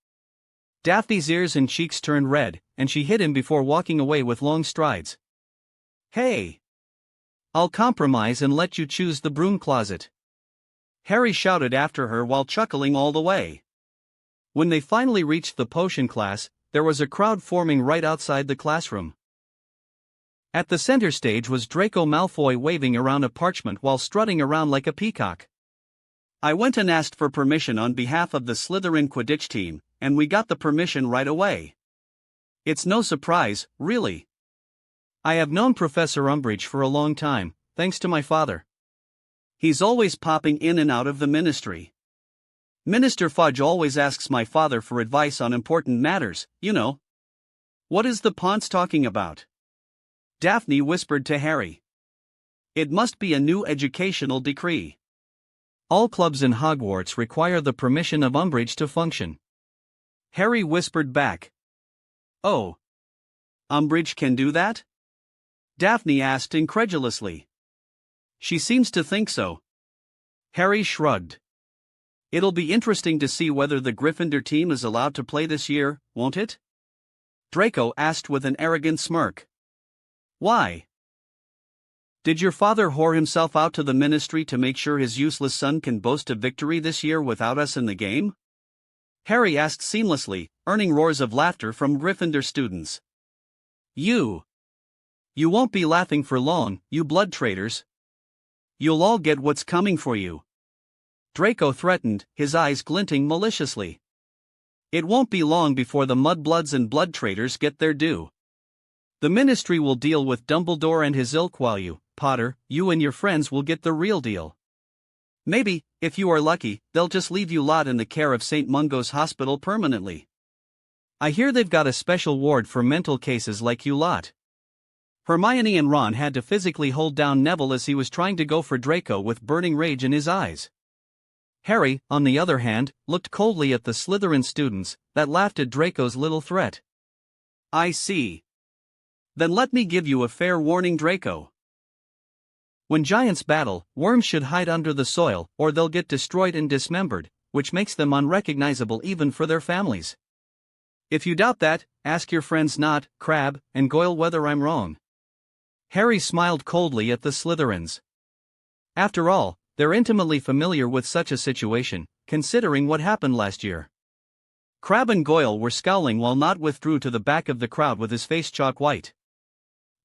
Daphne's ears and cheeks turned red, and she hit him before walking away with long strides. "Hey! I'll compromise and let you choose the broom closet," Harry shouted after her while chuckling all the way. When they finally reached the potion class, there was a crowd forming right outside the classroom. At the center stage was Draco Malfoy waving around a parchment while strutting around like a peacock. "I went and asked for permission on behalf of the Slytherin Quidditch team, and we got the permission right away. It's no surprise, really. I have known Professor Umbridge for a long time, thanks to my father. He's always popping in and out of the ministry. Minister Fudge always asks my father for advice on important matters, you know." "What is the Ponce talking about?" Daphne whispered to Harry. "It must be a new educational decree. All clubs in Hogwarts require the permission of Umbridge to function," Harry whispered back. "Oh. Umbridge can do that?" Daphne asked incredulously. "She seems to think so." Harry shrugged. "It'll be interesting to see whether the Gryffindor team is allowed to play this year, won't it?" Draco asked with an arrogant smirk. "Why? Did your father whore himself out to the ministry to make sure his useless son can boast a victory this year without us in the game?" Harry asked seamlessly, earning roars of laughter from Gryffindor students. You won't be laughing for long, you blood traitors. You'll all get what's coming for you," Draco threatened, his eyes glinting maliciously. "It won't be long before the mudbloods and blood traitors get their due. The ministry will deal with Dumbledore and his ilk while you, Potter, you and your friends will get the real deal. Maybe, if you are lucky, they'll just leave you lot in the care of St. Mungo's Hospital permanently. I hear they've got a special ward for mental cases like you lot." Hermione and Ron had to physically hold down Neville as he was trying to go for Draco with burning rage in his eyes. Harry, on the other hand, looked coldly at the Slytherin students that laughed at Draco's little threat. "I see. Then let me give you a fair warning, Draco. When giants battle, worms should hide under the soil or they'll get destroyed and dismembered, which makes them unrecognizable even for their families. If you doubt that, ask your friends Nott, Crabbe, and Goyle whether I'm wrong." Harry smiled coldly at the Slytherins. After all, they're intimately familiar with such a situation, considering what happened last year. Crabbe and Goyle were scowling while Nott withdrew to the back of the crowd with his face chalk white.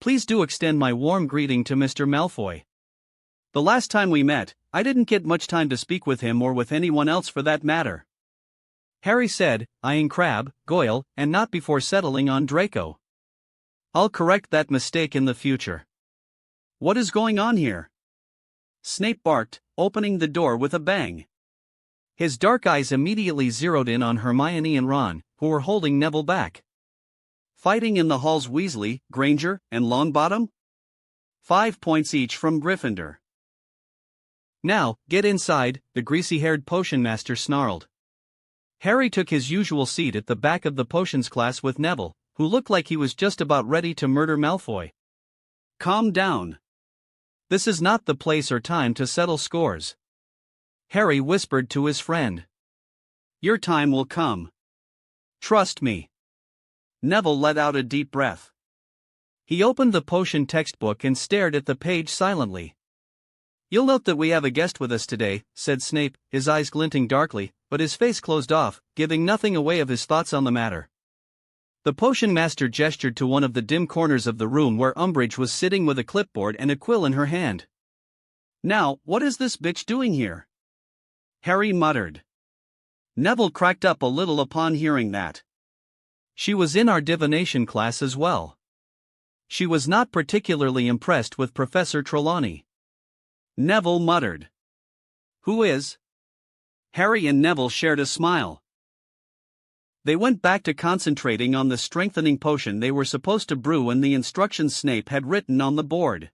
"Please do extend my warm greeting to Mr. Malfoy. The last time we met, I didn't get much time to speak with him or with anyone else for that matter," Harry said, eyeing Crabbe, Goyle, and Nott before settling on Draco. "I'll correct that mistake in the future." "What is going on here?" Snape barked, opening the door with a bang. His dark eyes immediately zeroed in on Hermione and Ron, who were holding Neville back. "Fighting in the halls Weasley, Granger, and Longbottom? 5 points each from Gryffindor." "Now, get inside," the greasy-haired potion master snarled. Harry took his usual seat at the back of the potions class with Neville, who looked like he was just about ready to murder Malfoy. "Calm down. This is not the place or time to settle scores," Harry whispered to his friend. "Your time will come. Trust me." Neville let out a deep breath. He opened the potion textbook and stared at the page silently. "You'll note that we have a guest with us today," said Snape, his eyes glinting darkly, but his face closed off, giving nothing away of his thoughts on the matter. The potion master gestured to one of the dim corners of the room where Umbridge was sitting with a clipboard and a quill in her hand. "Now, what is this bitch doing here?" Harry muttered. Neville cracked up a little upon hearing that. "She was in our divination class as well." She was not particularly impressed with Professor Trelawney. Neville muttered. "Who is?" Harry and Neville shared a smile. They went back to concentrating on the strengthening potion they were supposed to brew and the instructions Snape had written on the board.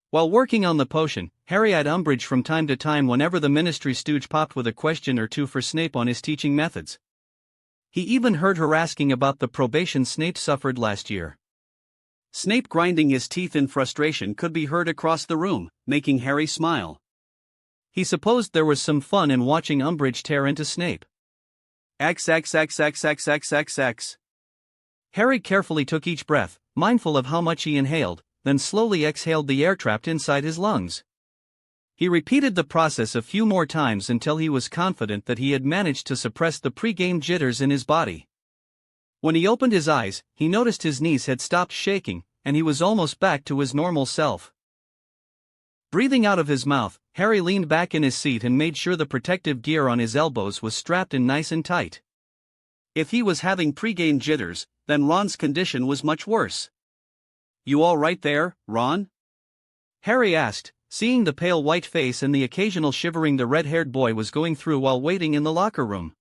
While working on the potion, Harry eyed Umbridge from time to time whenever the Ministry stooge popped with a question or two for Snape on his teaching methods. He even heard her asking about the probation Snape suffered last year. Snape grinding his teeth in frustration could be heard across the room, making Harry smile. He supposed there was some fun in watching Umbridge tear into Snape. XXXXXXXX. Harry carefully took each breath, mindful of how much he inhaled, then slowly exhaled the air trapped inside his lungs. He repeated the process a few more times until he was confident that he had managed to suppress the pre-game jitters in his body. When he opened his eyes, he noticed his knees had stopped shaking, and he was almost back to his normal self. Breathing out of his mouth, Harry leaned back in his seat and made sure the protective gear on his elbows was strapped in nice and tight. If he was having pre-game jitters, then Ron's condition was much worse. "You all right there, Ron?" Harry asked, seeing the pale white face and the occasional shivering the red-haired boy was going through while waiting in the locker room.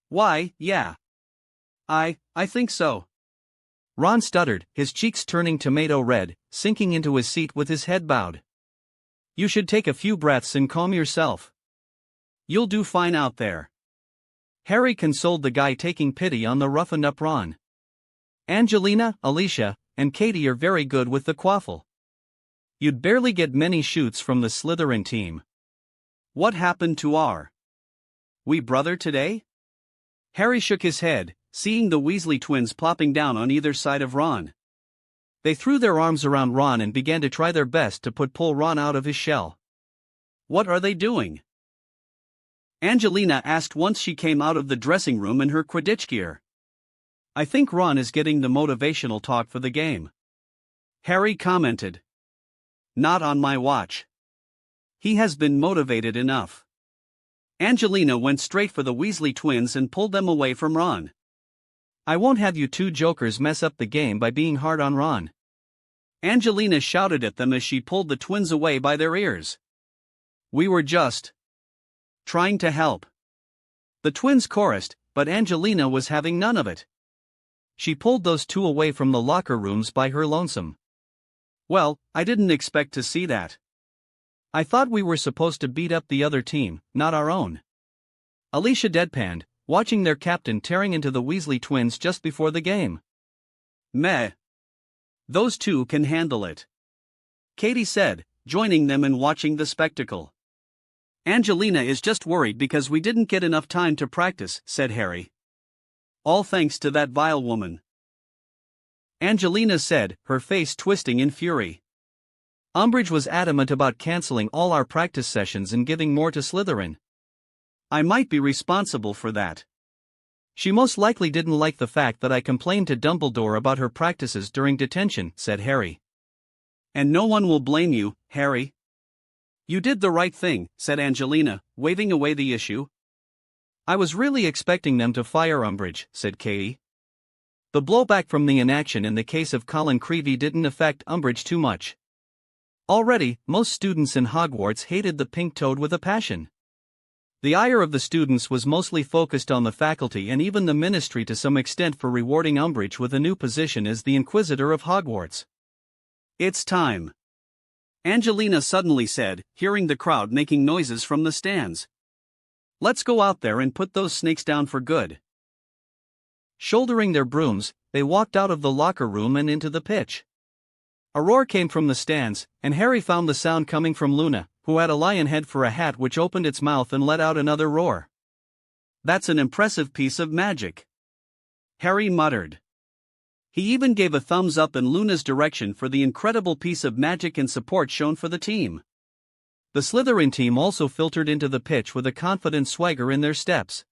"Why, yeah. I think so." Ron stuttered, his cheeks turning tomato red, sinking into his seat with his head bowed. "You should take a few breaths and calm yourself. You'll do fine out there." Harry consoled the guy, taking pity on the roughened-up Ron. "Angelina, Alicia, and Katie are very good with the quaffle. You'd barely get many shoots from the Slytherin team." "What happened to our wee brother today?" Harry shook his head, seeing the Weasley twins plopping down on either side of Ron. They threw their arms around Ron and began to try their best to pull Ron out of his shell. "What are they doing?" Angelina asked once she came out of the dressing room in her Quidditch gear. "I think Ron is getting the motivational talk for the game," Harry commented. "Not on my watch. He has been motivated enough." Angelina went straight for the Weasley twins and pulled them away from Ron. "I won't have you two jokers mess up the game by being hard on Ron," Angelina shouted at them as she pulled the twins away by their ears. "We were just trying to help," the twins chorused, but Angelina was having none of it. She pulled those two away from the locker rooms by her lonesome. "Well, I didn't expect to see that. I thought we were supposed to beat up the other team, not our own," Alicia deadpanned, watching their captain tearing into the Weasley twins just before the game. "Meh. Those two can handle it," Katie said, joining them in watching the spectacle. "Angelina is just worried because we didn't get enough time to practice," said Harry. "All thanks to that vile woman," Angelina said, her face twisting in fury. "Umbridge was adamant about canceling all our practice sessions and giving more to Slytherin. I might be responsible for that. She most likely didn't like the fact that I complained to Dumbledore about her practices during detention," said Harry. "And no one will blame you, Harry. You did the right thing," said Angelina, waving away the issue. "I was really expecting them to fire Umbridge," said Katie. The blowback from the inaction in the case of Colin Creevey didn't affect Umbridge too much. Already, most students in Hogwarts hated the pink toad with a passion. The ire of the students was mostly focused on the faculty and even the ministry to some extent for rewarding Umbridge with a new position as the Inquisitor of Hogwarts. "It's time," Angelina suddenly said, hearing the crowd making noises from the stands. "Let's go out there and put those snakes down for good." Shouldering their brooms, they walked out of the locker room and into the pitch. A roar came from the stands, and Harry found the sound coming from Luna, who had a lion head for a hat which opened its mouth and let out another roar. "That's an impressive piece of magic," Harry muttered. He even gave a thumbs up in Luna's direction for the incredible piece of magic and support shown for the team. The Slytherin team also filtered into the pitch with a confident swagger in their steps.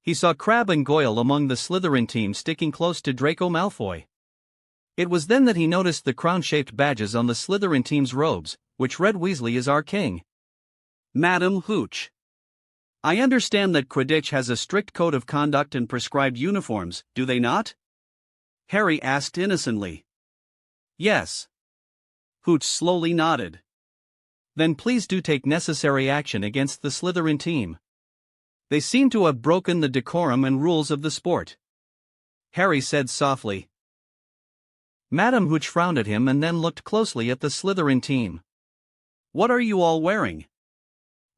He saw Crabbe and Goyle among the Slytherin team sticking close to Draco Malfoy. It was then that he noticed the crown-shaped badges on the Slytherin team's robes, which read Weasley is our king. "Madam Hooch, I understand that Quidditch has a strict code of conduct and prescribed uniforms, do they not?" Harry asked innocently. Yes. Hooch slowly nodded. Then please do take necessary action against the Slytherin team. They seem to have broken the decorum and rules of the sport. Harry said softly. Madam Hooch frowned at him and then looked closely at the Slytherin team. What are you all wearing?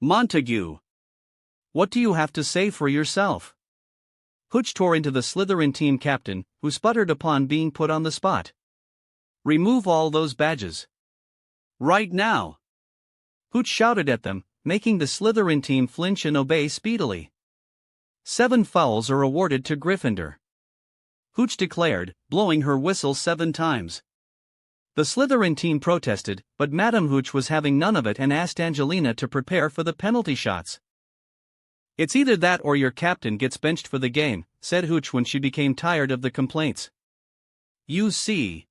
Montague. What do you have to say for yourself? Hooch tore into the Slytherin team captain, who sputtered upon being put on the spot. Remove all those badges. Right now. Hooch shouted at them, making the Slytherin team flinch and obey speedily. 7 fouls are awarded to Gryffindor. Hooch declared, blowing her whistle 7 times. The Slytherin team protested, but Madam Hooch was having none of it and asked Angelina to prepare for the penalty shots. It's either that or your captain gets benched for the game, said Hooch when she became tired of the complaints. You see.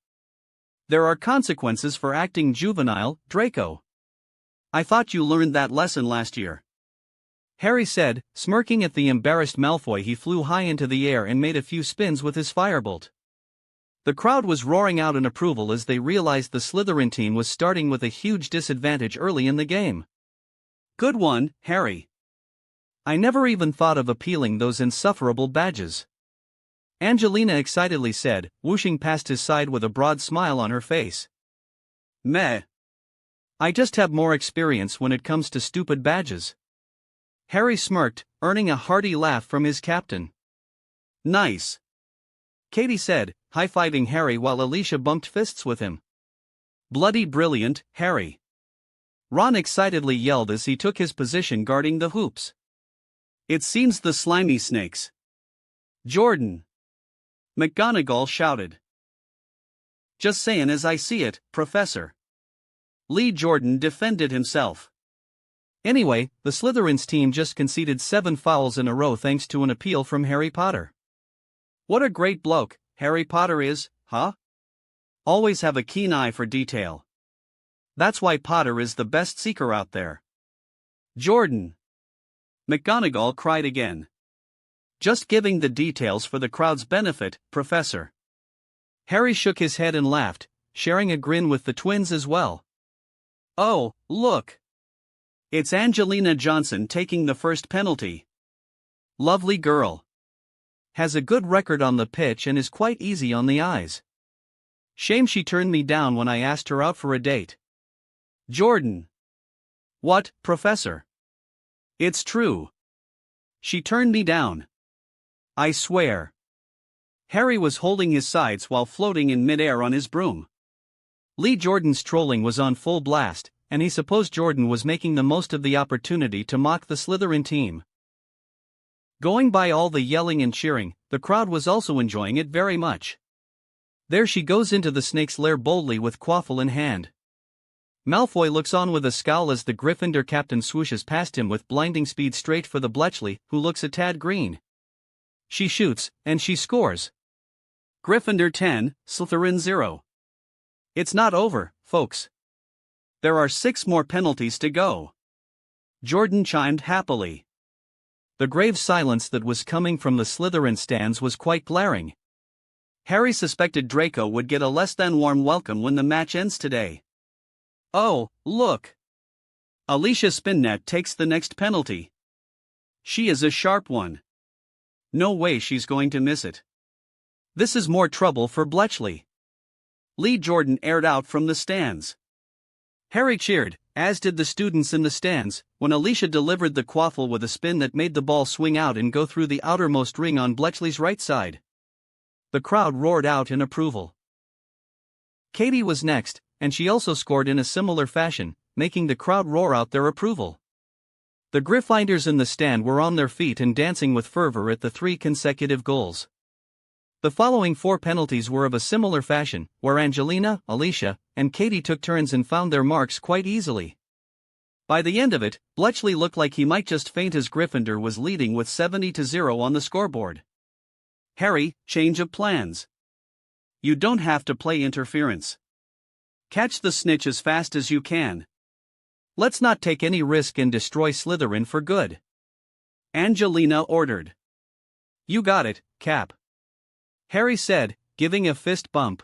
There are consequences for acting juvenile, Draco. I thought you learned that lesson last year. Harry said, smirking at the embarrassed Malfoy. He flew high into the air and made a few spins with his firebolt. The crowd was roaring out in approval as they realized the Slytherin team was starting with a huge disadvantage early in the game. Good one, Harry. I never even thought of appealing those insufferable badges. Angelina excitedly said, whooshing past his side with a broad smile on her face. Meh. I just have more experience when it comes to stupid badges. Harry smirked, earning a hearty laugh from his captain. Nice. Katie said, high-fiving Harry while Alicia bumped fists with him. Bloody brilliant, Harry. Ron excitedly yelled as he took his position guarding the hoops. It seems the slimy snakes. Jordan. McGonagall shouted. Just saying as I see it, Professor. Lee Jordan defended himself. Anyway, the Slytherin's team just conceded 7 fouls in a row thanks to an appeal from Harry Potter. What a great bloke Harry Potter is, huh? Always have a keen eye for detail. That's why Potter is the best seeker out there. Jordan. McGonagall cried again. Just giving the details for the crowd's benefit, Professor. Harry shook his head and laughed, sharing a grin with the twins as well. Oh, look. It's Angelina Johnson taking the first penalty. Lovely girl. Has a good record on the pitch and is quite easy on the eyes. Shame she turned me down when I asked her out for a date. Jordan. What, Professor? It's true. She turned me down. I swear. Harry was holding his sides while floating in midair on his broom. Lee Jordan's trolling was on full blast, and he supposed Jordan was making the most of the opportunity to mock the Slytherin team. Going by all the yelling and cheering, the crowd was also enjoying it very much. There she goes into the snake's lair boldly with quaffle in hand. Malfoy looks on with a scowl as the Gryffindor captain swooshes past him with blinding speed straight for the Bletchley, who looks a tad green. She shoots, and she scores. Gryffindor 10, Slytherin 0. It's not over, folks. There are 6 more penalties to go. Jordan chimed happily. The grave silence that was coming from the Slytherin stands was quite glaring. Harry suspected Draco would get a less than warm welcome when the match ends today. Oh, look. Alicia Spinnet takes the next penalty. She is a sharp one. No way she's going to miss it. This is more trouble for Bletchley. Lee Jordan aired out from the stands. Harry cheered, as did the students in the stands, when Alicia delivered the quaffle with a spin that made the ball swing out and go through the outermost ring on Bletchley's right side. The crowd roared out in approval. Katie was next, and she also scored in a similar fashion, making the crowd roar out their approval. The Gryffindors in the stand were on their feet and dancing with fervor at the 3 consecutive goals. The following 4 penalties were of a similar fashion, where Angelina, Alicia, and Katie took turns and found their marks quite easily. By the end of it, Bletchley looked like he might just faint as Gryffindor was leading with 70-0 on the scoreboard. Harry, change of plans. You don't have to play interference. Catch the snitch as fast as you can. Let's not take any risk and destroy Slytherin for good. Angelina ordered. You got it, Cap. Harry said, giving a fist bump.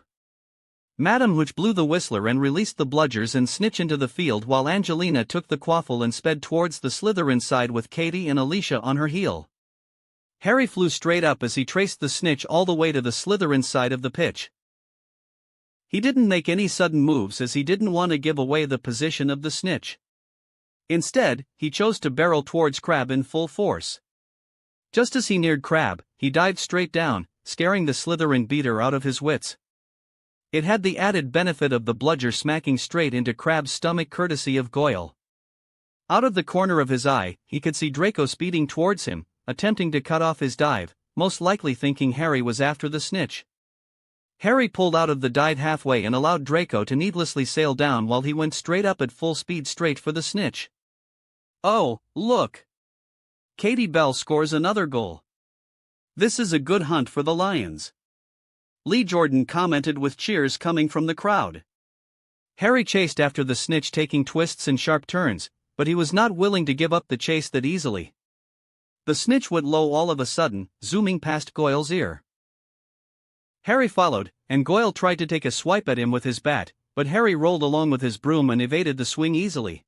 Madam Hooch blew the whistler and released the bludgers and snitch into the field while Angelina took the quaffle and sped towards the Slytherin side with Katie and Alicia on her heel. Harry flew straight up as he traced the snitch all the way to the Slytherin side of the pitch. He didn't make any sudden moves as he didn't want to give away the position of the snitch. Instead, he chose to barrel towards Crabbe in full force. Just as he neared Crabbe, he dived straight down, scaring the Slytherin beater out of his wits. It had the added benefit of the bludger smacking straight into Crabbe's stomach courtesy of Goyle. Out of the corner of his eye, he could see Draco speeding towards him, attempting to cut off his dive, most likely thinking Harry was after the snitch. Harry pulled out of the dive halfway and allowed Draco to needlessly sail down while he went straight up at full speed straight for the snitch. Oh, look! Katie Bell scores another goal. This is a good hunt for the Lions. Lee Jordan commented with cheers coming from the crowd. Harry chased after the snitch, taking twists and sharp turns, but he was not willing to give up the chase that easily. The snitch went low all of a sudden, zooming past Goyle's ear. Harry followed, and Goyle tried to take a swipe at him with his bat, but Harry rolled along with his broom and evaded the swing easily.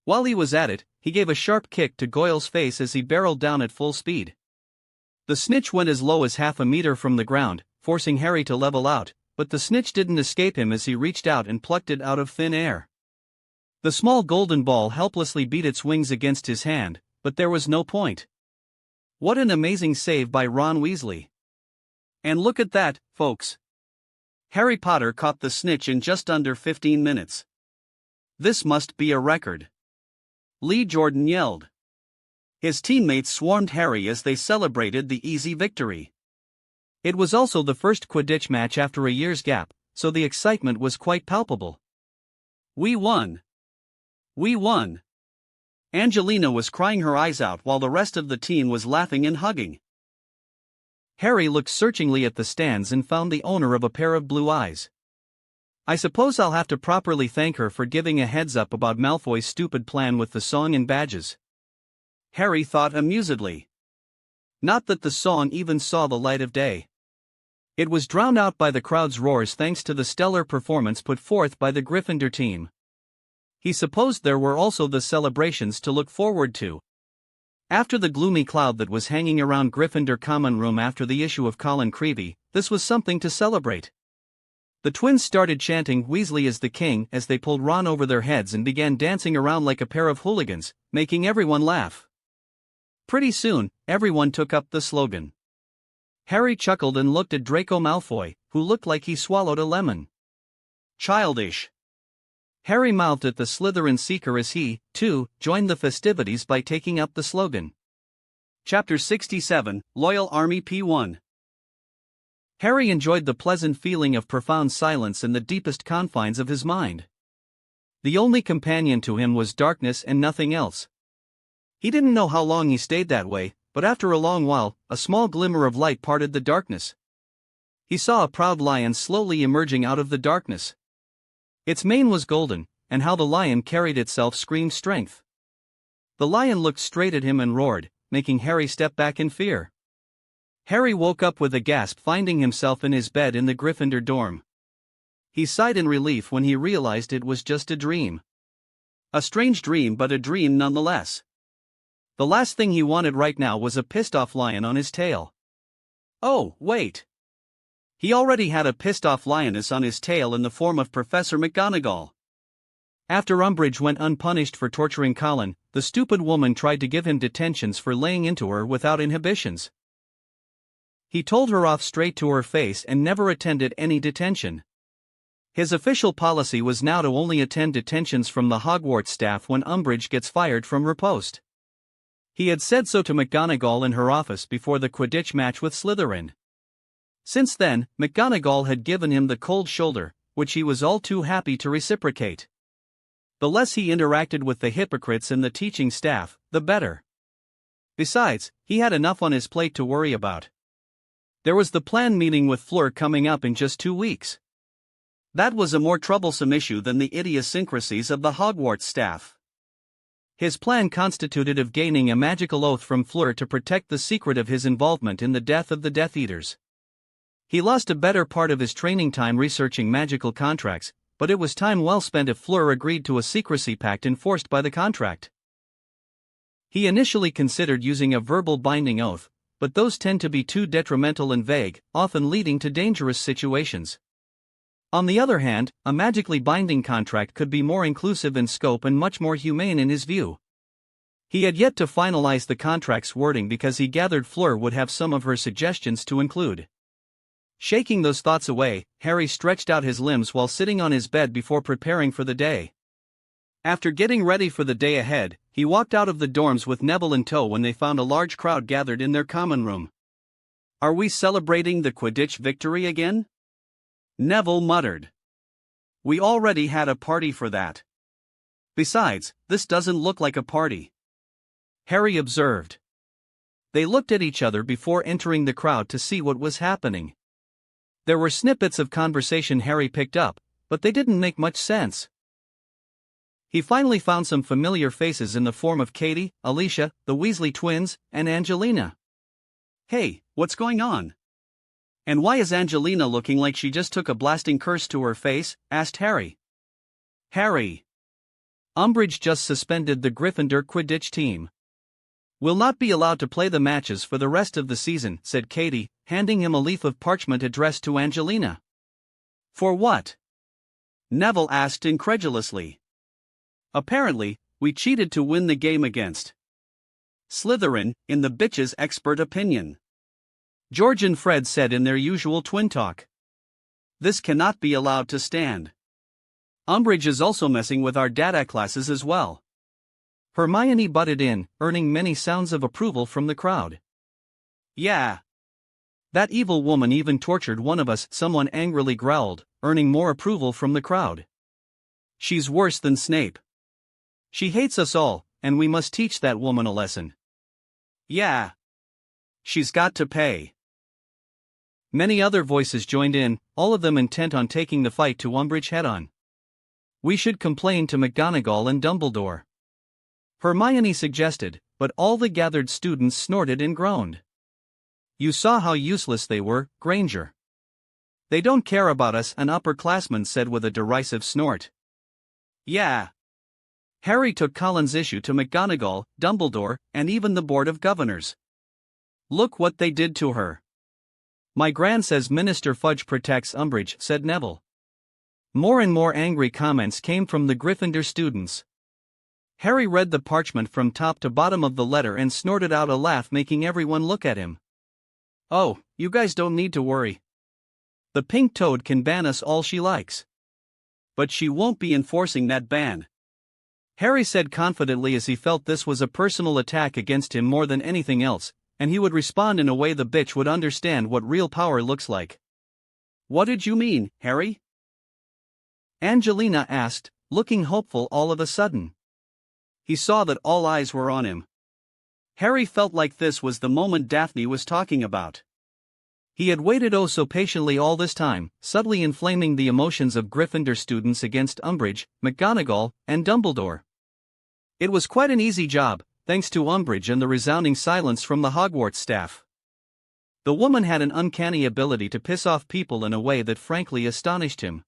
While he was at it, he gave a sharp kick to Goyle's face as he barreled down at full speed. The snitch went as low as half a meter from the ground, forcing Harry to level out, but the snitch didn't escape him as he reached out and plucked it out of thin air. The small golden ball helplessly beat its wings against his hand, but there was no point. What an amazing save by Ron Weasley. And look at that, folks. Harry Potter caught the snitch in just under 15 minutes. This must be a record. Lee Jordan yelled. His teammates swarmed Harry as they celebrated the easy victory. It was also the first Quidditch match after a year's gap, so the excitement was quite palpable. We won! We won! Angelina was crying her eyes out while the rest of the team was laughing and hugging. Harry looked searchingly at the stands and found the owner of a pair of blue eyes. I suppose I'll have to properly thank her for giving a heads up about Malfoy's stupid plan with the song and badges. Harry thought amusedly. Not that the song even saw the light of day. It was drowned out by the crowd's roars thanks to the stellar performance put forth by the Gryffindor team. He supposed there were also the celebrations to look forward to. After the gloomy cloud that was hanging around Gryffindor Common Room after the issue of Colin Creevey, this was something to celebrate. The twins started chanting "Weasley is the king" as they pulled Ron over their heads and began dancing around like a pair of hooligans, making everyone laugh. Pretty soon, everyone took up the slogan. Harry chuckled and looked at Draco Malfoy, who looked like he swallowed a lemon. Childish. Harry mouthed at the Slytherin seeker as he, too, joined the festivities by taking up the slogan. Chapter 67, Loyal Army P1. Harry enjoyed the pleasant feeling of profound silence in the deepest confines of his mind. The only companion to him was darkness and nothing else. He didn't know how long he stayed that way, but after a long while, a small glimmer of light parted the darkness. He saw a proud lion slowly emerging out of the darkness. Its mane was golden, and how the lion carried itself screamed strength. The lion looked straight at him and roared, making Harry step back in fear. Harry woke up with a gasp, finding himself in his bed in the Gryffindor dorm. He sighed in relief when he realized it was just a dream. A strange dream, but a dream nonetheless. The last thing he wanted right now was a pissed-off lion on his tail. Oh, wait. He already had a pissed-off lioness on his tail in the form of Professor McGonagall. After Umbridge went unpunished for torturing Colin, the stupid woman tried to give him detentions for laying into her without inhibitions. He told her off straight to her face and never attended any detention. His official policy was now to only attend detentions from the Hogwarts staff when Umbridge gets fired from her post. He had said so to McGonagall in her office before the Quidditch match with Slytherin. Since then, McGonagall had given him the cold shoulder, which he was all too happy to reciprocate. The less he interacted with the hypocrites in the teaching staff, the better. Besides, he had enough on his plate to worry about. There was the planned meeting with Fleur coming up in just 2 weeks. That was a more troublesome issue than the idiosyncrasies of the Hogwarts staff. His plan constituted of gaining a magical oath from Fleur to protect the secret of his involvement in the death of the Death Eaters. He lost a better part of his training time researching magical contracts, but it was time well spent if Fleur agreed to a secrecy pact enforced by the contract. He initially considered using a verbal binding oath, but those tend to be too detrimental and vague, often leading to dangerous situations. On the other hand, a magically binding contract could be more inclusive in scope and much more humane in his view. He had yet to finalize the contract's wording because he gathered Fleur would have some of her suggestions to include. Shaking those thoughts away, Harry stretched out his limbs while sitting on his bed before preparing for the day. After getting ready for the day ahead, he walked out of the dorms with Neville in tow when they found a large crowd gathered in their common room. "Are we celebrating the Quidditch victory again?" Neville muttered. "We already had a party for that. Besides, this doesn't look like a party," Harry observed. They looked at each other before entering the crowd to see what was happening. There were snippets of conversation Harry picked up, but they didn't make much sense. He finally found some familiar faces in the form of Katie, Alicia, the Weasley twins, and Angelina. "Hey, what's going on? And why is Angelina looking like she just took a blasting curse to her face?" asked Harry. "Harry, Umbridge just suspended the Gryffindor Quidditch team. Will not be allowed to play the matches for the rest of the season," said Katie, handing him a leaf of parchment addressed to Angelina. "For what?" Neville asked incredulously. "Apparently, we cheated to win the game against Slytherin, in the bitch's expert opinion," George and Fred said in their usual twin talk. "This cannot be allowed to stand. Umbridge is also messing with our data classes as well." Hermione butted in, earning many sounds of approval from the crowd. "Yeah. That evil woman even tortured one of us," someone angrily growled, earning more approval from the crowd. "She's worse than Snape. She hates us all, and we must teach that woman a lesson." "Yeah. She's got to pay." Many other voices joined in, all of them intent on taking the fight to Umbridge head-on. "We should complain to McGonagall and Dumbledore," Hermione suggested, but all the gathered students snorted and groaned. "You saw how useless they were, Granger." "They don't care about us," an upperclassman said with a derisive snort. "Yeah." Harry took Colin's issue to McGonagall, Dumbledore, and even the Board of Governors. "Look what they did to her." "My gran says Minister Fudge protects Umbridge," said Neville. More and more angry comments came from the Gryffindor students. Harry read the parchment from top to bottom of the letter and snorted out a laugh, making everyone look at him. "Oh, you guys don't need to worry. The Pink Toad can ban us all she likes. But she won't be enforcing that ban," Harry said confidently, as he felt this was a personal attack against him more than anything else, and he would respond in a way the bitch would understand what real power looks like. "What did you mean, Harry?" Angelina asked, looking hopeful all of a sudden. He saw that all eyes were on him. Harry felt like this was the moment Daphne was talking about. He had waited oh so patiently all this time, subtly inflaming the emotions of Gryffindor students against Umbridge, McGonagall, and Dumbledore. It was quite an easy job, thanks to Umbridge and the resounding silence from the Hogwarts staff. The woman had an uncanny ability to piss off people in a way that frankly astonished him.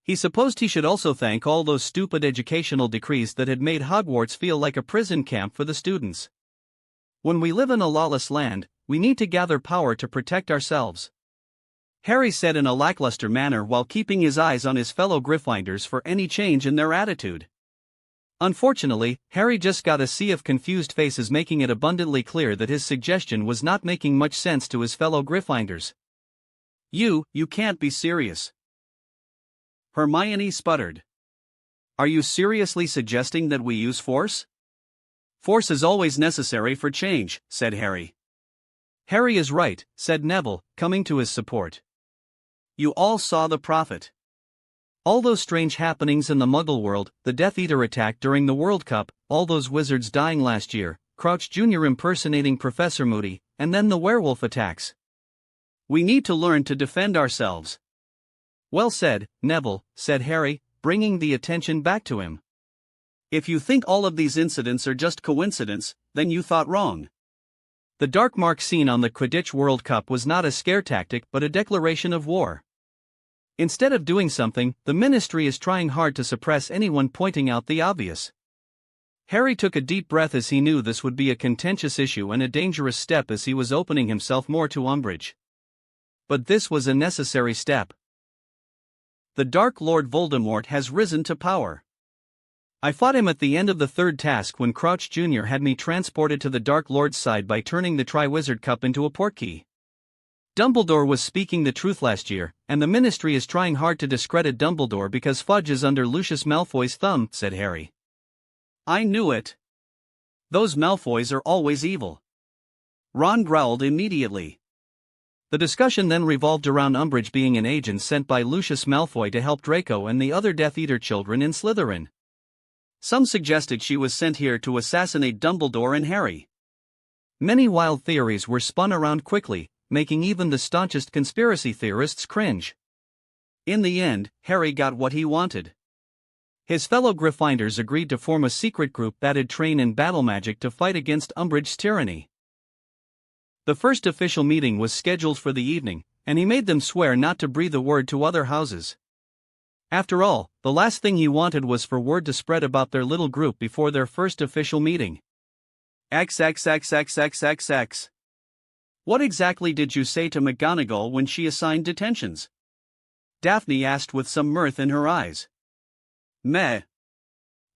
He supposed he should also thank all those stupid educational decrees that had made Hogwarts feel like a prison camp for the students. When we live in a lawless land, we need to gather power to protect ourselves, Harry said in a lackluster manner while keeping his eyes on his fellow Gryffindors for any change in their attitude. Unfortunately, Harry just got a sea of confused faces, making it abundantly clear that his suggestion was not making much sense to his fellow Gryffindors. You can't be serious," Hermione sputtered. "Are you seriously suggesting that we use force?" "Force is always necessary for change," said Harry. "Harry is right," said Neville, coming to his support. "You all saw the Prophet. All those strange happenings in the Muggle world, the Death Eater attack during the World Cup, all those wizards dying last year, Crouch Jr. impersonating Professor Moody, and then the werewolf attacks. We need to learn to defend ourselves." "Well said, Neville," said Harry, bringing the attention back to him. "If you think all of these incidents are just coincidence, then you thought wrong. The dark mark seen on the Quidditch World Cup was not a scare tactic but a declaration of war. Instead of doing something, the Ministry is trying hard to suppress anyone pointing out the obvious. Harry took a deep breath as he knew this would be a contentious issue and a dangerous step as he was opening himself more to Umbridge. But this was a necessary step. The Dark Lord Voldemort has risen to power. I fought him at the end of the third task when Crouch Jr. had me transported to the Dark Lord's side by turning the Triwizard Cup into a portkey. Dumbledore was speaking the truth last year, and the Ministry is trying hard to discredit Dumbledore because Fudge is under Lucius Malfoy's thumb, said Harry. I knew it. Those Malfoys are always evil. Ron growled immediately. The discussion then revolved around Umbridge being an agent sent by Lucius Malfoy to help Draco and the other Death Eater children in Slytherin. Some suggested she was sent here to assassinate Dumbledore and Harry. Many wild theories were spun around quickly, making even the staunchest conspiracy theorists cringe. In the end, Harry got what he wanted. His fellow Gryffindors agreed to form a secret group that'd train in battle magic to fight against Umbridge's tyranny. The first official meeting was scheduled for the evening, and he made them swear not to breathe a word to other houses. After all, the last thing he wanted was for word to spread about their little group before their first official meeting. XXXXXXX. What exactly did you say to McGonagall when she assigned detentions? Daphne asked with some mirth in her eyes. Meh.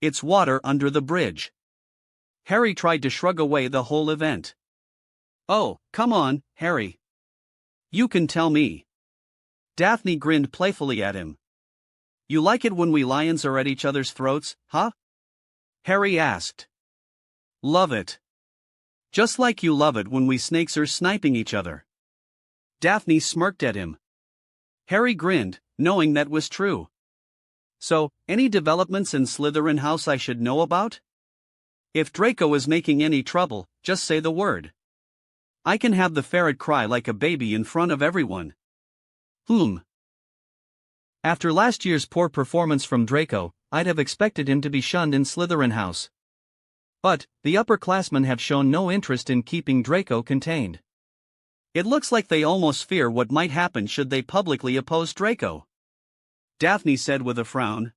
It's water under the bridge. Harry tried to shrug away the whole event. Oh, come on, Harry. You can tell me. Daphne grinned playfully at him. You like it when we lions are at each other's throats, huh? Harry asked. Love it. Just like you love it when we snakes are sniping each other. Daphne smirked at him. Harry grinned, knowing that was true. So, any developments in Slytherin House I should know about? If Draco is making any trouble, just say the word. I can have the ferret cry like a baby in front of everyone. After last year's poor performance from Draco, I'd have expected him to be shunned in Slytherin House. But, the upperclassmen have shown no interest in keeping Draco contained. It looks like they almost fear what might happen should they publicly oppose Draco. Daphne said with a frown.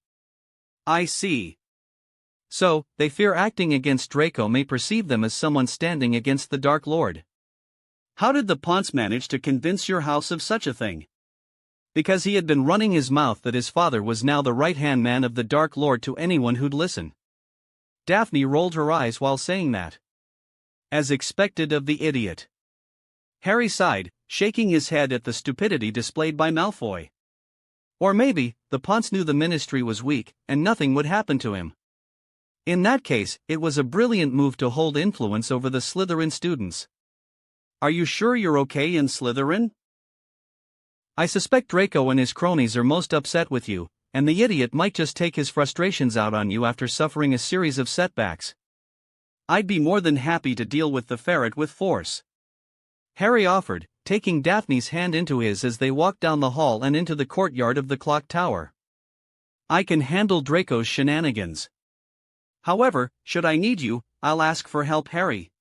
I see. So, they fear acting against Draco may perceive them as someone standing against the Dark Lord. How did the Ponce manage to convince your house of such a thing? Because he had been running his mouth that his father was now the right-hand man of the Dark Lord to anyone who'd listen. Daphne rolled her eyes while saying that. As expected of the idiot. Harry sighed, shaking his head at the stupidity displayed by Malfoy. Or maybe, the Ponce knew the Ministry was weak, and nothing would happen to him. In that case, it was a brilliant move to hold influence over the Slytherin students. Are you sure you're okay in Slytherin? I suspect Draco and his cronies are most upset with you, and the idiot might just take his frustrations out on you after suffering a series of setbacks. I'd be more than happy to deal with the ferret with force. Harry offered, taking Daphne's hand into his as they walked down the hall and into the courtyard of the clock tower. I can handle Draco's shenanigans. However, should I need you, I'll ask for help, Harry.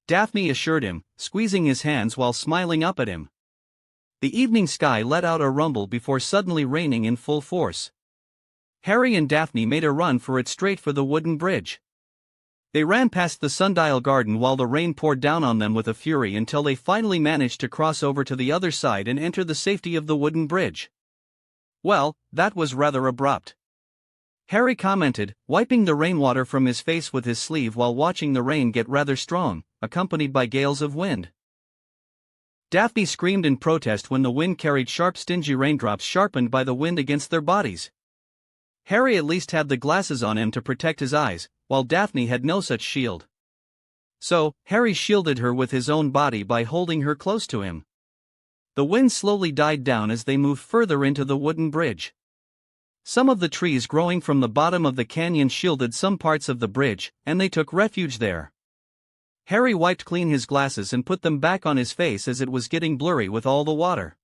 Daphne assured him, squeezing his hands while smiling up at him. The evening sky let out a rumble before suddenly raining in full force. Harry and Daphne made a run for it straight for the wooden bridge. They ran past the sundial garden while the rain poured down on them with a fury until they finally managed to cross over to the other side and enter the safety of the wooden bridge. Well, that was rather abrupt. Harry commented, wiping the rainwater from his face with his sleeve while watching the rain get rather strong, accompanied by gales of wind. Daphne screamed in protest when the wind carried sharp stingy raindrops sharpened by the wind against their bodies. Harry at least had the glasses on him to protect his eyes, while Daphne had no such shield. So, Harry shielded her with his own body by holding her close to him. The wind slowly died down as they moved further into the wooden bridge. Some of the trees growing from the bottom of the canyon shielded some parts of the bridge, and they took refuge there. Harry wiped clean his glasses and put them back on his face as it was getting blurry with all the water.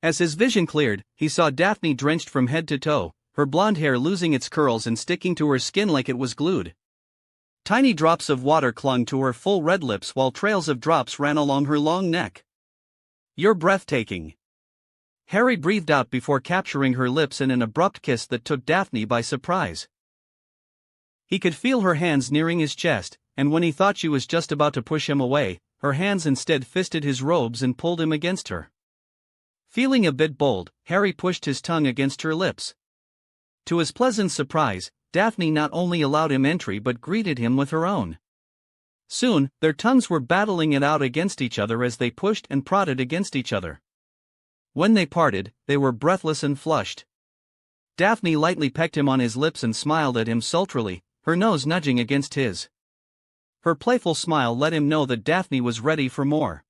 As his vision cleared, he saw Daphne drenched from head to toe, her blonde hair losing its curls and sticking to her skin like it was glued. Tiny drops of water clung to her full red lips while trails of drops ran along her long neck. "You're breathtaking." Harry breathed out before capturing her lips in an abrupt kiss that took Daphne by surprise. He could feel her hands nearing his chest, and when he thought she was just about to push him away, her hands instead fisted his robes and pulled him against her. Feeling a bit bold, Harry pushed his tongue against her lips. To his pleasant surprise, Daphne not only allowed him entry but greeted him with her own. Soon, their tongues were battling it out against each other as they pushed and prodded against each other. When they parted, they were breathless and flushed. Daphne lightly pecked him on his lips and smiled at him sultrily, her nose nudging against his. Her playful smile let him know that Daphne was ready for more.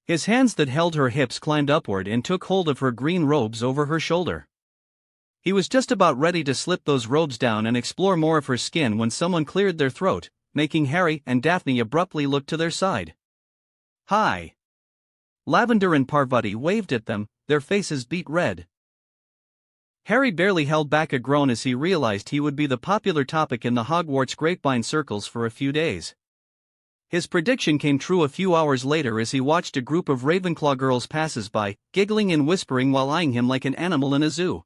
His hands that held her hips climbed upward and took hold of her green robes over her shoulder. He was just about ready to slip those robes down and explore more of her skin when someone cleared their throat, making Harry and Daphne abruptly look to their side. "Hi!" Lavender and Parvati waved at them, their faces beet red. Harry barely held back a groan as he realized he would be the popular topic in the Hogwarts grapevine circles for a few days. His prediction came true a few hours later as he watched a group of Ravenclaw girls passes by, giggling and whispering while eyeing him like an animal in a zoo.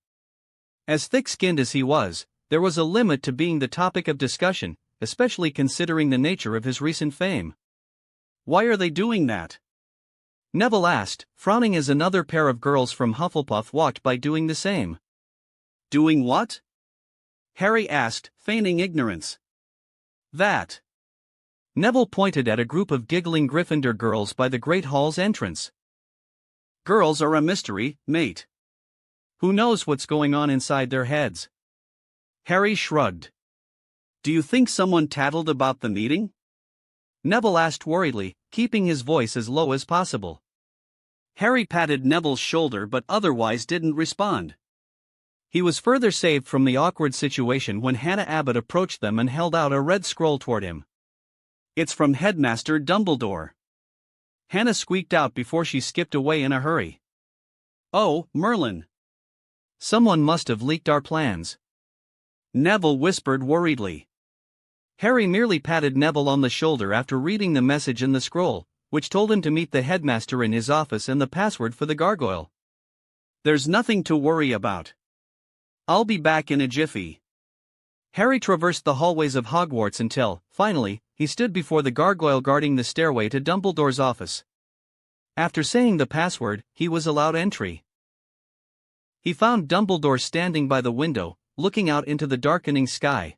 As thick-skinned as he was, there was a limit to being the topic of discussion, especially considering the nature of his recent fame. "Why are they doing that?" Neville asked, frowning as another pair of girls from Hufflepuff walked by doing the same. "Doing what?" Harry asked, feigning ignorance. "That." Neville pointed at a group of giggling Gryffindor girls by the Great Hall's entrance. "Girls are a mystery, mate. Who knows what's going on inside their heads?" Harry shrugged. "Do you think someone tattled about the meeting?" Neville asked worriedly, keeping his voice as low as possible. Harry patted Neville's shoulder but otherwise didn't respond. He was further saved from the awkward situation when Hannah Abbott approached them and held out a red scroll toward him. "It's from Headmaster Dumbledore." Hannah squeaked out before she skipped away in a hurry. "Oh, Merlin. Someone must have leaked our plans." Neville whispered worriedly. Harry merely patted Neville on the shoulder after reading the message in the scroll, which told him to meet the headmaster in his office and the password for the gargoyle. "There's nothing to worry about. I'll be back in a jiffy." Harry traversed the hallways of Hogwarts until, finally, he stood before the gargoyle guarding the stairway to Dumbledore's office. After saying the password, he was allowed entry. He found Dumbledore standing by the window, looking out into the darkening sky.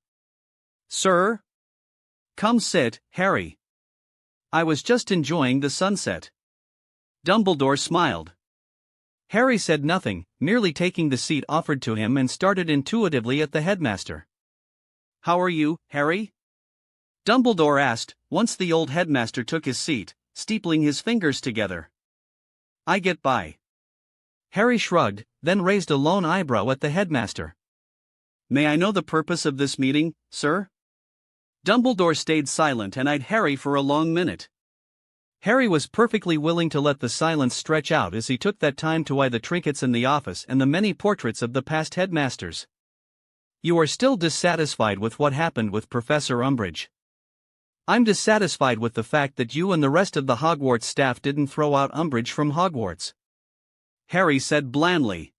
"Sir?" "Come sit, Harry. I was just enjoying the sunset." Dumbledore smiled. Harry said nothing, merely taking the seat offered to him and started intuitively at the headmaster. "How are you, Harry?" Dumbledore asked, once the old headmaster took his seat, steepling his fingers together. "I get by." Harry shrugged, then raised a lone eyebrow at the headmaster. "May I know the purpose of this meeting, sir?" Dumbledore stayed silent and eyed Harry for a long minute. Harry was perfectly willing to let the silence stretch out as he took that time to eye the trinkets in the office and the many portraits of the past headmasters. "You are still dissatisfied with what happened with Professor Umbridge." "I'm dissatisfied with the fact that you and the rest of the Hogwarts staff didn't throw out Umbridge from Hogwarts," Harry said blandly.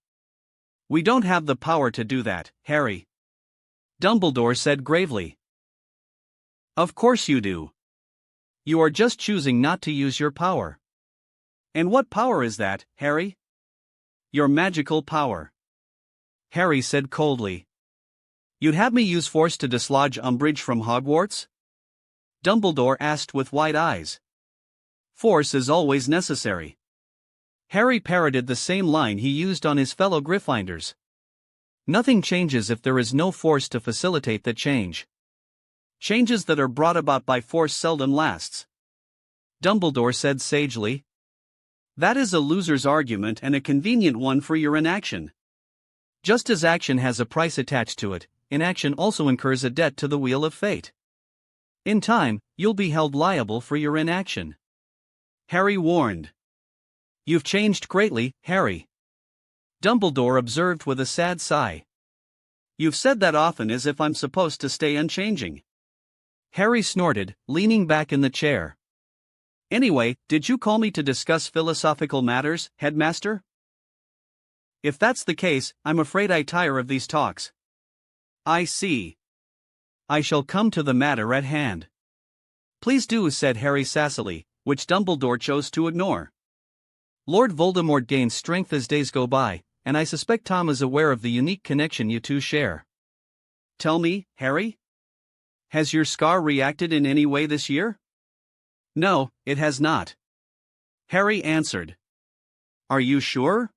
"We don't have the power to do that, Harry," Dumbledore said gravely. "Of course you do. You are just choosing not to use your power." "And what power is that, Harry?" "Your magical power," Harry said coldly. "You'd have me use force to dislodge Umbridge from Hogwarts?" Dumbledore asked with wide eyes. "Force is always necessary." Harry parroted the same line he used on his fellow Gryffindors. "Nothing changes if there is no force to facilitate the change. Changes that are brought about by force seldom lasts," Dumbledore said sagely. "That is a loser's argument and a convenient one for your inaction. Just as action has a price attached to it, inaction also incurs a debt to the wheel of fate. In time, you'll be held liable for your inaction," Harry warned. "You've changed greatly, Harry," Dumbledore observed with a sad sigh. "You've said that often as if I'm supposed to stay unchanging." Harry snorted, leaning back in the chair. Anyway, did you call me to discuss philosophical matters, headmaster? If that's the case, I'm afraid I tire of these talks. I see. I shall come to the matter at hand. Please do, said Harry sassily, which Dumbledore chose to ignore. Lord Voldemort gains strength as days go by, and I suspect Tom is aware of the unique connection you two share. Tell me, Harry? Has your scar reacted in any way this year? No, it has not. Harry answered. Are you sure?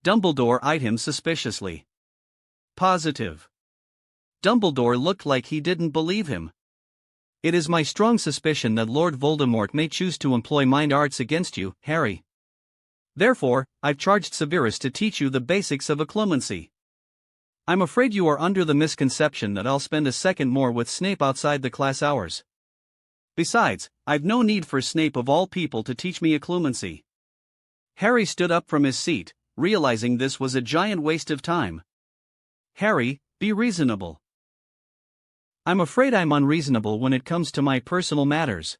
Dumbledore eyed him suspiciously. Positive. Dumbledore looked like he didn't believe him. It is my strong suspicion that Lord Voldemort may choose to employ mind arts against you, Harry. Therefore, I've charged Severus to teach you the basics of occlumency. I'm afraid you are under the misconception that I'll spend a second more with Snape outside the class hours. Besides, I've no need for Snape of all people to teach me occlumency. Harry stood up from his seat, realizing this was a giant waste of time. Harry, be reasonable. I'm afraid I'm unreasonable when it comes to my personal matters.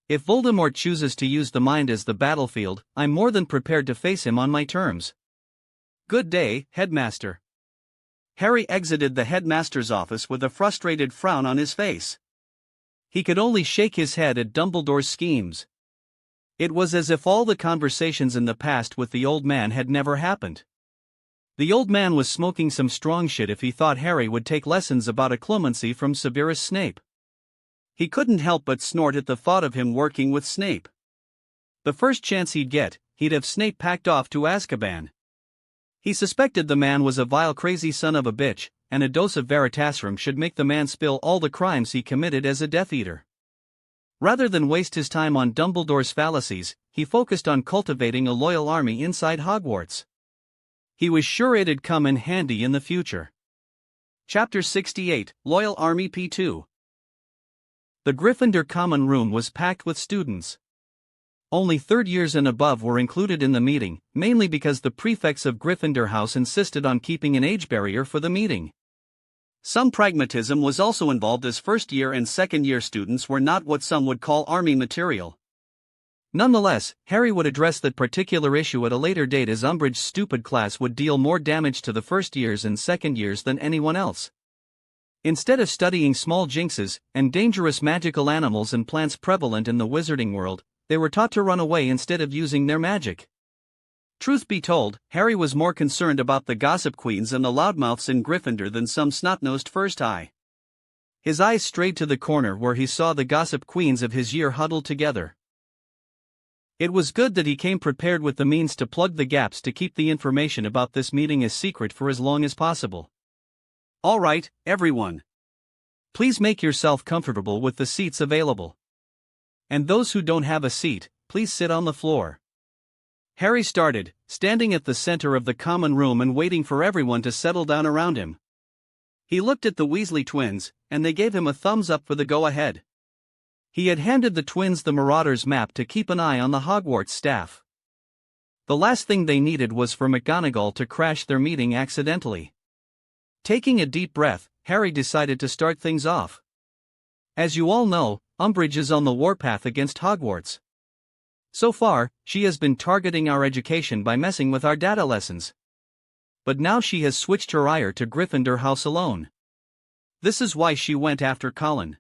If Voldemort chooses to use the mind as the battlefield, I'm more than prepared to face him on my terms. Good day, headmaster. Harry exited the headmaster's office with a frustrated frown on his face. He could only shake his head at Dumbledore's schemes. It was as if all the conversations in the past with the old man had never happened. The old man was smoking some strong shit if he thought Harry would take lessons about occlumency from Severus Snape. He couldn't help but snort at the thought of him working with Snape. The first chance he'd get, he'd have Snape packed off to Azkaban. He suspected the man was a vile crazy son of a bitch, and a dose of Veritaserum should make the man spill all the crimes he committed as a Death Eater. Rather than waste his time on Dumbledore's fallacies, he focused on cultivating a loyal army inside Hogwarts. He was sure it'd come in handy in the future. Chapter 68, Loyal Army P2. The Gryffindor Common Room was packed with students. Only third years and above were included in the meeting, mainly because the prefects of Gryffindor House insisted on keeping an age barrier for the meeting. Some pragmatism was also involved as first-year and second-year students were not what some would call army material. Nonetheless, Harry would address that particular issue at a later date as Umbridge's stupid class would deal more damage to the first years and second years than anyone else. Instead of studying small jinxes and dangerous magical animals and plants prevalent in the wizarding world, they were taught to run away instead of using their magic. Truth be told, Harry was more concerned about the gossip queens and the loudmouths in Gryffindor than some snot-nosed first eye. His eyes strayed to the corner where he saw the gossip queens of his year huddled together. It was good that he came prepared with the means to plug the gaps to keep the information about this meeting a secret for as long as possible. All right, everyone. Please make yourself comfortable with the seats available. And those who don't have a seat, please sit on the floor. Harry started, standing at the center of the common room and waiting for everyone to settle down around him. He looked at the Weasley twins, and they gave him a thumbs up for the go-ahead. He had handed the twins the Marauders map to keep an eye on the Hogwarts staff. The last thing they needed was for McGonagall to crash their meeting accidentally. Taking a deep breath, Harry decided to start things off. As you all know, Umbridge is on the warpath against Hogwarts. So far, she has been targeting our education by messing with our data lessons. But now she has switched her ire to Gryffindor House alone. This is why she went after Colin.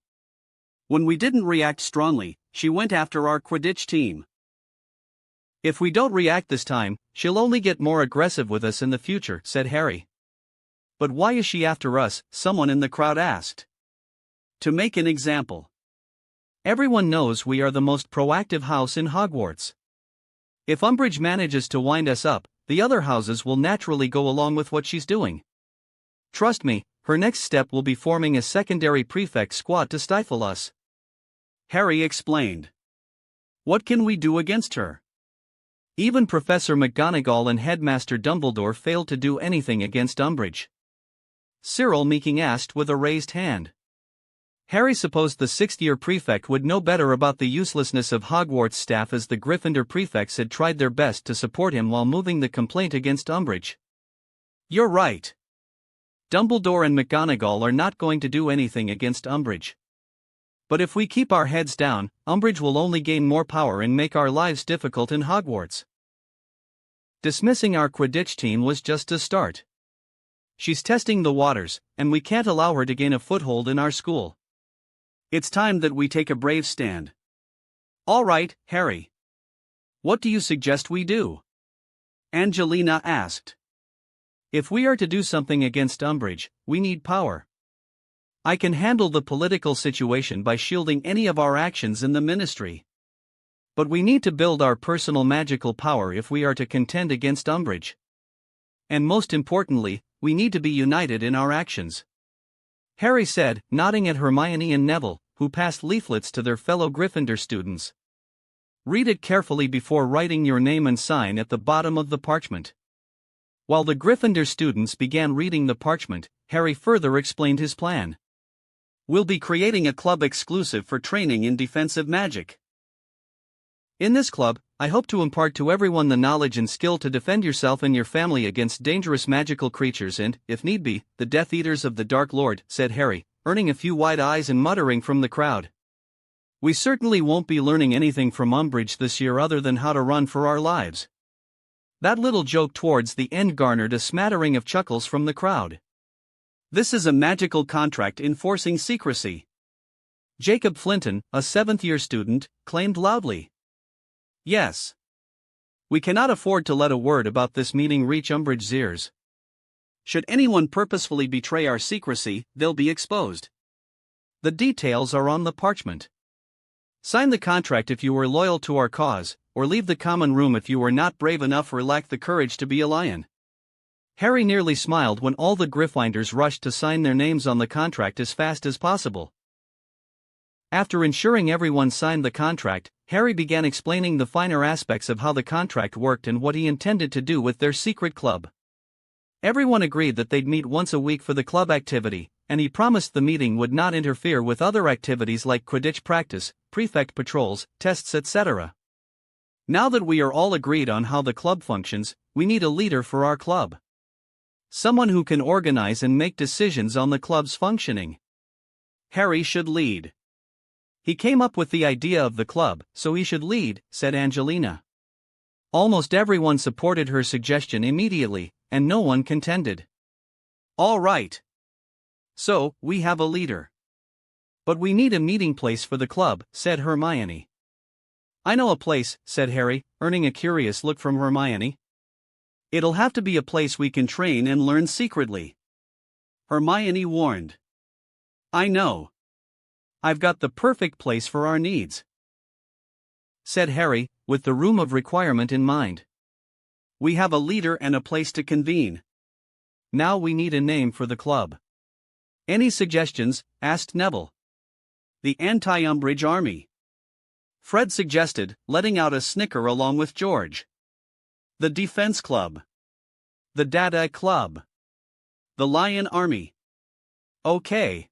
When we didn't react strongly, she went after our Quidditch team. If we don't react this time, she'll only get more aggressive with us in the future, said Harry. But why is she after us? Someone in the crowd asked. To make an example. Everyone knows we are the most proactive house in Hogwarts. If Umbridge manages to wind us up, the other houses will naturally go along with what she's doing. Trust me, her next step will be forming a secondary prefect squad to stifle us. Harry explained. What can we do against her? Even Professor McGonagall and Headmaster Dumbledore failed to do anything against Umbridge. Cyril Meeking asked with a raised hand. Harry supposed the sixth-year prefect would know better about the uselessness of Hogwarts staff, as the Gryffindor prefects had tried their best to support him while moving the complaint against Umbridge. You're right. Dumbledore and McGonagall are not going to do anything against Umbridge. But if we keep our heads down, Umbridge will only gain more power and make our lives difficult in Hogwarts. Dismissing our Quidditch team was just a start. She's testing the waters, and we can't allow her to gain a foothold in our school. It's time that we take a brave stand. All right, Harry. What do you suggest we do? Angelina asked. If we are to do something against Umbridge, we need power. I can handle the political situation by shielding any of our actions in the ministry. But we need to build our personal magical power if we are to contend against Umbridge. And most importantly, we need to be united in our actions. Harry said, nodding at Hermione and Neville, who passed leaflets to their fellow Gryffindor students. Read it carefully before writing your name and sign at the bottom of the parchment. While the Gryffindor students began reading the parchment, Harry further explained his plan. We'll be creating a club exclusive for training in defensive magic. In this club, I hope to impart to everyone the knowledge and skill to defend yourself and your family against dangerous magical creatures and, if need be, the Death Eaters of the Dark Lord, said Harry, earning a few wide eyes and muttering from the crowd. We certainly won't be learning anything from Umbridge this year other than how to run for our lives. That little joke towards the end garnered a smattering of chuckles from the crowd. This is a magical contract enforcing secrecy. Jacob Flinton, a 7th-year student, claimed loudly. Yes. We cannot afford to let a word about this meeting reach Umbridge's ears. Should anyone purposefully betray our secrecy, they'll be exposed. The details are on the parchment. Sign the contract if you were loyal to our cause, or leave the common room if you were not brave enough or lacked the courage to be a lion. Harry nearly smiled when all the Gryffindors rushed to sign their names on the contract as fast as possible. After ensuring everyone signed the contract, Harry began explaining the finer aspects of how the contract worked and what he intended to do with their secret club. Everyone agreed that they'd meet once a week for the club activity, and he promised the meeting would not interfere with other activities like Quidditch practice, prefect patrols, tests, etc. Now that we are all agreed on how the club functions, we need a leader for our club. Someone who can organize and make decisions on the club's functioning. Harry should lead. He came up with the idea of the club, so he should lead, said Angelina. Almost everyone supported her suggestion immediately, and no one contended. All right. So, we have a leader. But we need a meeting place for the club, said Hermione. I know a place, said Harry, earning a curious look from Hermione. It'll have to be a place we can train and learn secretly. Hermione warned. I know. I've got the perfect place for our needs, said Harry, with the room of requirement in mind. We have a leader and a place to convene. Now we need a name for the club. Any suggestions? Asked Neville. The Anti-Umbridge Army. Fred suggested, letting out a snicker along with George. The Defense Club. The Dada Club. The Lion Army. Okay.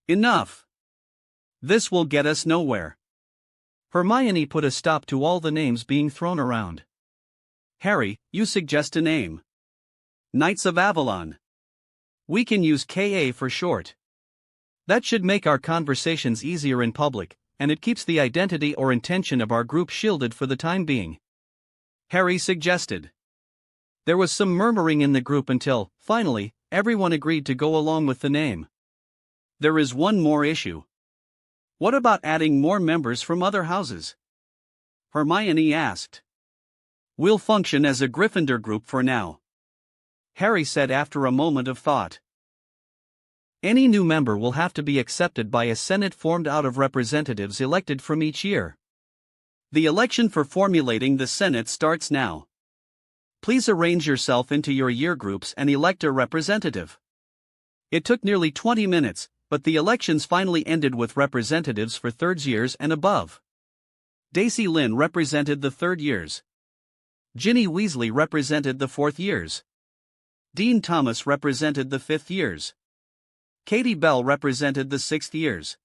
Enough. This will get us nowhere. Hermione put a stop to all the names being thrown around. Harry, you suggest a name. Knights of Avalon. We can use KA for short. That should make our conversations easier in public, and it keeps the identity or intention of our group shielded for the time being. Harry suggested. There was some murmuring in the group until, finally, everyone agreed to go along with the name. There is one more issue. What about adding more members from other houses? Hermione asked. We'll function as a Gryffindor group for now, Harry said after a moment of thought. Any new member will have to be accepted by a Senate formed out of representatives elected from each year. The election for formulating the Senate starts now. Please arrange yourself into your year groups and elect a representative. It took nearly 20 minutes, but the elections finally ended with representatives for third years and above. Daisy Lynn represented the third years. Ginny Weasley represented the fourth years. Dean Thomas represented the fifth years. Katie Bell represented the sixth years.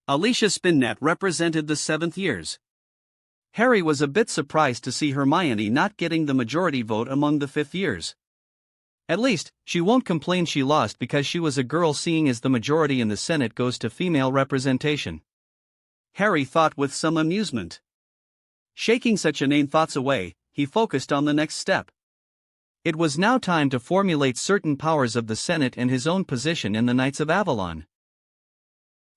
Alicia Spinnet represented the seventh years. Harry was a bit surprised to see Hermione not getting the majority vote among the fifth years. At least, she won't complain she lost because she was a girl, seeing as the majority in the Senate goes to female representation. Harry thought with some amusement. Shaking such inane thoughts away, he focused on the next step. It was now time to formulate certain powers of the Senate and his own position in the Knights of Avalon.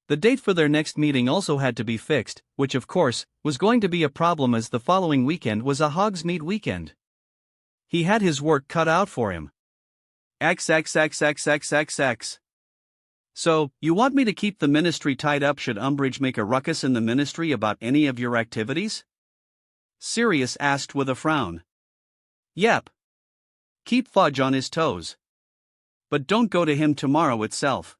The date for their next meeting also had to be fixed, which of course, was going to be a problem as the following weekend was a Hogsmeade weekend. He had his work cut out for him. XXXXXXX. So, you want me to keep the ministry tied up should Umbridge make a ruckus in the ministry about any of your activities? Sirius asked with a frown. Yep. Keep Fudge on his toes. But don't go to him tomorrow itself.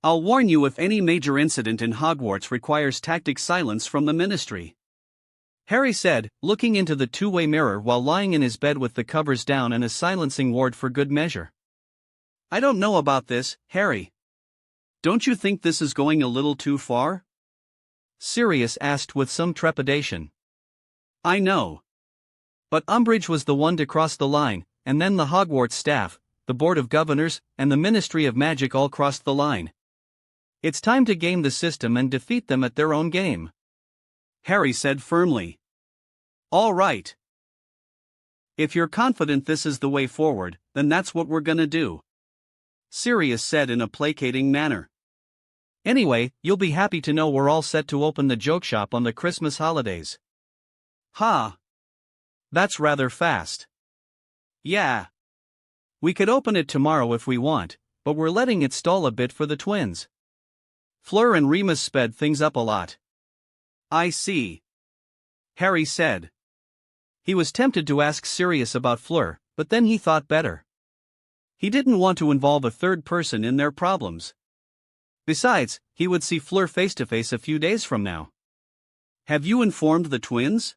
I'll warn you if any major incident in Hogwarts requires tactic silence from the ministry. Harry said, looking into the two-way mirror while lying in his bed with the covers down and a silencing ward for good measure. I don't know about this, Harry. Don't you think this is going a little too far? Sirius asked with some trepidation. I know. But Umbridge was the one to cross the line, and then the Hogwarts staff, the Board of Governors, and the Ministry of Magic all crossed the line. It's time to game the system and defeat them at their own game, Harry said firmly. All right. If you're confident this is the way forward, then that's what we're gonna do, Sirius said in a placating manner. Anyway, you'll be happy to know we're all set to open the joke shop on the Christmas holidays. Ha! That's rather fast. Yeah. We could open it tomorrow if we want, but we're letting it stall a bit for the twins. Fleur and Remus sped things up a lot. I see, Harry said. He was tempted to ask Sirius about Fleur, but then he thought better. He didn't want to involve a third person in their problems. Besides, he would see Fleur face to face a few days from now. Have you informed the twins?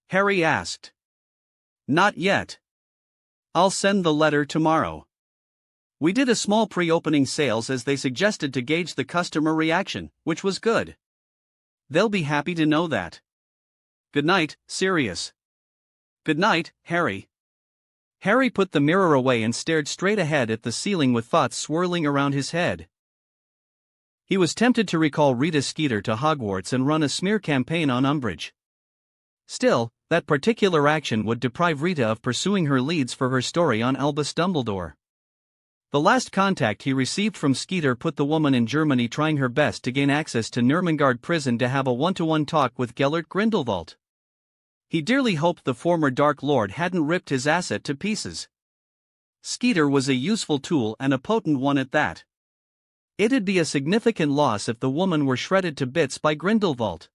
Harry asked. Not yet. I'll send the letter tomorrow. We did a small pre-opening sales as they suggested to gauge the customer reaction, which was good. They'll be happy to know that. Good night, Sirius. Good night, Harry. Harry put the mirror away and stared straight ahead at the ceiling with thoughts swirling around his head. He was tempted to recall Rita Skeeter to Hogwarts and run a smear campaign on Umbridge. Still, that particular action would deprive Rita of pursuing her leads for her story on Albus Dumbledore. The last contact he received from Skeeter put the woman in Germany trying her best to gain access to Nurmengard prison to have a one-to-one talk with Gellert Grindelwald. He dearly hoped the former Dark Lord hadn't ripped his asset to pieces. Skeeter was a useful tool and a potent one at that. It'd be a significant loss if the woman were shredded to bits by Grindelwald.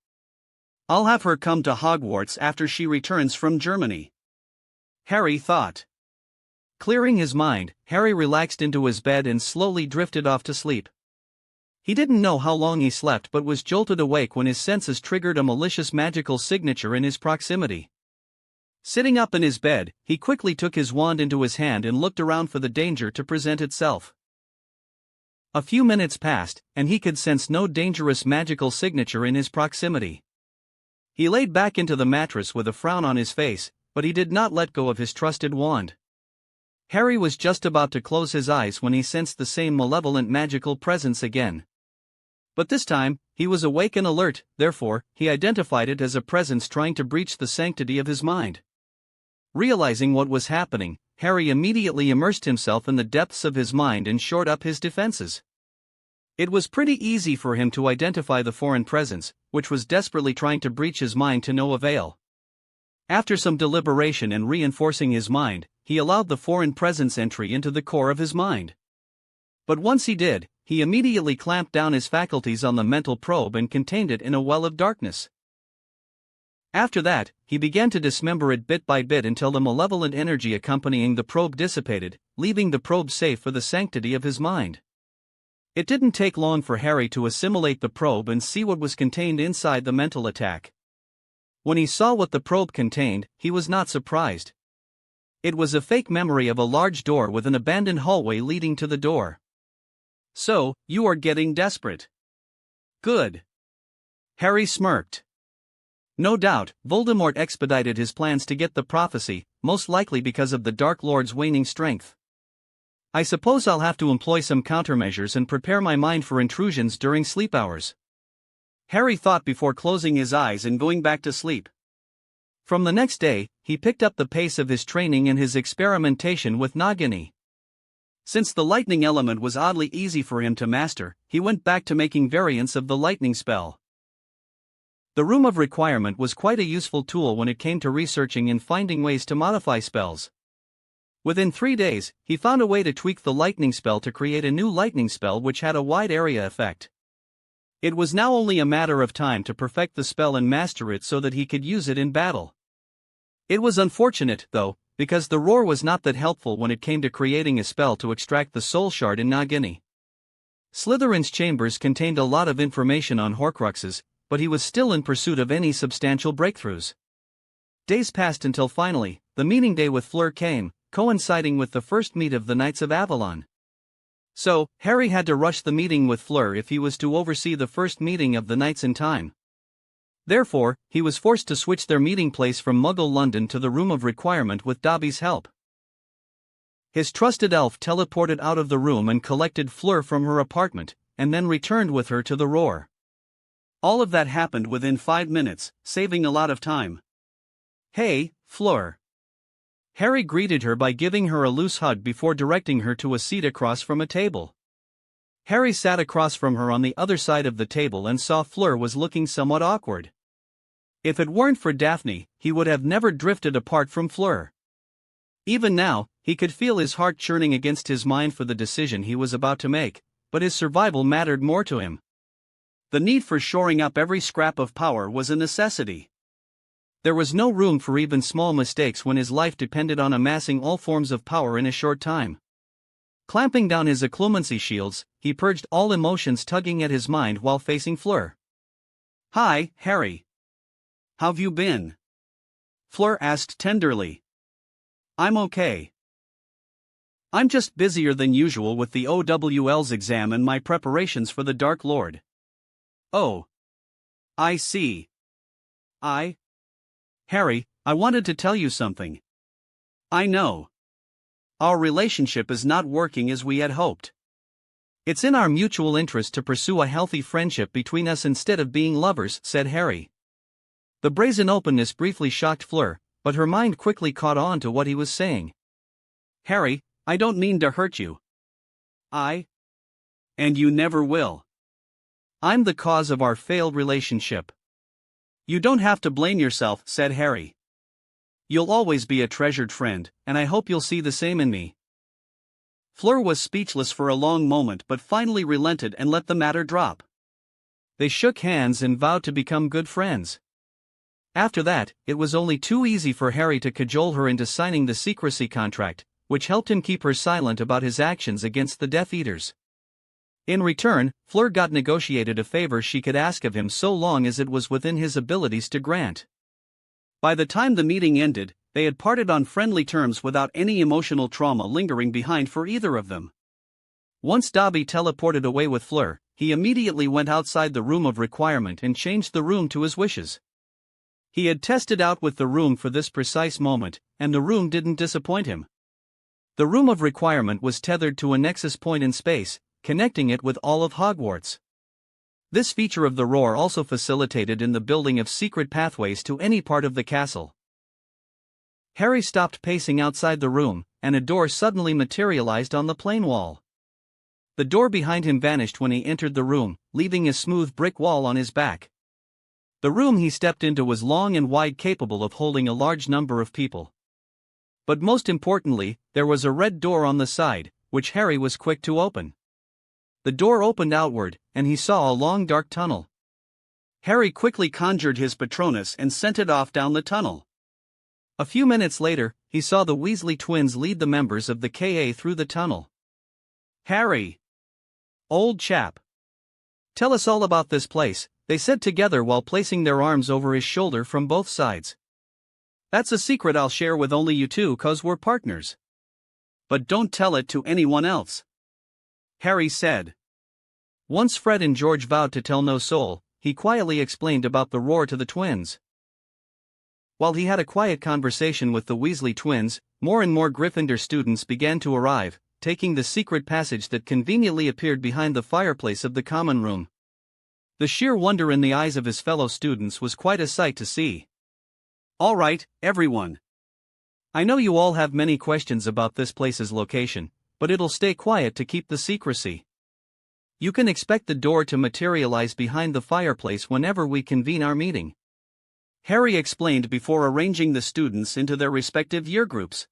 I'll have her come to Hogwarts after she returns from Germany, Harry thought. Clearing his mind, Harry relaxed into his bed and slowly drifted off to sleep. He didn't know how long he slept but was jolted awake when his senses triggered a malicious magical signature in his proximity. Sitting up in his bed, he quickly took his wand into his hand and looked around for the danger to present itself. A few minutes passed, and he could sense no dangerous magical signature in his proximity. He laid back into the mattress with a frown on his face, but he did not let go of his trusted wand. Harry was just about to close his eyes when he sensed the same malevolent magical presence again. But this time, he was awake and alert, therefore, he identified it as a presence trying to breach the sanctity of his mind. Realizing what was happening, Harry immediately immersed himself in the depths of his mind and shored up his defenses. It was pretty easy for him to identify the foreign presence, which was desperately trying to breach his mind to no avail. After some deliberation and reinforcing his mind, he allowed the foreign presence entry into the core of his mind. But once he did, he immediately clamped down his faculties on the mental probe and contained it in a well of darkness. After that, he began to dismember it bit by bit until the malevolent energy accompanying the probe dissipated, leaving the probe safe for the sanctity of his mind. It didn't take long for Harry to assimilate the probe and see what was contained inside the mental attack. When he saw what the probe contained, he was not surprised. It was a fake memory of a large door with an abandoned hallway leading to the door. So, you are getting desperate. Good. Harry smirked. No doubt, Voldemort expedited his plans to get the prophecy, most likely because of the Dark Lord's waning strength. I suppose I'll have to employ some countermeasures and prepare my mind for intrusions during sleep hours. Harry thought before closing his eyes and going back to sleep. From the next day, he picked up the pace of his training and his experimentation with Nagini. Since the lightning element was oddly easy for him to master, he went back to making variants of the lightning spell. The Room of Requirement was quite a useful tool when it came to researching and finding ways to modify spells. Within 3 days, he found a way to tweak the lightning spell to create a new lightning spell which had a wide area effect. It was now only a matter of time to perfect the spell and master it so that he could use it in battle. It was unfortunate, though, because the roar was not that helpful when it came to creating a spell to extract the soul shard in Nagini. Slytherin's chambers contained a lot of information on Horcruxes, but he was still in pursuit of any substantial breakthroughs. Days passed until finally, the meeting day with Fleur came, coinciding with the first meet of the Knights of Avalon. So, Harry had to rush the meeting with Fleur if he was to oversee the first meeting of the Knights in time. Therefore, he was forced to switch their meeting place from Muggle London to the Room of Requirement with Dobby's help. His trusted elf teleported out of the room and collected Fleur from her apartment, and then returned with her to the roar. All of that happened within 5 minutes, saving a lot of time. "Hey, Fleur." Harry greeted her by giving her a loose hug before directing her to a seat across from a table. Harry sat across from her on the other side of the table and saw Fleur was looking somewhat awkward. If it weren't for Daphne, he would have never drifted apart from Fleur. Even now, he could feel his heart churning against his mind for the decision he was about to make, but his survival mattered more to him. The need for shoring up every scrap of power was a necessity. There was no room for even small mistakes when his life depended on amassing all forms of power in a short time. Clamping down his occlumency shields, he purged all emotions tugging at his mind while facing Fleur. "Hi, Harry. How've you been?" Fleur asked tenderly. "I'm okay. I'm just busier than usual with the OWL's exam and my preparations for the Dark Lord." "Oh. I see. Harry, I wanted to tell you something. I know. Our relationship is not working as we had hoped. It's in our mutual interest to pursue a healthy friendship between us instead of being lovers," said Harry. The brazen openness briefly shocked Fleur, but her mind quickly caught on to what he was saying. "Harry, I don't mean to hurt you. And you never will. I'm the cause of our failed relationship." "You don't have to blame yourself," said Harry. "You'll always be a treasured friend, and I hope you'll see the same in me." Fleur was speechless for a long moment but finally relented and let the matter drop. They shook hands and vowed to become good friends. After that, it was only too easy for Harry to cajole her into signing the secrecy contract, which helped him keep her silent about his actions against the Death Eaters. In return, Fleur got negotiated a favor she could ask of him so long as it was within his abilities to grant. By the time the meeting ended, they had parted on friendly terms without any emotional trauma lingering behind for either of them. Once Dobby teleported away with Fleur, he immediately went outside the Room of Requirement and changed the room to his wishes. He had tested out with the room for this precise moment, and the room didn't disappoint him. The Room of Requirement was tethered to a nexus point in space, connecting it with all of Hogwarts. This feature of the roar also facilitated in the building of secret pathways to any part of the castle. Harry stopped pacing outside the room, and a door suddenly materialized on the plain wall. The door behind him vanished when he entered the room, leaving a smooth brick wall on his back. The room he stepped into was long and wide, capable of holding a large number of people. But most importantly, there was a red door on the side, which Harry was quick to open. The door opened outward, and he saw a long dark tunnel. Harry quickly conjured his Patronus and sent it off down the tunnel. A few minutes later, he saw the Weasley twins lead the members of the KA through the tunnel. "Harry, old chap, tell us all about this place," they said together while placing their arms over his shoulder from both sides. "That's a secret I'll share with only you two 'cause we're partners. But don't tell it to anyone else," Harry said. Once Fred and George vowed to tell no soul, he quietly explained about the roar to the twins. While he had a quiet conversation with the Weasley twins, more and more Gryffindor students began to arrive, taking the secret passage that conveniently appeared behind the fireplace of the common room. The sheer wonder in the eyes of his fellow students was quite a sight to see. All right, everyone. I know you all have many questions about this place's location, but it'll stay quiet to keep the secrecy. You can expect the door to materialize behind the fireplace whenever we convene our meeting. Harry explained before arranging the students into their respective year groups.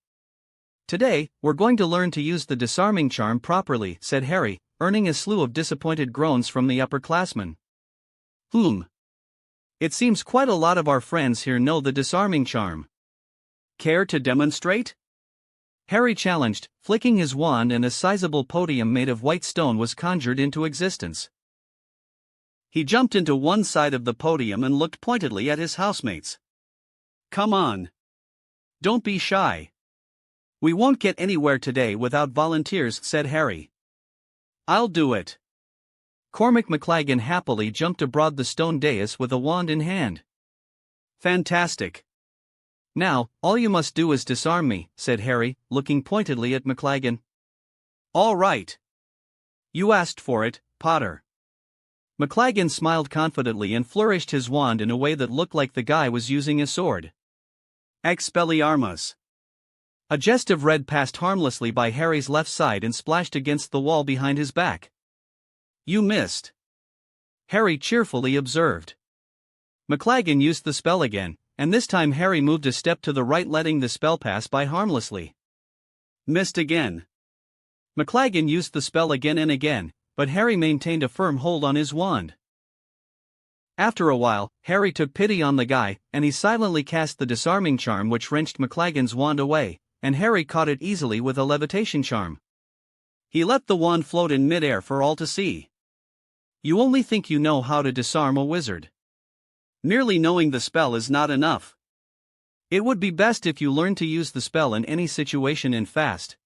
Today, we're going to learn to use the disarming charm properly, said Harry, earning a slew of disappointed groans from the upperclassmen. It seems quite a lot of our friends here know the disarming charm. Care to demonstrate? Harry challenged, flicking his wand, and a sizable podium made of white stone was conjured into existence. He jumped into one side of the podium and looked pointedly at his housemates. Come on. Don't be shy. We won't get anywhere today without volunteers, said Harry. I'll do it. Cormac McLaggen happily jumped aboard the stone dais with a wand in hand. Fantastic. Now, all you must do is disarm me, said Harry, looking pointedly at McLaggen. All right. You asked for it, Potter. McLaggen smiled confidently and flourished his wand in a way that looked like the guy was using a sword. Expelliarmus. A jest of red passed harmlessly by Harry's left side and splashed against the wall behind his back. You missed. Harry cheerfully observed. McLaggen used the spell again, and this time Harry moved a step to the right, letting the spell pass by harmlessly. Missed again. McLaggen used the spell again and again, but Harry maintained a firm hold on his wand. After a while, Harry took pity on the guy, and he silently cast the disarming charm, which wrenched McLaggen's wand away, and Harry caught it easily with a levitation charm. He let the wand float in midair for all to see. You only think you know how to disarm a wizard. Merely knowing the spell is not enough. It would be best if you learned to use the spell in any situation and fast.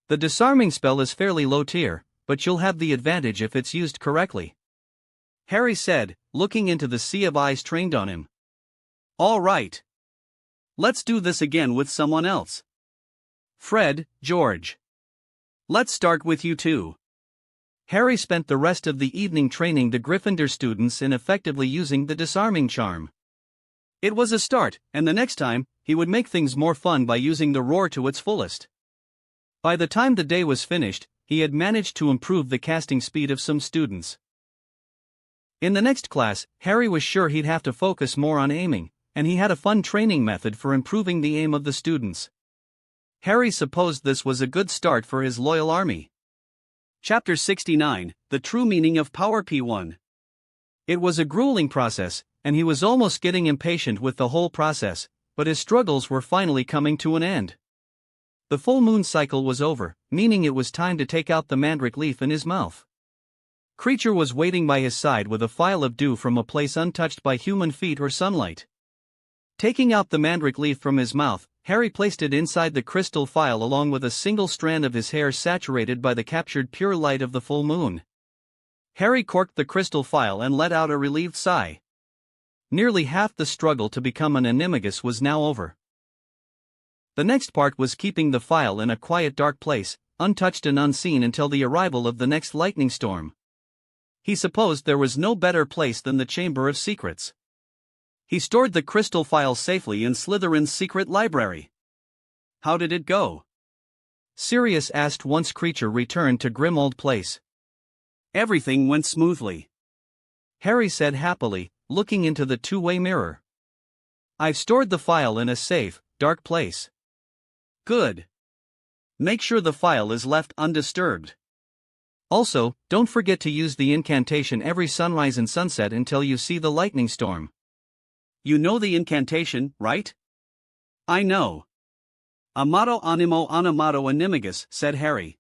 The disarming spell is fairly low tier, but you'll have the advantage if it's used correctly, Harry said, looking into the sea of eyes trained on him. All right. Let's do this again with someone else. Fred, George. Let's start with you two. Harry spent the rest of the evening training the Gryffindor students in effectively using the disarming charm. It was a start, and the next time, he would make things more fun by using the roar to its fullest. By the time the day was finished, he had managed to improve the casting speed of some students. In the next class, Harry was sure he'd have to focus more on aiming, and he had a fun training method for improving the aim of the students. Harry supposed this was a good start for his loyal army. Chapter 69, The True Meaning of Power P1. It was a grueling process, and he was almost getting impatient with the whole process, but his struggles were finally coming to an end. The full moon cycle was over, meaning it was time to take out the mandrake leaf in his mouth. Creature was waiting by his side with a phial of dew from a place untouched by human feet or sunlight. Taking out the mandrake leaf from his mouth, Harry placed it inside the crystal phial along with a single strand of his hair saturated by the captured pure light of the full moon. Harry corked the crystal phial and let out a relieved sigh. Nearly half the struggle to become an animagus was now over. The next part was keeping the phial in a quiet, dark place, untouched and unseen until the arrival of the next lightning storm. He supposed there was no better place than the Chamber of Secrets. He stored the crystal phial safely in Slytherin's secret library. How did it go? Sirius asked once Creature returned to Grimmauld Place. Everything went smoothly, Harry said happily, looking into the two-way mirror. I've stored the phial in a safe, dark place. Good. Make sure the phial is left undisturbed. Also, don't forget to use the incantation every sunrise and sunset until you see the lightning storm. You know the incantation, right? I know. Amato animo animato animagus, said Harry.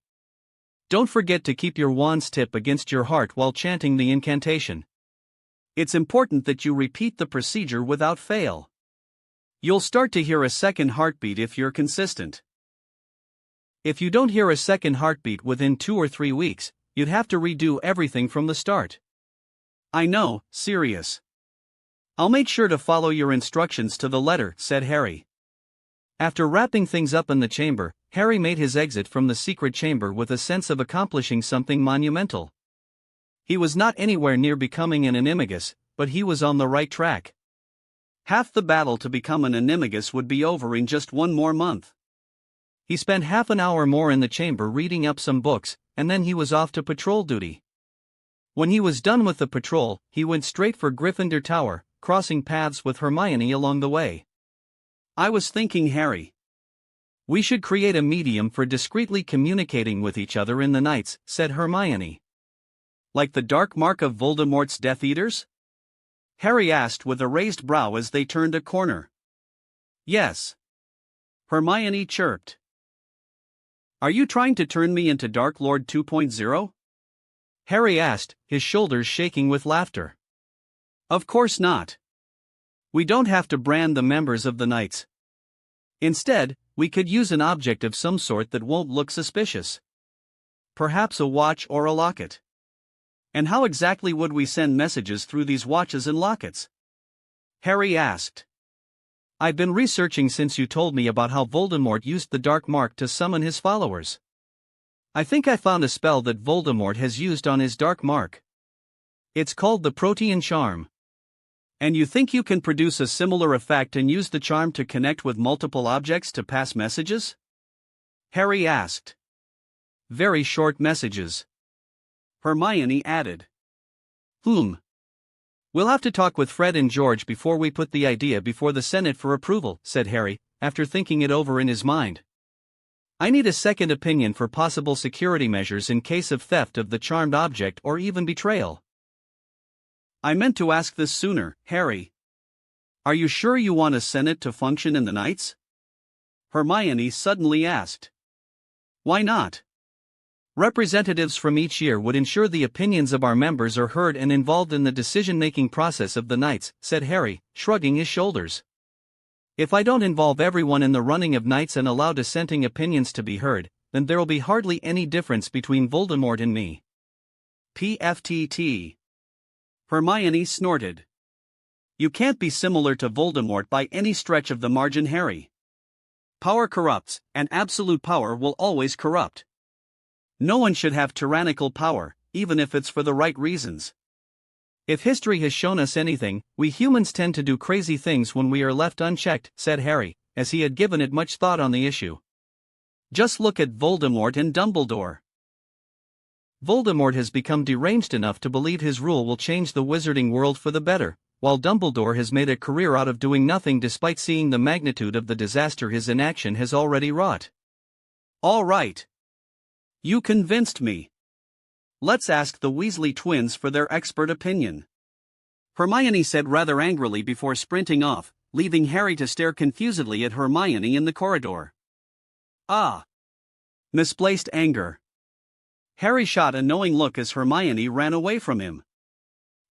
Don't forget to keep your wand's tip against your heart while chanting the incantation. It's important that you repeat the procedure without fail. You'll start to hear a second heartbeat if you're consistent. If you don't hear a second heartbeat within 2 or 3 weeks, you'd have to redo everything from the start. I know, Sirius. I'll make sure to follow your instructions to the letter, said Harry. After wrapping things up in the chamber, Harry made his exit from the secret chamber with a sense of accomplishing something monumental. He was not anywhere near becoming an animagus, but he was on the right track. Half the battle to become an animagus would be over in just one more month. He spent half an hour more in the chamber reading up some books, and then he was off to patrol duty. When he was done with the patrol, he went straight for Gryffindor Tower, crossing paths with Hermione along the way. I was thinking, Harry. We should create a medium for discreetly communicating with each other in the nights, said Hermione. Like the dark mark of Voldemort's Death Eaters? Harry asked with a raised brow as they turned a corner. Yes. Hermione chirped. Are you trying to turn me into Dark Lord 2.0? Harry asked, his shoulders shaking with laughter. Of course not. We don't have to brand the members of the Knights. Instead, we could use an object of some sort that won't look suspicious. Perhaps a watch or a locket. And how exactly would we send messages through these watches and lockets? Harry asked. I've been researching since you told me about how Voldemort used the dark mark to summon his followers. I think I found a spell that Voldemort has used on his dark mark. It's called the Protean Charm. And you think you can produce a similar effect and use the charm to connect with multiple objects to pass messages? Harry asked. Very short messages. Hermione added. We'll have to talk with Fred and George before we put the idea before the Senate for approval, said Harry, after thinking it over in his mind. I need a second opinion for possible security measures in case of theft of the charmed object or even betrayal. I meant to ask this sooner, Harry. Are you sure you want a Senate to function in the Knights? Hermione suddenly asked. Why not? Representatives from each year would ensure the opinions of our members are heard and involved in the decision-making process of the Knights, said Harry, shrugging his shoulders. If I don't involve everyone in the running of Knights and allow dissenting opinions to be heard, then there'll be hardly any difference between Voldemort and me. PFTT. Hermione snorted. You can't be similar to Voldemort by any stretch of the margin, Harry. Power corrupts, and absolute power will always corrupt. No one should have tyrannical power, even if it's for the right reasons. If history has shown us anything, we humans tend to do crazy things when we are left unchecked, said Harry, as he had given it much thought on the issue. Just look at Voldemort and Dumbledore. Voldemort has become deranged enough to believe his rule will change the wizarding world for the better, while Dumbledore has made a career out of doing nothing despite seeing the magnitude of the disaster his inaction has already wrought. All right. You convinced me. Let's ask the Weasley twins for their expert opinion. Hermione said rather angrily before sprinting off, leaving Harry to stare confusedly at Hermione in the corridor. Ah! Misplaced anger. Harry shot a knowing look as Hermione ran away from him.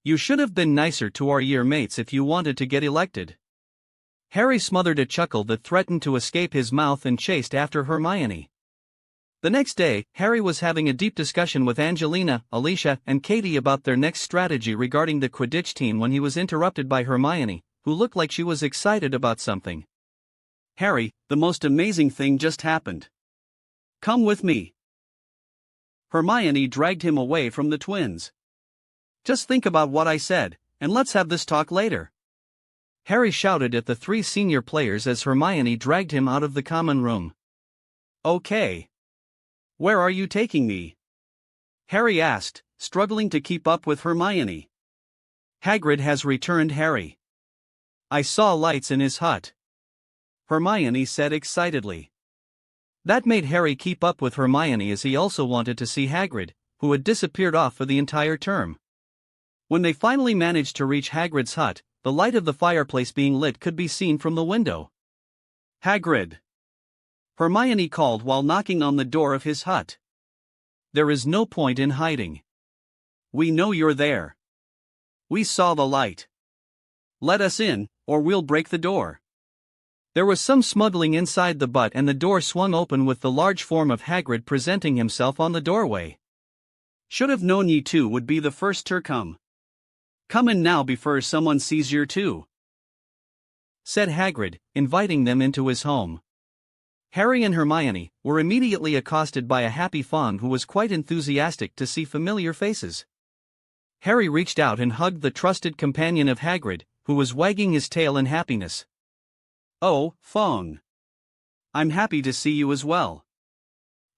You should have been nicer to our year mates if you wanted to get elected. Harry smothered a chuckle that threatened to escape his mouth and chased after Hermione. The next day, Harry was having a deep discussion with Angelina, Alicia, and Katie about their next strategy regarding the Quidditch team when he was interrupted by Hermione, who looked like she was excited about something. Harry, the most amazing thing just happened. Come with me. Hermione dragged him away from the twins. Just think about what I said, and let's have this talk later. Harry shouted at the three senior players as Hermione dragged him out of the common room. Okay. Where are you taking me? Harry asked, struggling to keep up with Hermione. Hagrid has returned, Harry. I saw lights in his hut. Hermione said excitedly. That made Harry keep up with Hermione as he also wanted to see Hagrid, who had disappeared off for the entire term. When they finally managed to reach Hagrid's hut, the light of the fireplace being lit could be seen from the window. Hagrid! Hermione called while knocking on the door of his hut. There is no point in hiding. We know you're there. We saw the light. Let us in, or we'll break the door. There was some smuggling inside the butt and the door swung open with the large form of Hagrid presenting himself on the doorway. Should have known ye two would be the first to come. Come in now before someone sees you too," said Hagrid, inviting them into his home. Harry and Hermione were immediately accosted by a happy fawn who was quite enthusiastic to see familiar faces. Harry reached out and hugged the trusted companion of Hagrid, who was wagging his tail in happiness. "Oh, Fawn. I'm happy to see you as well."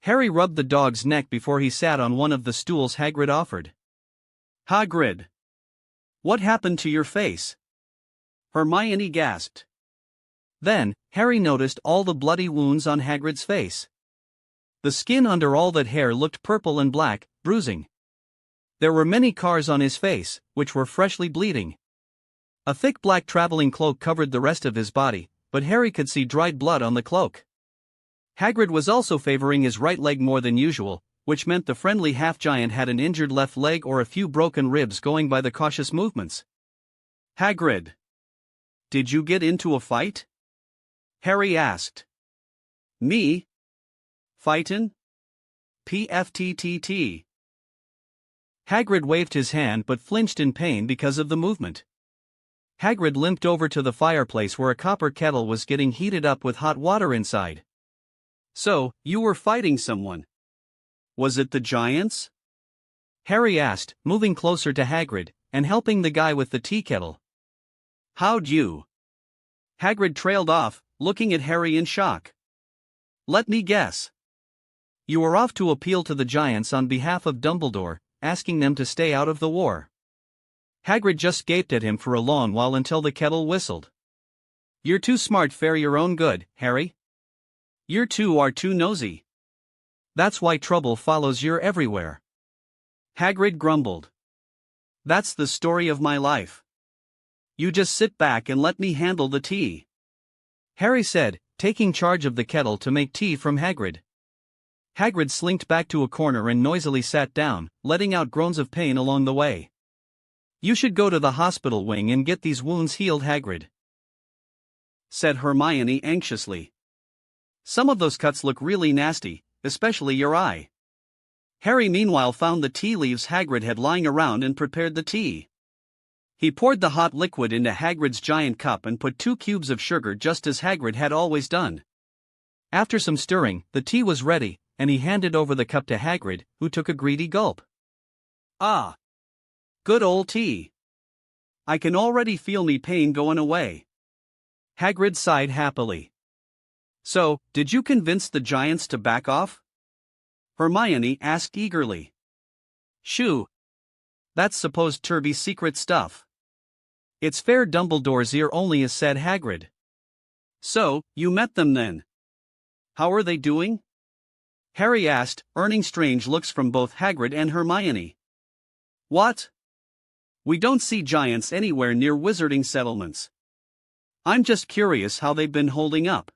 Harry rubbed the dog's neck before he sat on one of the stools Hagrid offered. "Hagrid, what happened to your face?" Hermione gasped. Then, Harry noticed all the bloody wounds on Hagrid's face. The skin under all that hair looked purple and black, bruising. There were many scars on his face, which were freshly bleeding. A thick black traveling cloak covered the rest of his body, but Harry could see dried blood on the cloak. Hagrid was also favoring his right leg more than usual, which meant the friendly half-giant had an injured left leg or a few broken ribs going by the cautious movements. "Hagrid, did you get into a fight?" Harry asked. "Me? Fightin'? PFTTT." Hagrid waved his hand but flinched in pain because of the movement. Hagrid limped over to the fireplace where a copper kettle was getting heated up with hot water inside. "So, you were fighting someone. Was it the giants?" Harry asked, moving closer to Hagrid and helping the guy with the tea kettle. "How'd you?" Hagrid trailed off, looking at Harry in shock. "Let me guess. You were off to appeal to the giants on behalf of Dumbledore, asking them to stay out of the war." Hagrid just gaped at him for a long while until the kettle whistled. "You're too smart for your own good, Harry. You two are too nosy. That's why trouble follows you everywhere." Hagrid grumbled. "That's the story of my life. You just sit back and let me handle the tea," Harry said, taking charge of the kettle to make tea from Hagrid. Hagrid slinked back to a corner and noisily sat down, letting out groans of pain along the way. "You should go to the hospital wing and get these wounds healed, Hagrid," said Hermione anxiously. "Some of those cuts look really nasty, especially your eye." Harry meanwhile found the tea leaves Hagrid had lying around and prepared the tea. He poured the hot liquid into Hagrid's giant cup and put 2 cubes of sugar just as Hagrid had always done. After some stirring, the tea was ready, and he handed over the cup to Hagrid, who took a greedy gulp. "Ah! Good old tea. I can already feel me pain going away." Hagrid sighed happily. "So, did you convince the giants to back off?" Hermione asked eagerly. "Shoo! That's supposed to be secret stuff. It's fair Dumbledore's ear only," said Hagrid. "So, you met them then? How are they doing?" Harry asked, earning strange looks from both Hagrid and Hermione. "What? We don't see giants anywhere near wizarding settlements. I'm just curious how they've been holding up."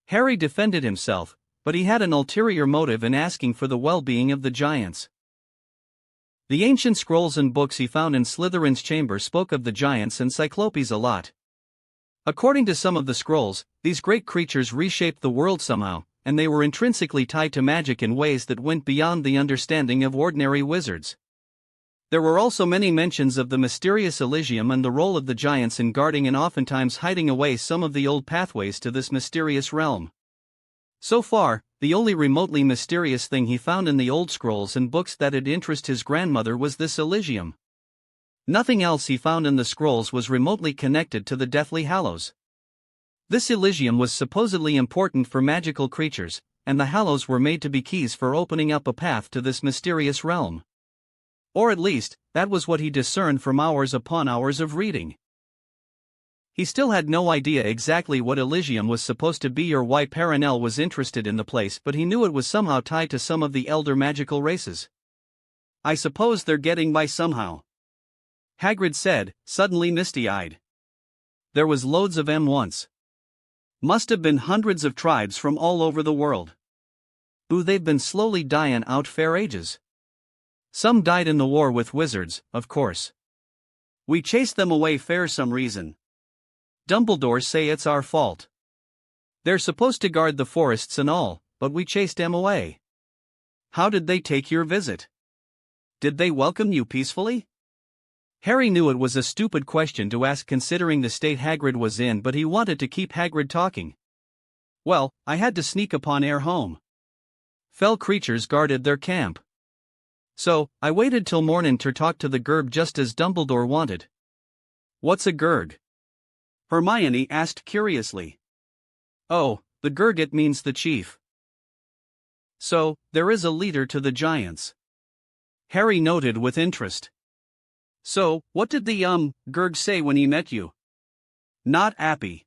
Harry defended himself, but he had an ulterior motive in asking for the well-being of the giants. The ancient scrolls and books he found in Slytherin's chamber spoke of the giants and Cyclopes a lot. According to some of the scrolls, these great creatures reshaped the world somehow, and they were intrinsically tied to magic in ways that went beyond the understanding of ordinary wizards. There were also many mentions of the mysterious Elysium and the role of the giants in guarding and oftentimes hiding away some of the old pathways to this mysterious realm. So far, the only remotely mysterious thing he found in the old scrolls and books that had interested his grandmother was this Elysium. Nothing else he found in the scrolls was remotely connected to the Deathly Hallows. This Elysium was supposedly important for magical creatures, and the Hallows were made to be keys for opening up a path to this mysterious realm. Or at least, that was what he discerned from hours upon hours of reading. He still had no idea exactly what Elysium was supposed to be or why Perenelle was interested in the place, but he knew it was somehow tied to some of the elder magical races. "I suppose they're getting by somehow," Hagrid said, suddenly misty-eyed. "There was loads of them once. Must have been hundreds of tribes from all over the world. Ooh, they've been slowly dying out fair ages. Some died in the war with wizards, of course. We chased them away fair some reason. Dumbledore say it's our fault. They're supposed to guard the forests and all, but we chased them away." "How did they take your visit? Did they welcome you peacefully?" Harry knew it was a stupid question to ask considering the state Hagrid was in, but he wanted to keep Hagrid talking. Well, I had to sneak upon air home. Fell creatures guarded their camp. So, I waited till mornin' to talk to the Gurg just as Dumbledore wanted. What's a Gurg? Hermione asked curiously. Oh, the Gurg, it means the chief. So, there is a leader to the giants. Harry noted with interest. So, what did the Gurg say when he met you? Not happy.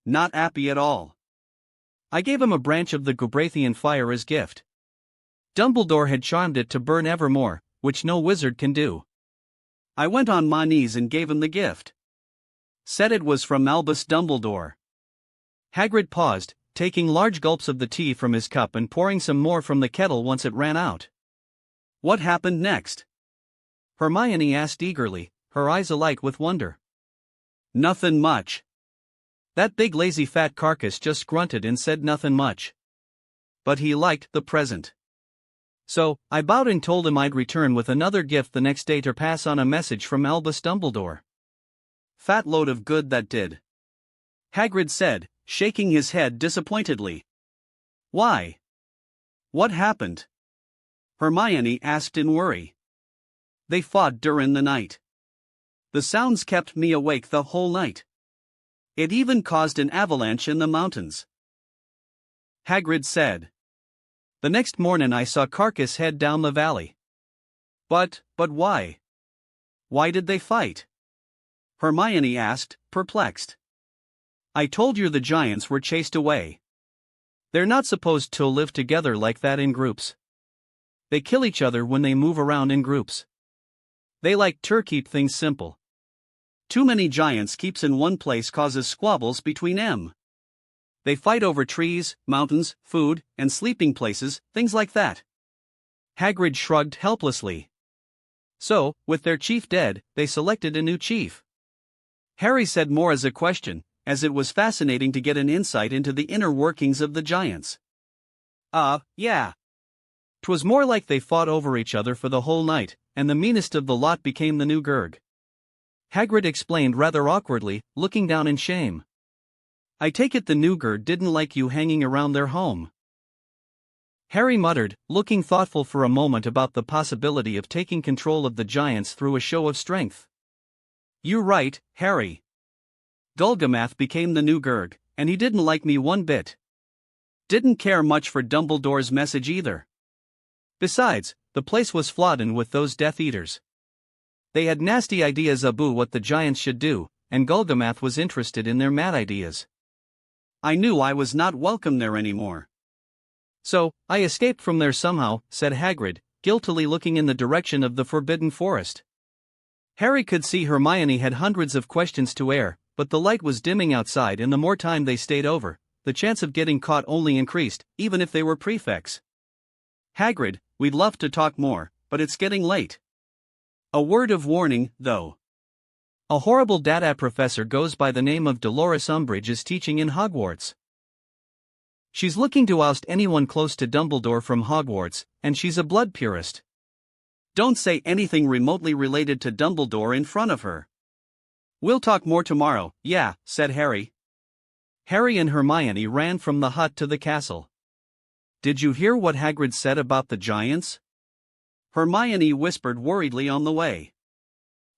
Not happy at all. I gave him a branch of the Gobrathian fire as gift. Dumbledore had charmed it to burn evermore, which no wizard can do. I went on my knees and gave him the gift. Said it was from Albus Dumbledore. Hagrid paused, taking large gulps of the tea from his cup and pouring some more from the kettle once it ran out. What happened next? Hermione asked eagerly, her eyes alight with wonder. Nothin' much. That big lazy fat carcass just grunted and said nothin' much. But he liked the present. So, I bowed and told him I'd return with another gift the next day to pass on a message from Albus Dumbledore. Fat load of good that did. Hagrid said, shaking his head disappointedly. Why? What happened? Hermione asked in worry. They fought during the night. The sounds kept me awake the whole night. It even caused an avalanche in the mountains. Hagrid said. The next morning I saw Carcass head down the valley. But why? Why did they fight? Hermione asked, perplexed. I told you the giants were chased away. They're not supposed to live together like that in groups. They kill each other when they move around in groups. They like to keep things simple. Too many giants keeps in one place causes squabbles between them. They fight over trees, mountains, food, and sleeping places, things like that. Hagrid shrugged helplessly. So, with their chief dead, they selected a new chief. Harry said more as a question, as it was fascinating to get an insight into the inner workings of the giants. Yeah. 'Twas more like they fought over each other for the whole night, and the meanest of the lot became the new Gurg. Hagrid explained rather awkwardly, looking down in shame. I take it the new Gurg didn't like you hanging around their home. Harry muttered, looking thoughtful for a moment about the possibility of taking control of the giants through a show of strength. You're right, Harry. Gulgamath became the new Gurg, and he didn't like me one bit. Didn't care much for Dumbledore's message either. Besides, the place was flooded with those Death Eaters. They had nasty ideas about what the giants should do, and Gulgamath was interested in their mad ideas. I knew I was not welcome there anymore. So, I escaped from there somehow, said Hagrid, guiltily looking in the direction of the Forbidden Forest. Harry could see Hermione had hundreds of questions to air, but the light was dimming outside and the more time they stayed over, the chance of getting caught only increased, even if they were prefects. Hagrid, we'd love to talk more, but it's getting late. A word of warning, though. A horrible dada professor goes by the name of Dolores Umbridge is teaching in Hogwarts. She's looking to oust anyone close to Dumbledore from Hogwarts, and she's a blood purist. Don't say anything remotely related to Dumbledore in front of her. We'll talk more tomorrow, yeah, said Harry. Harry and Hermione ran from the hut to the castle. Did you hear what Hagrid said about the giants? Hermione whispered worriedly on the way.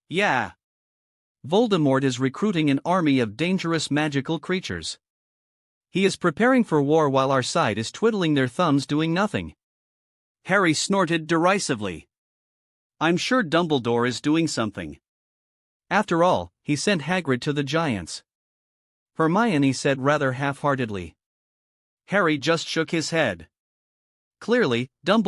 Yeah. Voldemort is recruiting an army of dangerous magical creatures. He is preparing for war while our side is twiddling their thumbs doing nothing. Harry snorted derisively. I'm sure Dumbledore is doing something. After all, he sent Hagrid to the giants. Hermione said rather half-heartedly. Harry just shook his head. Clearly, Dumbledore